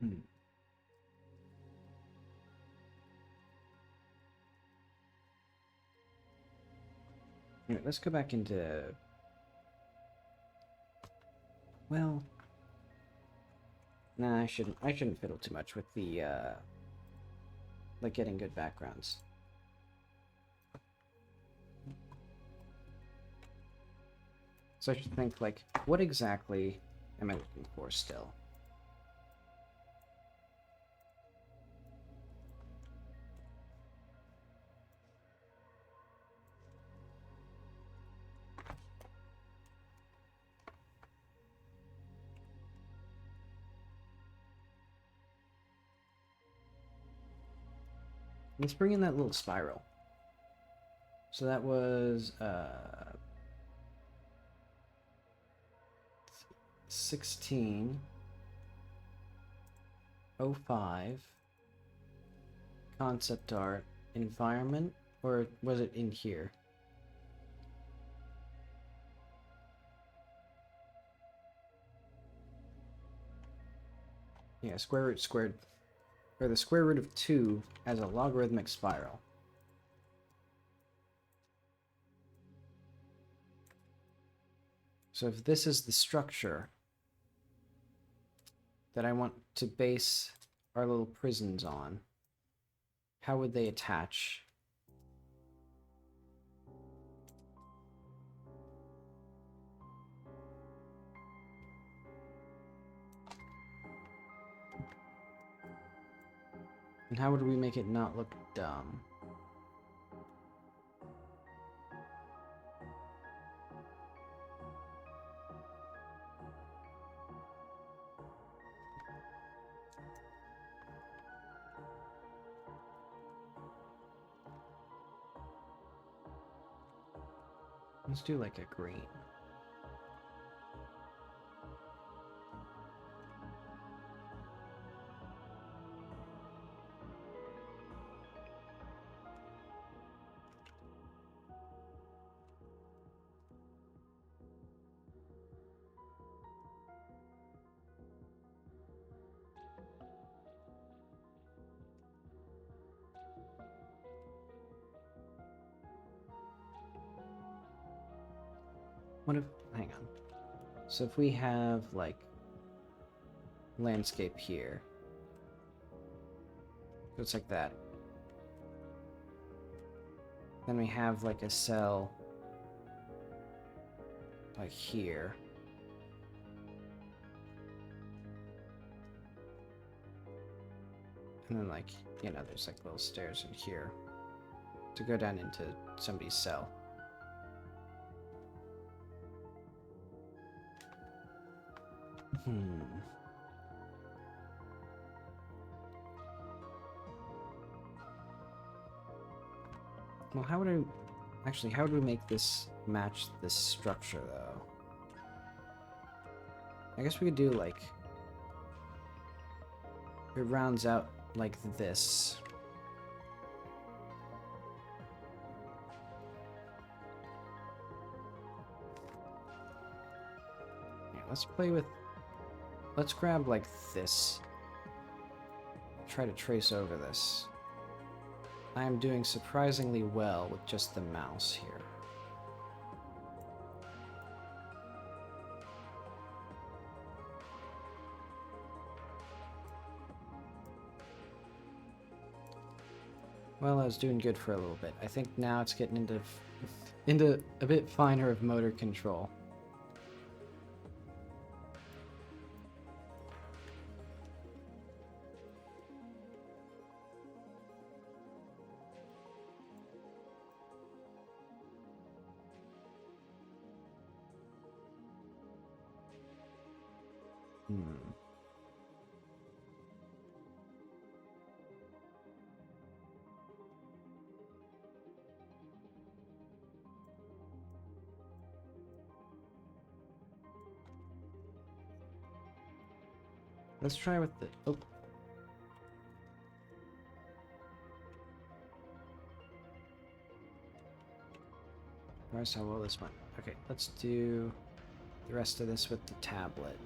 Hmm. Alright, let's go back into... Well... Nah, I shouldn't fiddle too much with the, like, getting good backgrounds. So I should think, like, what exactly am I looking for still? Let's bring in that little spiral. So that was 1605 concept art environment, or was it in here? Yeah, square root squared, or the square root of 2 as a logarithmic spiral. So if this is the structure that I want to base our little prisons on, how would they attach? And how would we make it not look dumb? Let's do like a green. What if, hang on. So if we have like landscape here, so it's like that. Then we have like a cell like here. And then like, you know, there's like little stairs in here to go down into somebody's cell. Well, how would I... Actually, how would we make this match this structure, though? I guess we could do, like... It rounds out like this. Yeah, let's play with... Let's grab, like, this. Try to trace over this. I am doing surprisingly well with just the mouse here. Well, I was doing good for a little bit. I think now it's getting into a bit finer of motor control. Hmm. Let's try with the... Oh. Notice how well this went. Okay, let's do the rest of this with the tablet.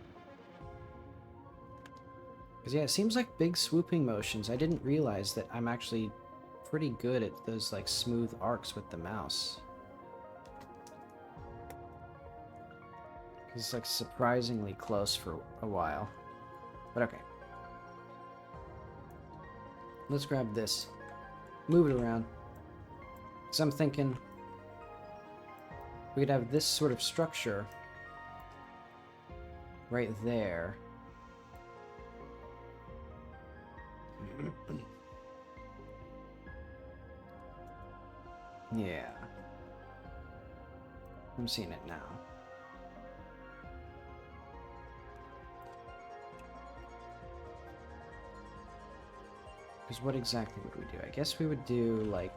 Because, yeah, it seems like big swooping motions. I didn't realize that I'm actually pretty good at those, like, smooth arcs with the mouse. It's, like, surprisingly close for a while. But okay. Let's grab this. Move it around. Because I'm thinking we could have this sort of structure right there. Yeah. I'm seeing it now. Because what exactly would we do? I guess we would do, like...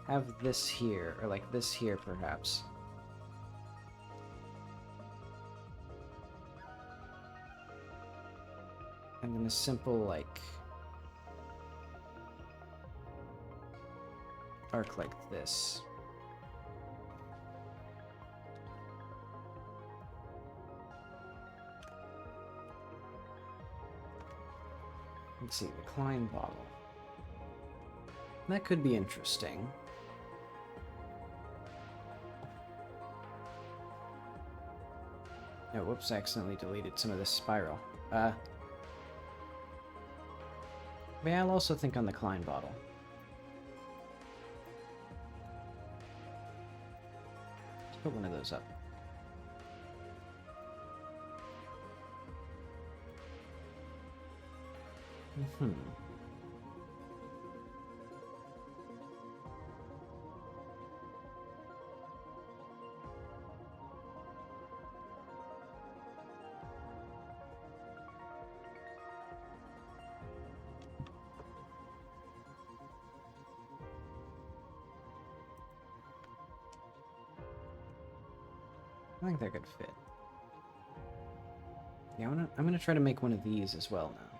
have this here, or like this here, perhaps. And then a simple, like... arc like this. Let's see, the Klein bottle. That could be interesting. Oh, whoops, I accidentally deleted some of this spiral. But I'll also think on the Klein bottle. Let's put one of those up. I think that could fit. Yeah, I'm gonna try to make one of these as well now.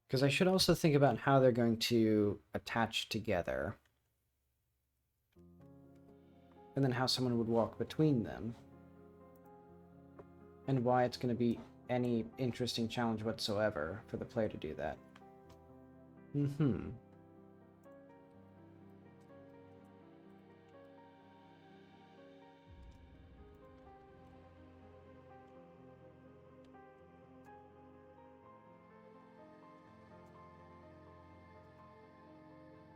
Because I should also think about how they're going to attach together. And then how someone would walk between them. And why it's going to be any interesting challenge whatsoever for the player to do that.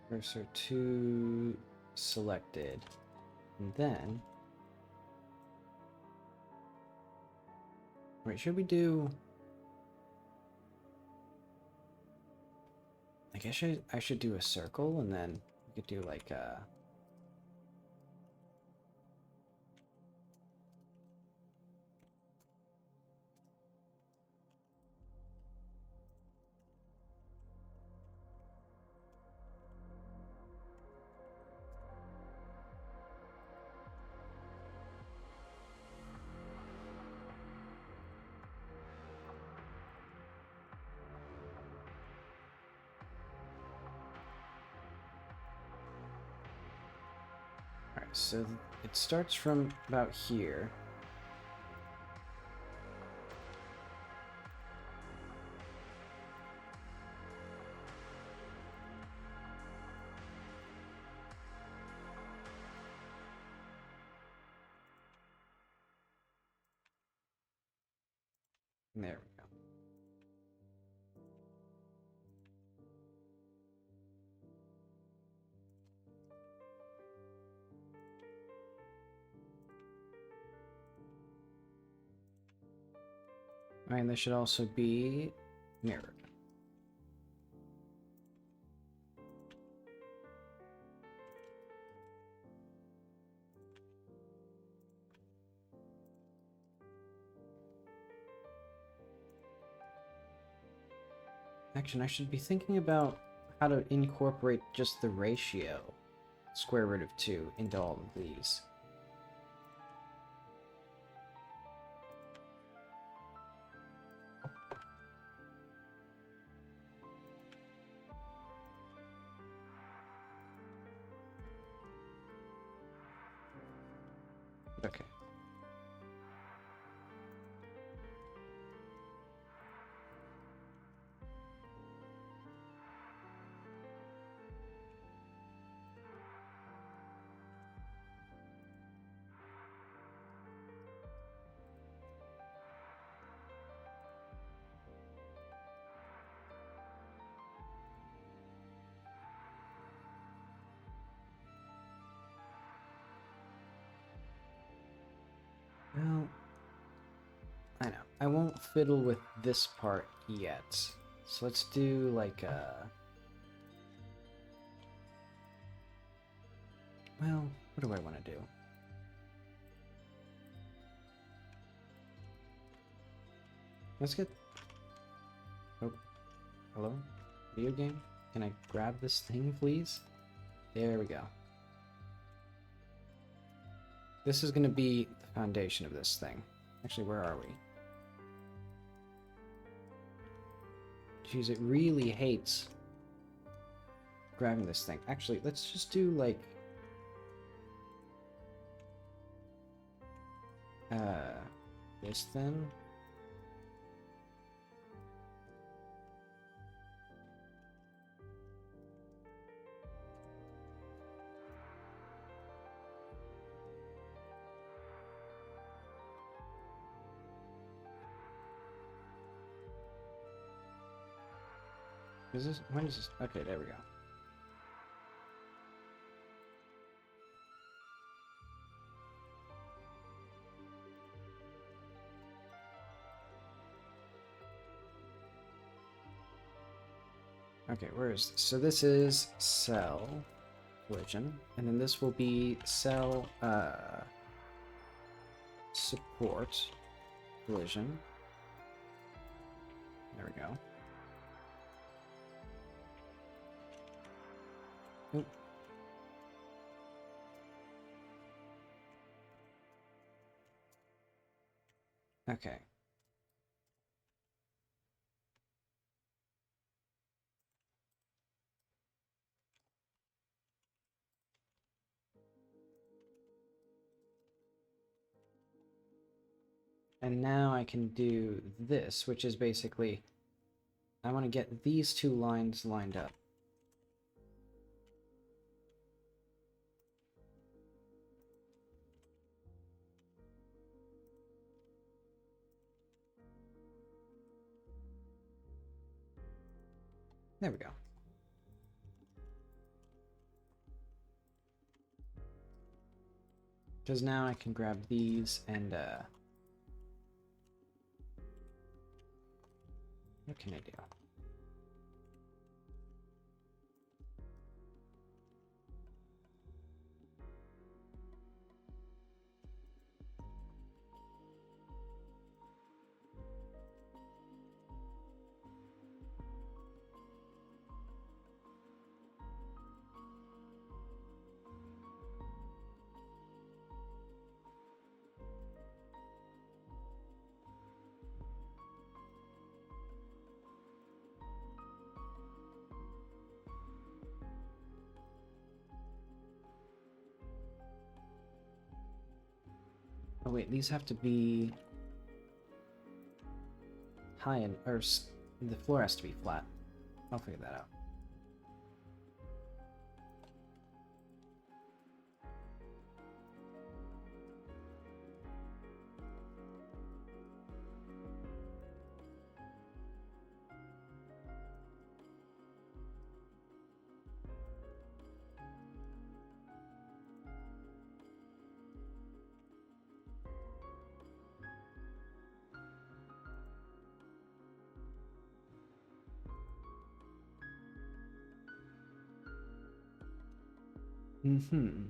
Cursor to selected. And then... wait, should we do... I guess I should do a circle, and then we could do like a... Alright, so it starts from about here. There we go. And this should also be mirrored. Actually, I should be thinking about how to incorporate just the ratio, square root of 2, into all of these. Okay. Well, I know. I won't fiddle with this part yet. So let's do like a... Well, what do I want to do? Let's get... Oh, hello? Video game? Can I grab this thing, please? There we go. This is going to be the foundation of this thing. Actually, where are we? Jeez, it really hates grabbing this thing. Actually, let's just do, like... this then? Is this... When is this... Okay, there we go. Okay, where is this? So this is cell collision, and then this will be cell support collision. There we go. Oop. Okay. And now I can do this, which is basically, I want to get these two lines lined up. There we go. Because now I can grab these and, what can I do? Oh wait, these have to be high and, or the floor has to be flat. I'll figure that out. Mm-hmm.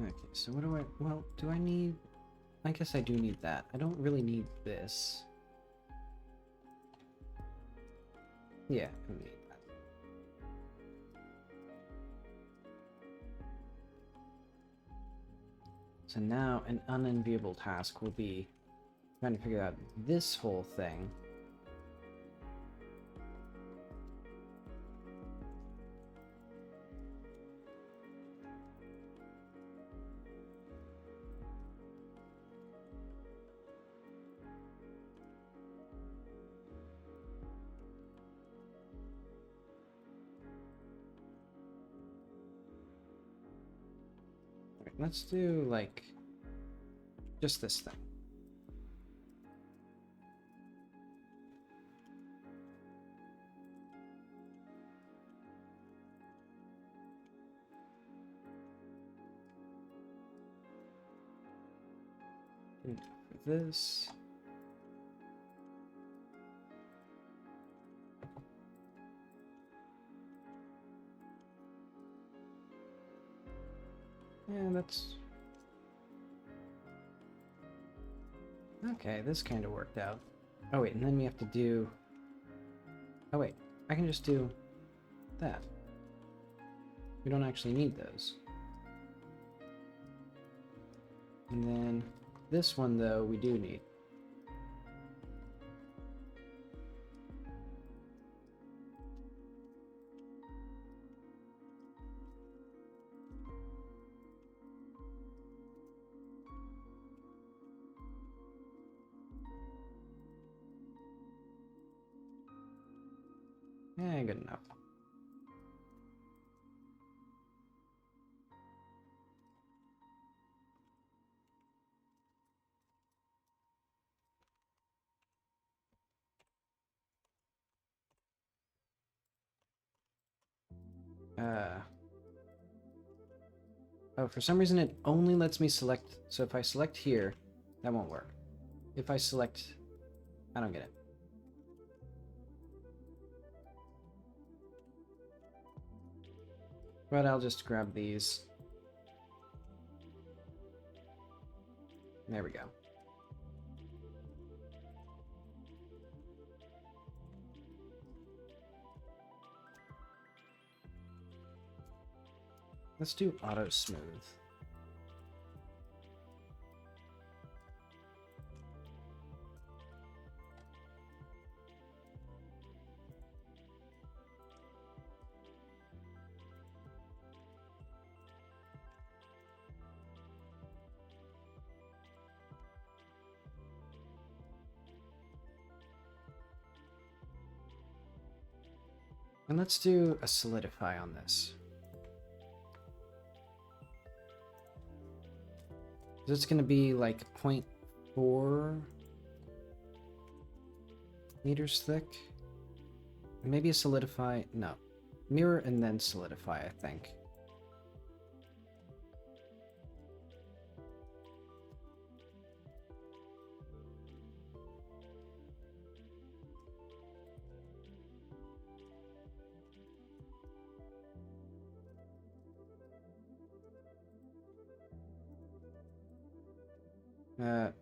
Okay, so what do I... Well, do I need... I guess I do need that. I don't really need this. Yeah, I need that. So now an unenviable task will be trying to figure out this whole thing. Alright, let's do, like, just this thing. And for this. Yeah, that's... Okay, this kind of worked out. Oh wait, and then we have to do... Oh wait, I can just do that. We don't actually need those. And then this one, though, we do need. Yeah, good enough. Oh, for some reason it only lets me select, so if I select here, that won't work. If I select, I don't get it. But I'll just grab these. There we go. Let's do auto smooth. And let's do a solidify on this. So it's going to be like 0.4 meters thick. Maybe a solidify. No. Mirror and then solidify, I think.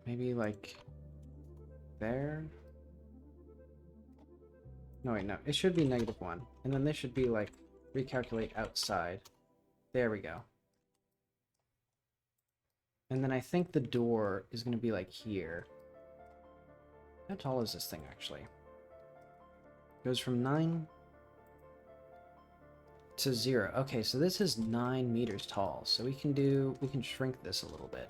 Maybe like there? No, wait, no. It should be -1. And then this should be like recalculate outside. There we go. And then I think the door is going to be like here. How tall is this thing actually? Goes from 9 to 0. Okay, so this is 9 meters tall. So we can shrink this a little bit.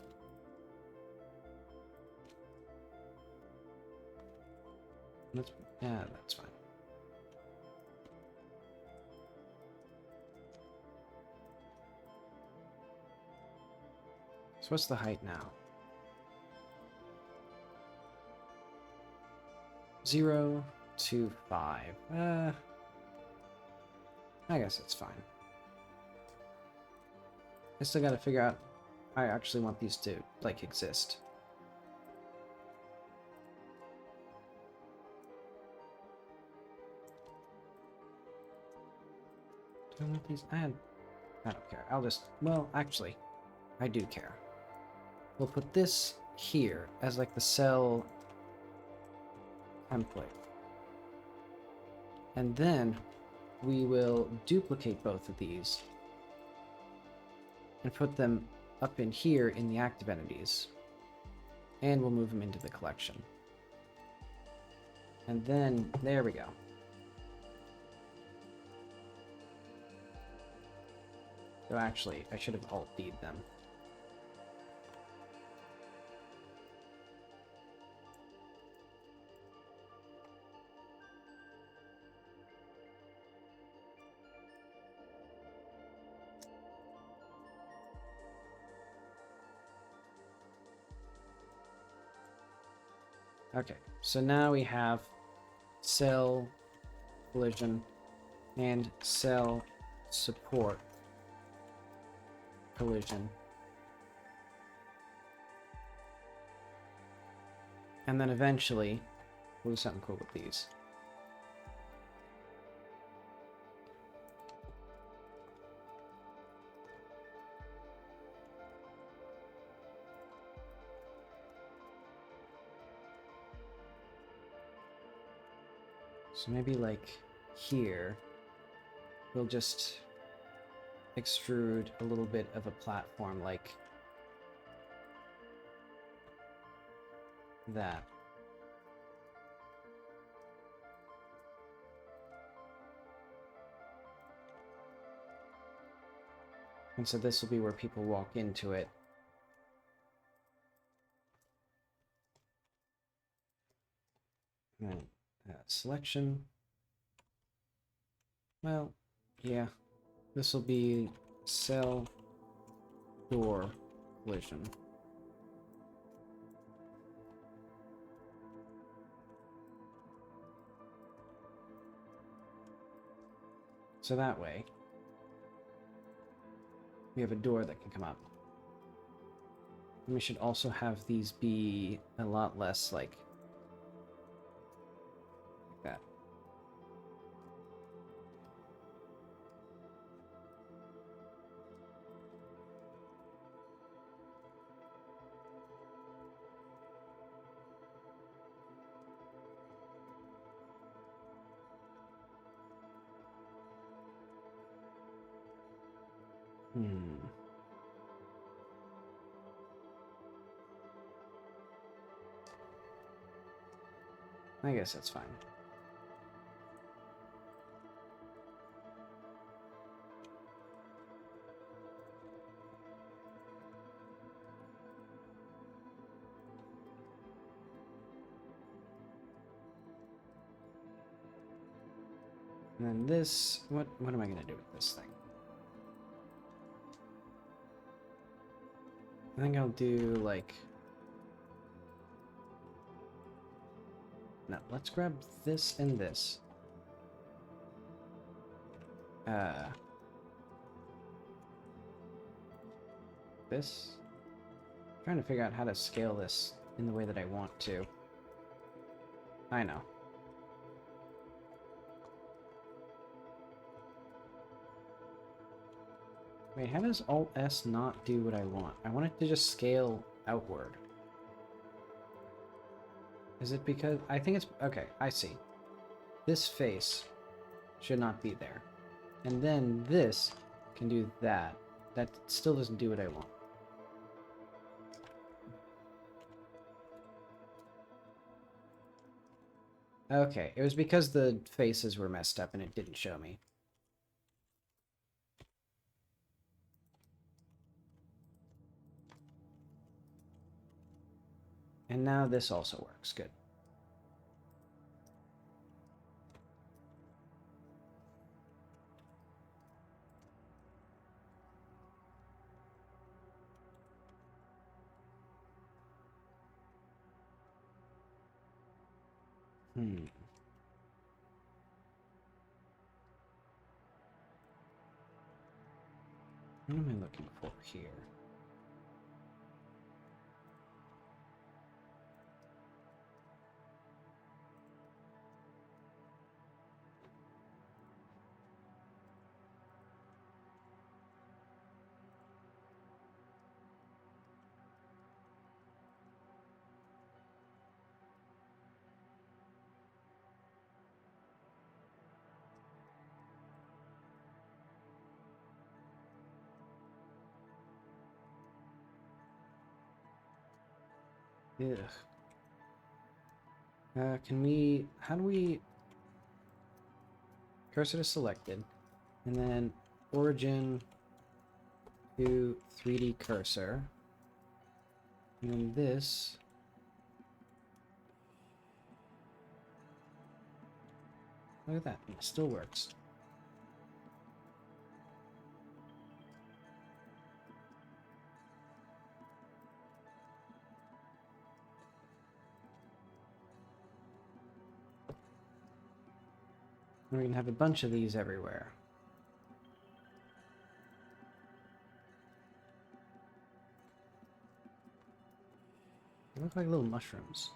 Yeah, that's fine. So what's the height now? 0 to 5. I guess it's fine. I still gotta figure out I actually want these to, like, exist. Do I want these? I don't care. I'll just... Well, actually, I do care. We'll put this here as like the cell template. And then we will duplicate both of these and put them up in here in the active entities. And we'll move them into the collection. And then, there we go. So actually, I should have Alt-D'd them. Okay, so now we have cell collision and cell support collision. And then eventually, we'll do something cool with these. So maybe like here, we'll just extrude a little bit of a platform like that. And so this will be where people walk into it. And selection. Well, yeah. This will be cell door collision. So that way, we have a door that can come up. And we should also have these be a lot less like that. I guess that's fine. And then this, what am I going to do with this thing? I think I'll do like... No, let's grab this and this. This? I'm trying to figure out how to scale this in the way that I want to. I know. Wait, how does Alt-S not do what I want? I want it to just scale outward. Is it because... I think it's... Okay, I see. This face should not be there. And then this can do that. That still doesn't do what I want. Okay, it was because the faces were messed up and it didn't show me. And now this also works. Good. What am I looking for here? Ugh. Can we... How do we... Cursor to selected. And then origin to 3D cursor. And then this... Look at that. It still works. We're going to have a bunch of these everywhere. They look like little mushrooms.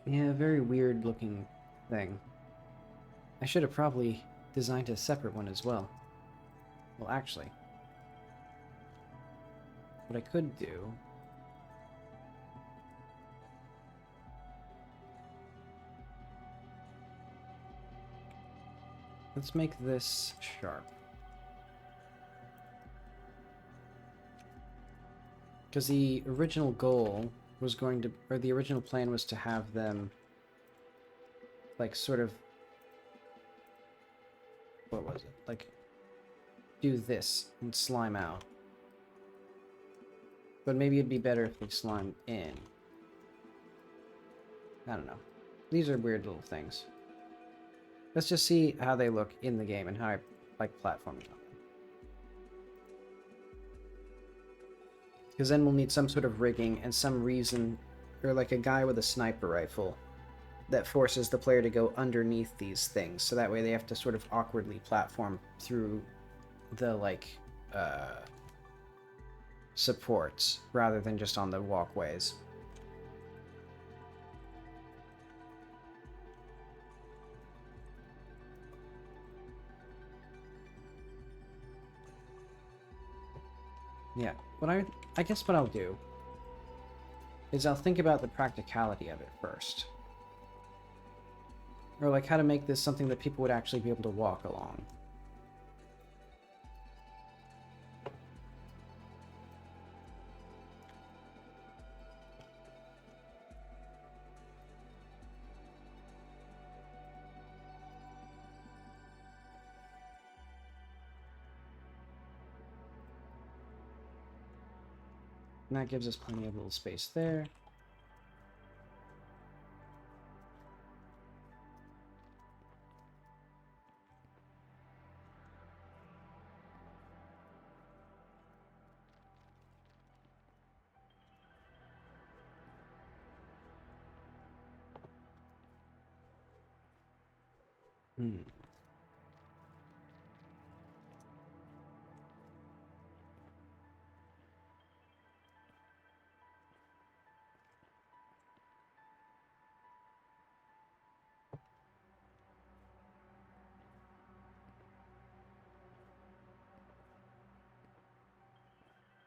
Yeah, very weird looking thing. I should have probably designed a separate one as well. Well, actually, what I could do... Let's make this sharp. Because the original goal was going to... Or the original plan was to have them... Like, sort of... What was it? Like, do this and slime out. But maybe it'd be better if they slime in. I don't know. These are weird little things. Let's just see how they look in the game and how I like platforming on them. Because then we'll need some sort of rigging and some reason, or like a guy with a sniper rifle that forces the player to go underneath these things. So that way they have to sort of awkwardly platform through the, like, supports rather than just on the walkways. Yeah, I guess what I'll do is I'll think about the practicality of it first. Or like how to make this something that people would actually be able to walk along. And that gives us plenty of little space there.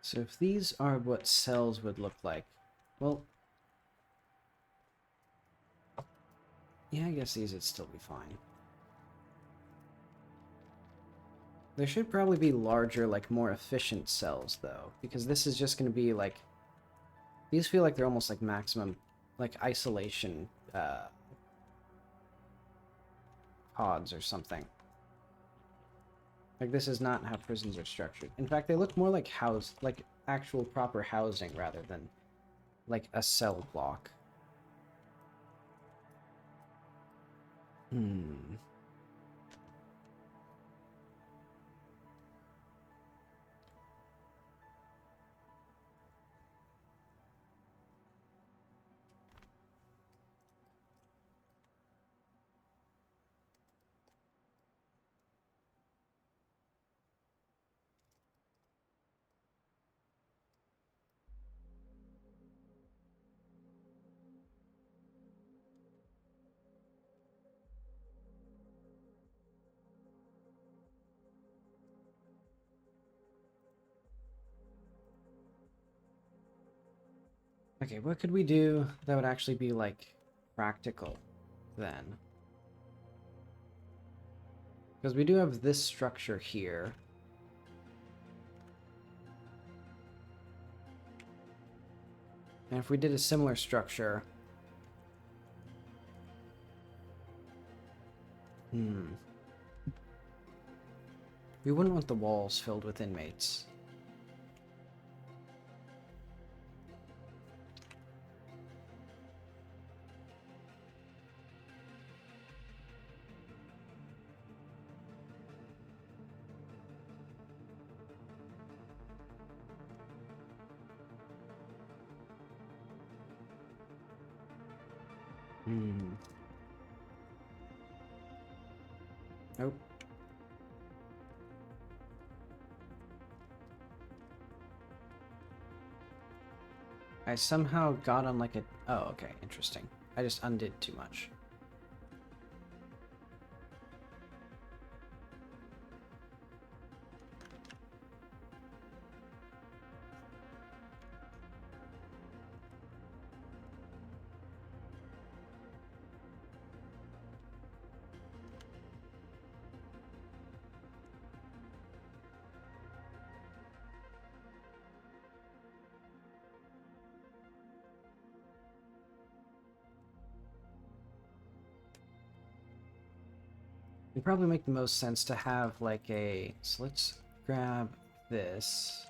So if these are what cells would look like, well, yeah, I guess these would still be fine. There should probably be larger, like, more efficient cells, though, because this is just going to be, like, these feel like they're almost like maximum, like, isolation, pods or something. Like, this is not how prisons are structured. In fact, they look more like like actual proper housing rather than like a cell block. Okay, what could we do that would actually be, like, practical then? Because we do have this structure here. And if we did a similar structure... We wouldn't want the walls filled with inmates. Nope. I somehow got on like a... Oh, okay, interesting. I just undid too much. It'd probably make the most sense to have like a... So let's grab this.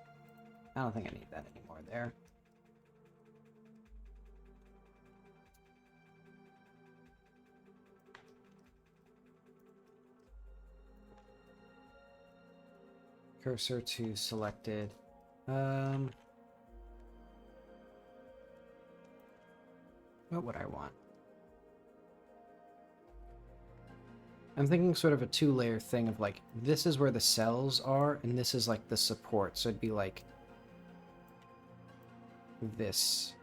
I don't think I need that anymore there. Cursor to selected. What would I want? I'm thinking sort of a two-layer thing of like, this is where the cells are, and this is like the support. So it'd be like this.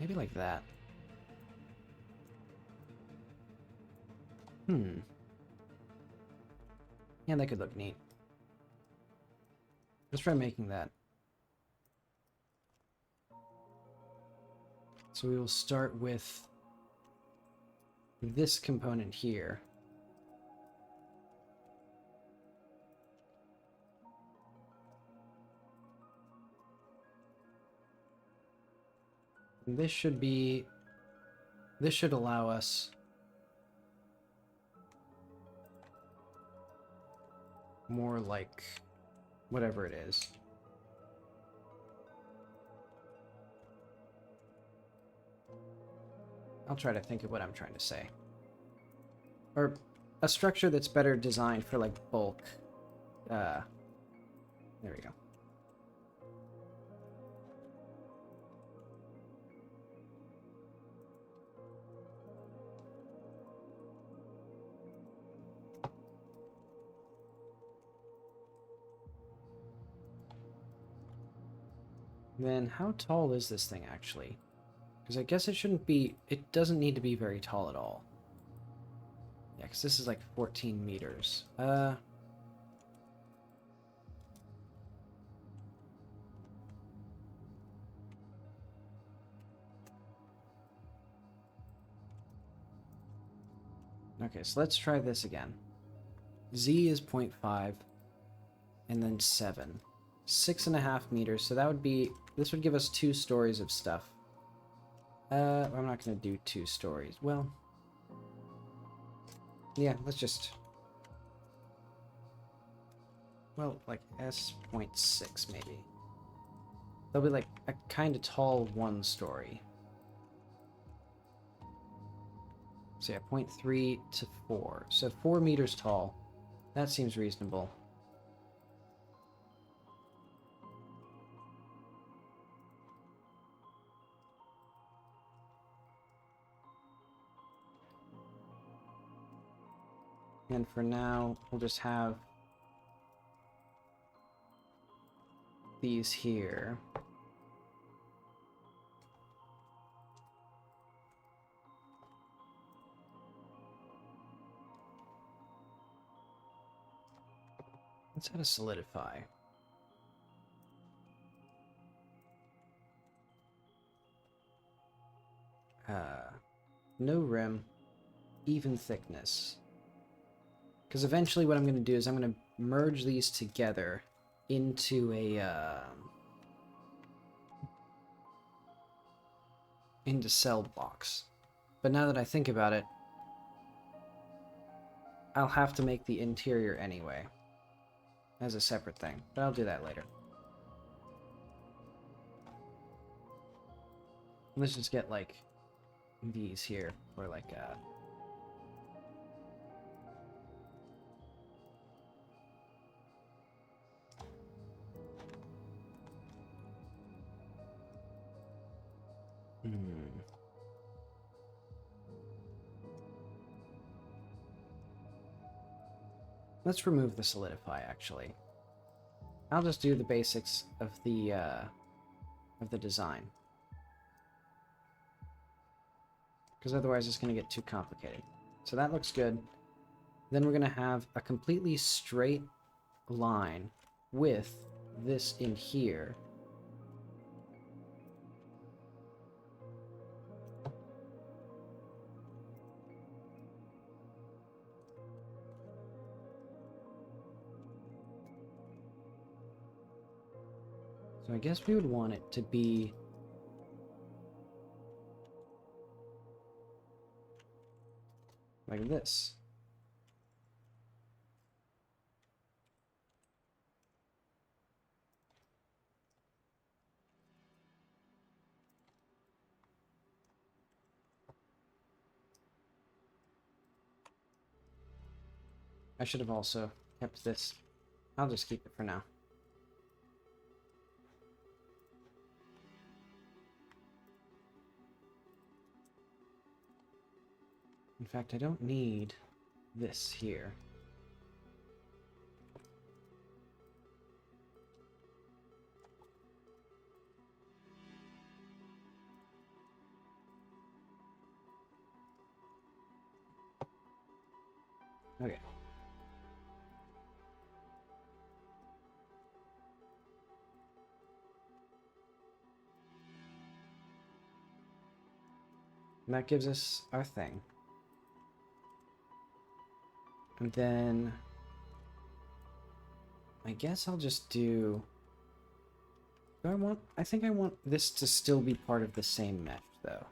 Maybe like that. Yeah, that could look neat. Let's try making that. So we will start with this component here. And this should be... This should allow us more like whatever it is. I'll try to think of what I'm trying to say. Or a structure that's better designed for like bulk. There we go. Then how tall is this thing actually? Because I guess it shouldn't be... It doesn't need to be very tall at all. Yeah, because this is like 14 meters. Okay, so let's try this again. Z is 0.5, and then 7. 6.5 meters, so that would be... This would give us 2 stories of stuff. I'm not going to do 2 stories. Well... Yeah, let's just... Well, like S.6 maybe. That'll be like a kind of tall 1 story. So yeah, 0.3 to 4. So 4 meters tall. That seems reasonable. And for now, we'll just have these here. Let's add a solidify. No rim, even thickness. Because eventually what I'm going to do is I'm going to merge these together into into cell blocks. But now that I think about it, I'll have to make the interior anyway as a separate thing, but I'll do that later. Let's just get like these here, or like Let's remove the solidify, actually. I'll just do the basics of the design. Because otherwise it's going to get too complicated. So that looks good. Then we're going to have a completely straight line with this in here. So I guess we would want it to be like this. I should have also kept this. I'll just keep it for now. In fact, I don't need this here. Okay. And that gives us our thing. And then I guess I'll just do I think I want this to still be part of the same mesh though.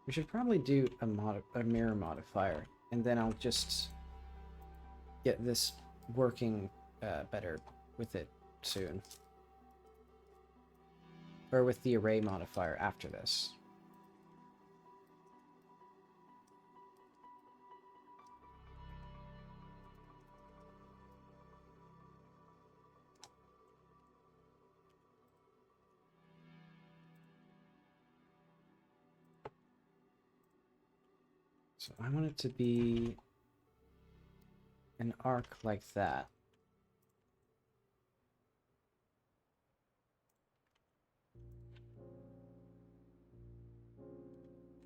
We should probably do a mirror modifier, and then I'll just get this working better with it soon. Or with the array modifier after this. So I want it to be an arc like that.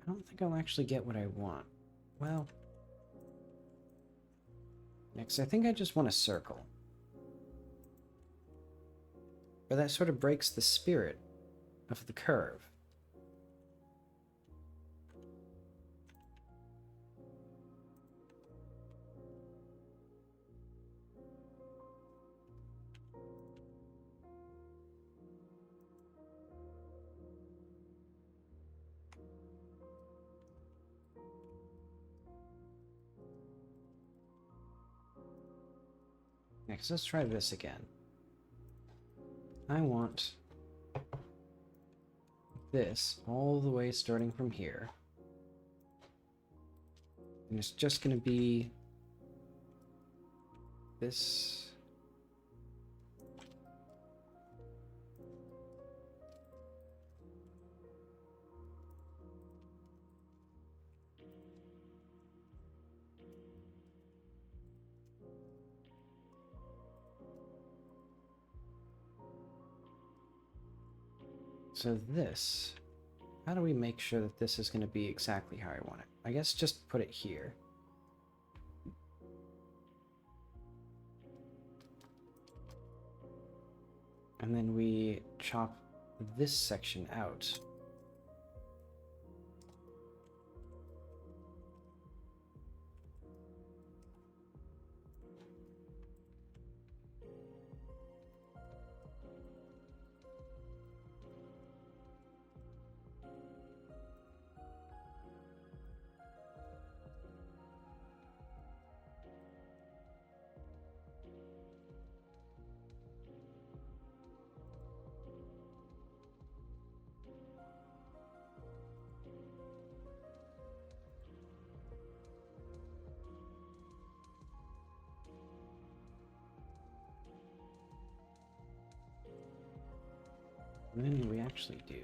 I don't think I'll actually get what I want. Well, next I think I just want a circle. But that sort of breaks the spirit of the curve. Next, let's try this again. I want this all the way starting from here. And it's just going to be this. So this, how do we make sure that this is going to be exactly how I want it? I guess just put it here. And then we chop this section out. And then we actually do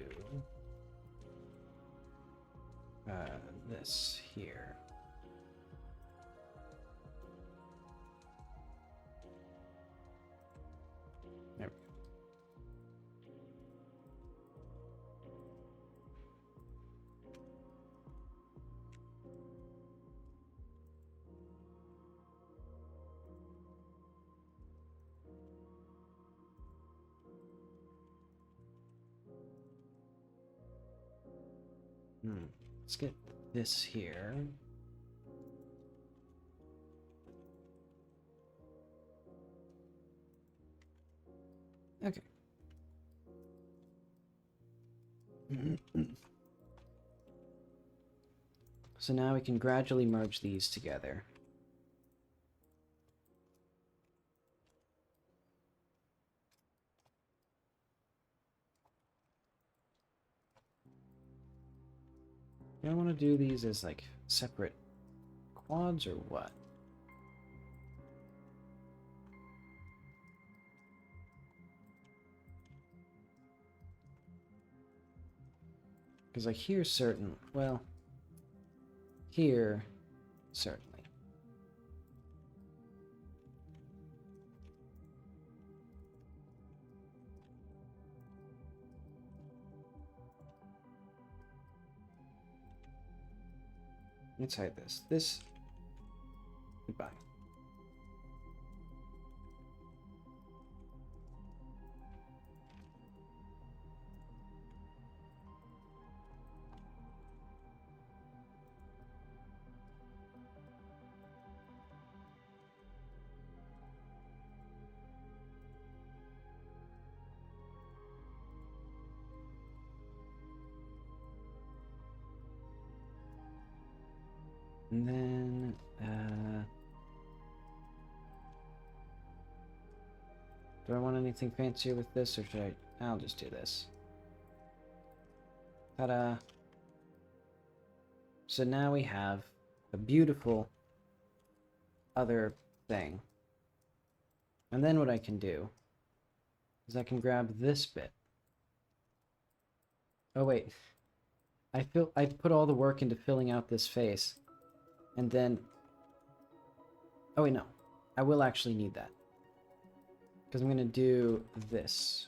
this here. There we go. Let's get this here. Okay. So now we can gradually merge these together. Do I want to do these as like separate quads or what? Because like here certain, well, here certainly. Let's hide this. This, goodbye. And then, do I want anything fancier with this, or should I? I'll just do this. Ta-da! So now we have a beautiful other thing. And then what I can do is I can grab this bit. Oh wait, I put all the work into filling out this face. And then, oh wait, no, I will actually need that. Because I'm going to do this.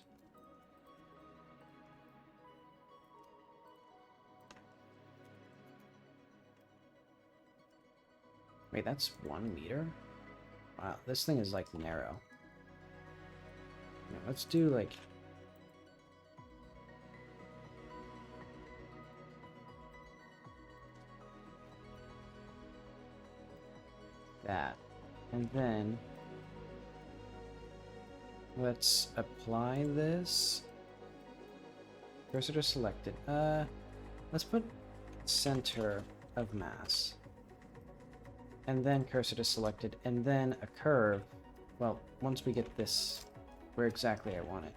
Wait, that's 1 meter? Wow, this thing is like narrow. Yeah, let's do like... that. And then let's apply this. Cursor to selected. Let's put center of mass. And then cursor to selected, and then a curve. Well, once we get this where exactly I want it.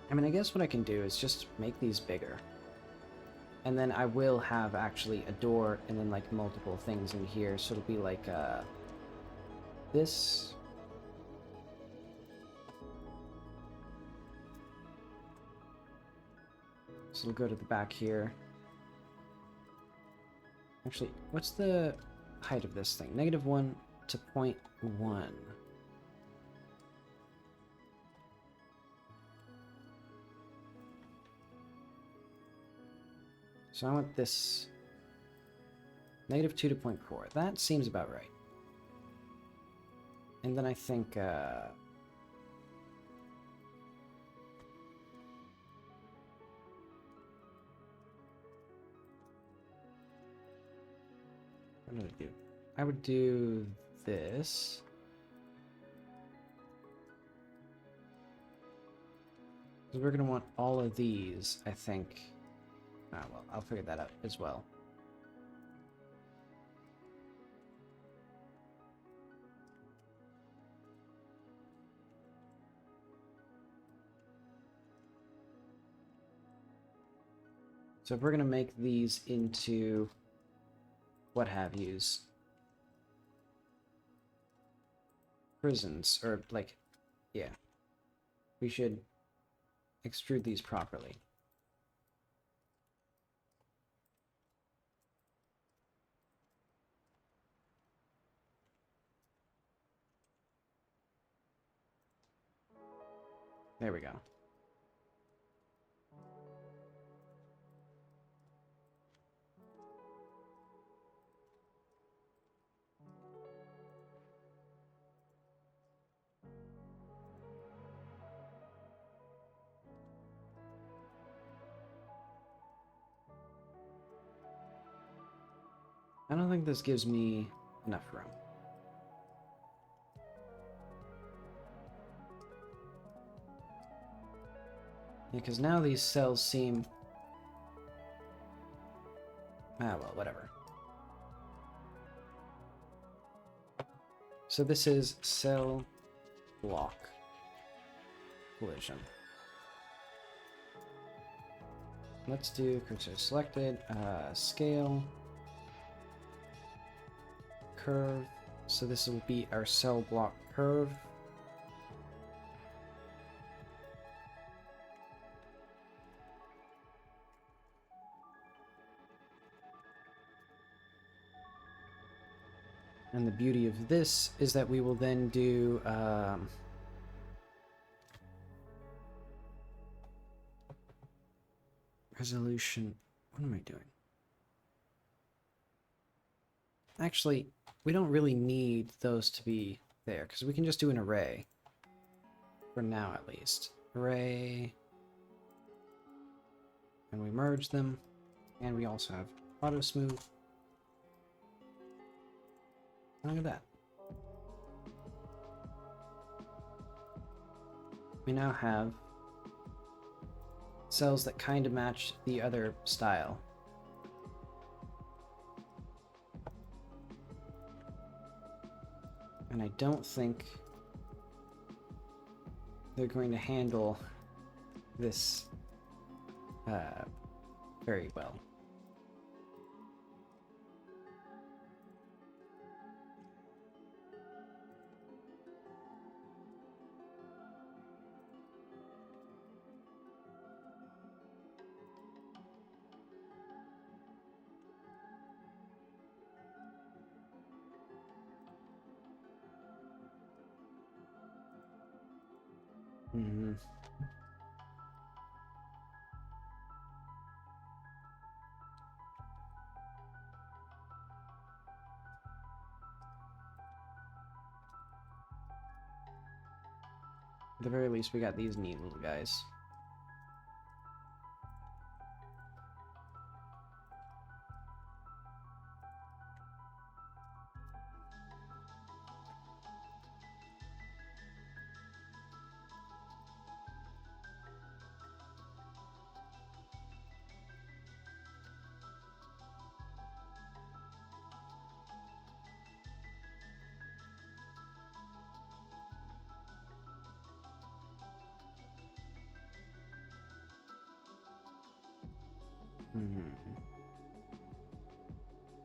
I mean, I guess what I can do is just make these bigger. And then I will have actually a door and then like multiple things in here. So it'll be like this. So we'll go to the back here. Actually, what's the height of this thing? -1 to 0.1. So I want this -2 to 0.4. That seems about right. And then I think, what do I do? I would do this. Because we're going to want all of these, I think. Ah, well, I'll figure that out as well. So if we're going to make these into what have yous, prisons, or like, yeah, we should extrude these properly. There we go. I don't think this gives me enough room. Because now these cells seem... Ah, well, whatever. So this is cell block collision. Let's do cursor selected, scale, curve. So this will be our cell block curve. And the beauty of this is that we will then do resolution. What am I doing? Actually, we don't really need those to be there because we can just do an array. For now, at least. Array. And we merge them. And we also have auto smooth. Look at that. We now have cells that kind of match the other style. And I don't think they're going to handle this very well. Mm-hmm. At the very least, we got these neat little guys.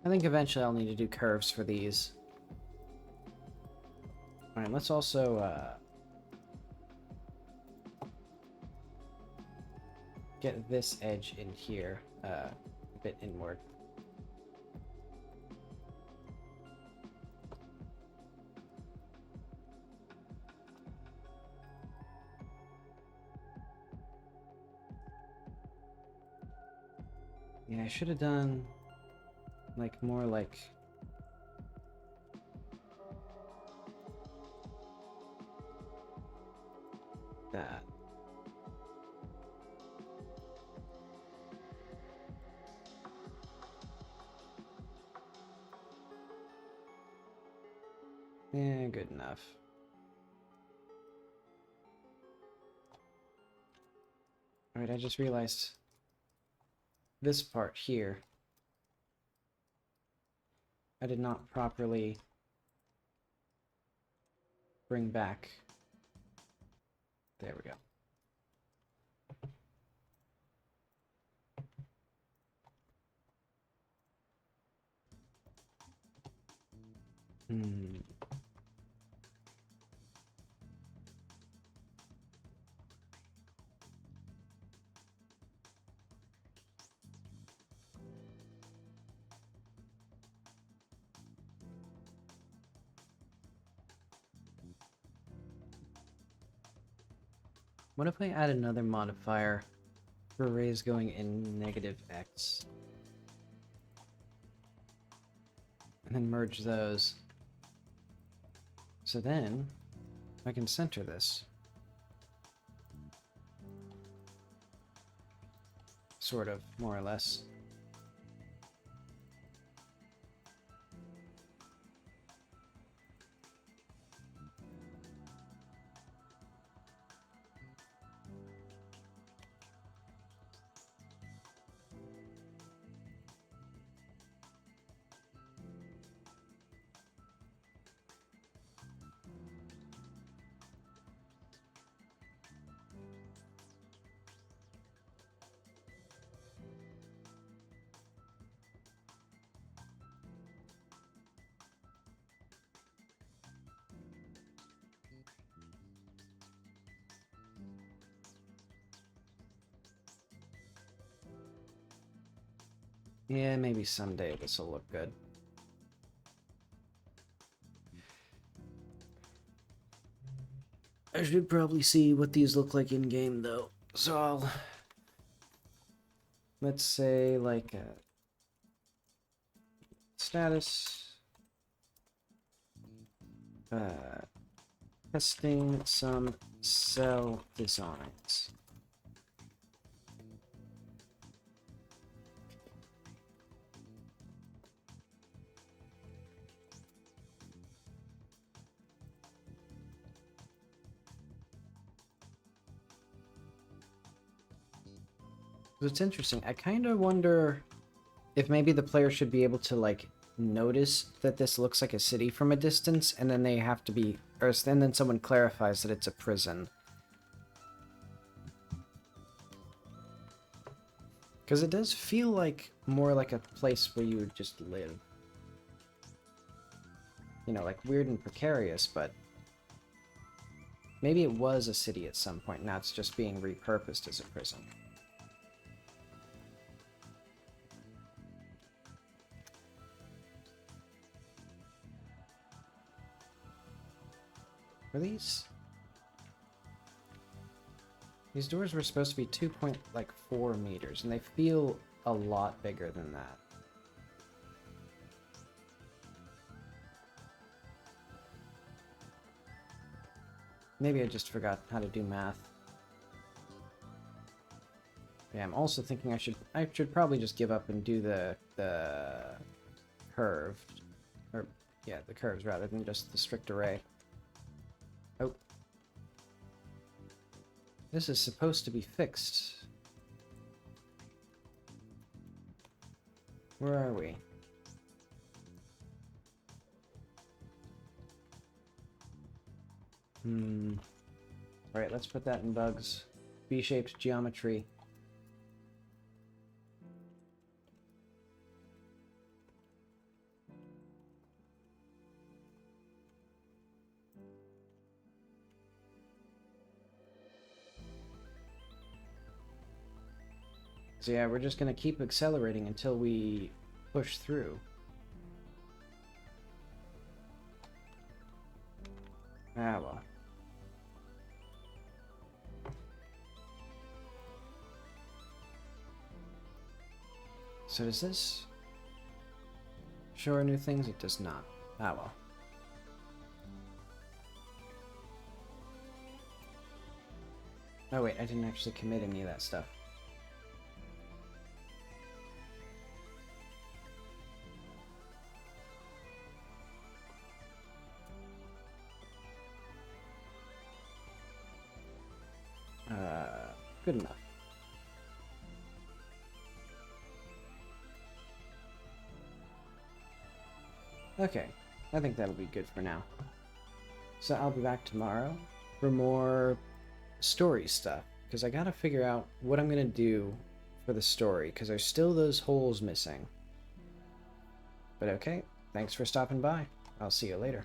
I think eventually I'll need to do curves for these. Alright, let's also get this edge in here, a bit inward. Yeah, I should have done like more like that. Yeah, good enough. Alright, I just realized this part here I did not properly bring back. There we go. Hmm. What if I add another modifier for arrays going in -x? And then merge those. So then I can center this. Sort of, more or less. Yeah, maybe someday this will look good. I should probably see what these look like in game though. So I'll, let's say like status testing some cell designs. It's interesting. I kind of wonder if maybe the player should be able to like notice that this looks like a city from a distance, and then they have to be, or and then someone clarifies that it's a prison. Because it does feel like more like a place where you would just live. You know, like weird and precarious, but maybe it was a city at some point. Now it's just being repurposed as a prison. Are these? These doors were supposed to be 2.4 meters, and they feel a lot bigger than that. Maybe I just forgot how to do math. Yeah, I'm also thinking I should probably just give up and do the curved, or yeah, the curves rather than just the strict array. Oh. This is supposed to be fixed. Where are we? Alright, let's put that in bugs. V-shaped geometry. So yeah, we're just gonna keep accelerating until we push through. Ah, well. So does this show our new things? It does not. Ah, well. Oh wait, I didn't actually commit any of that stuff. Good enough. Okay, I think that'll be good for now. So I'll be back tomorrow for more story stuff, because I gotta figure out what I'm gonna do for the story, because there's still those holes missing. But okay, thanks for stopping by. I'll see you later.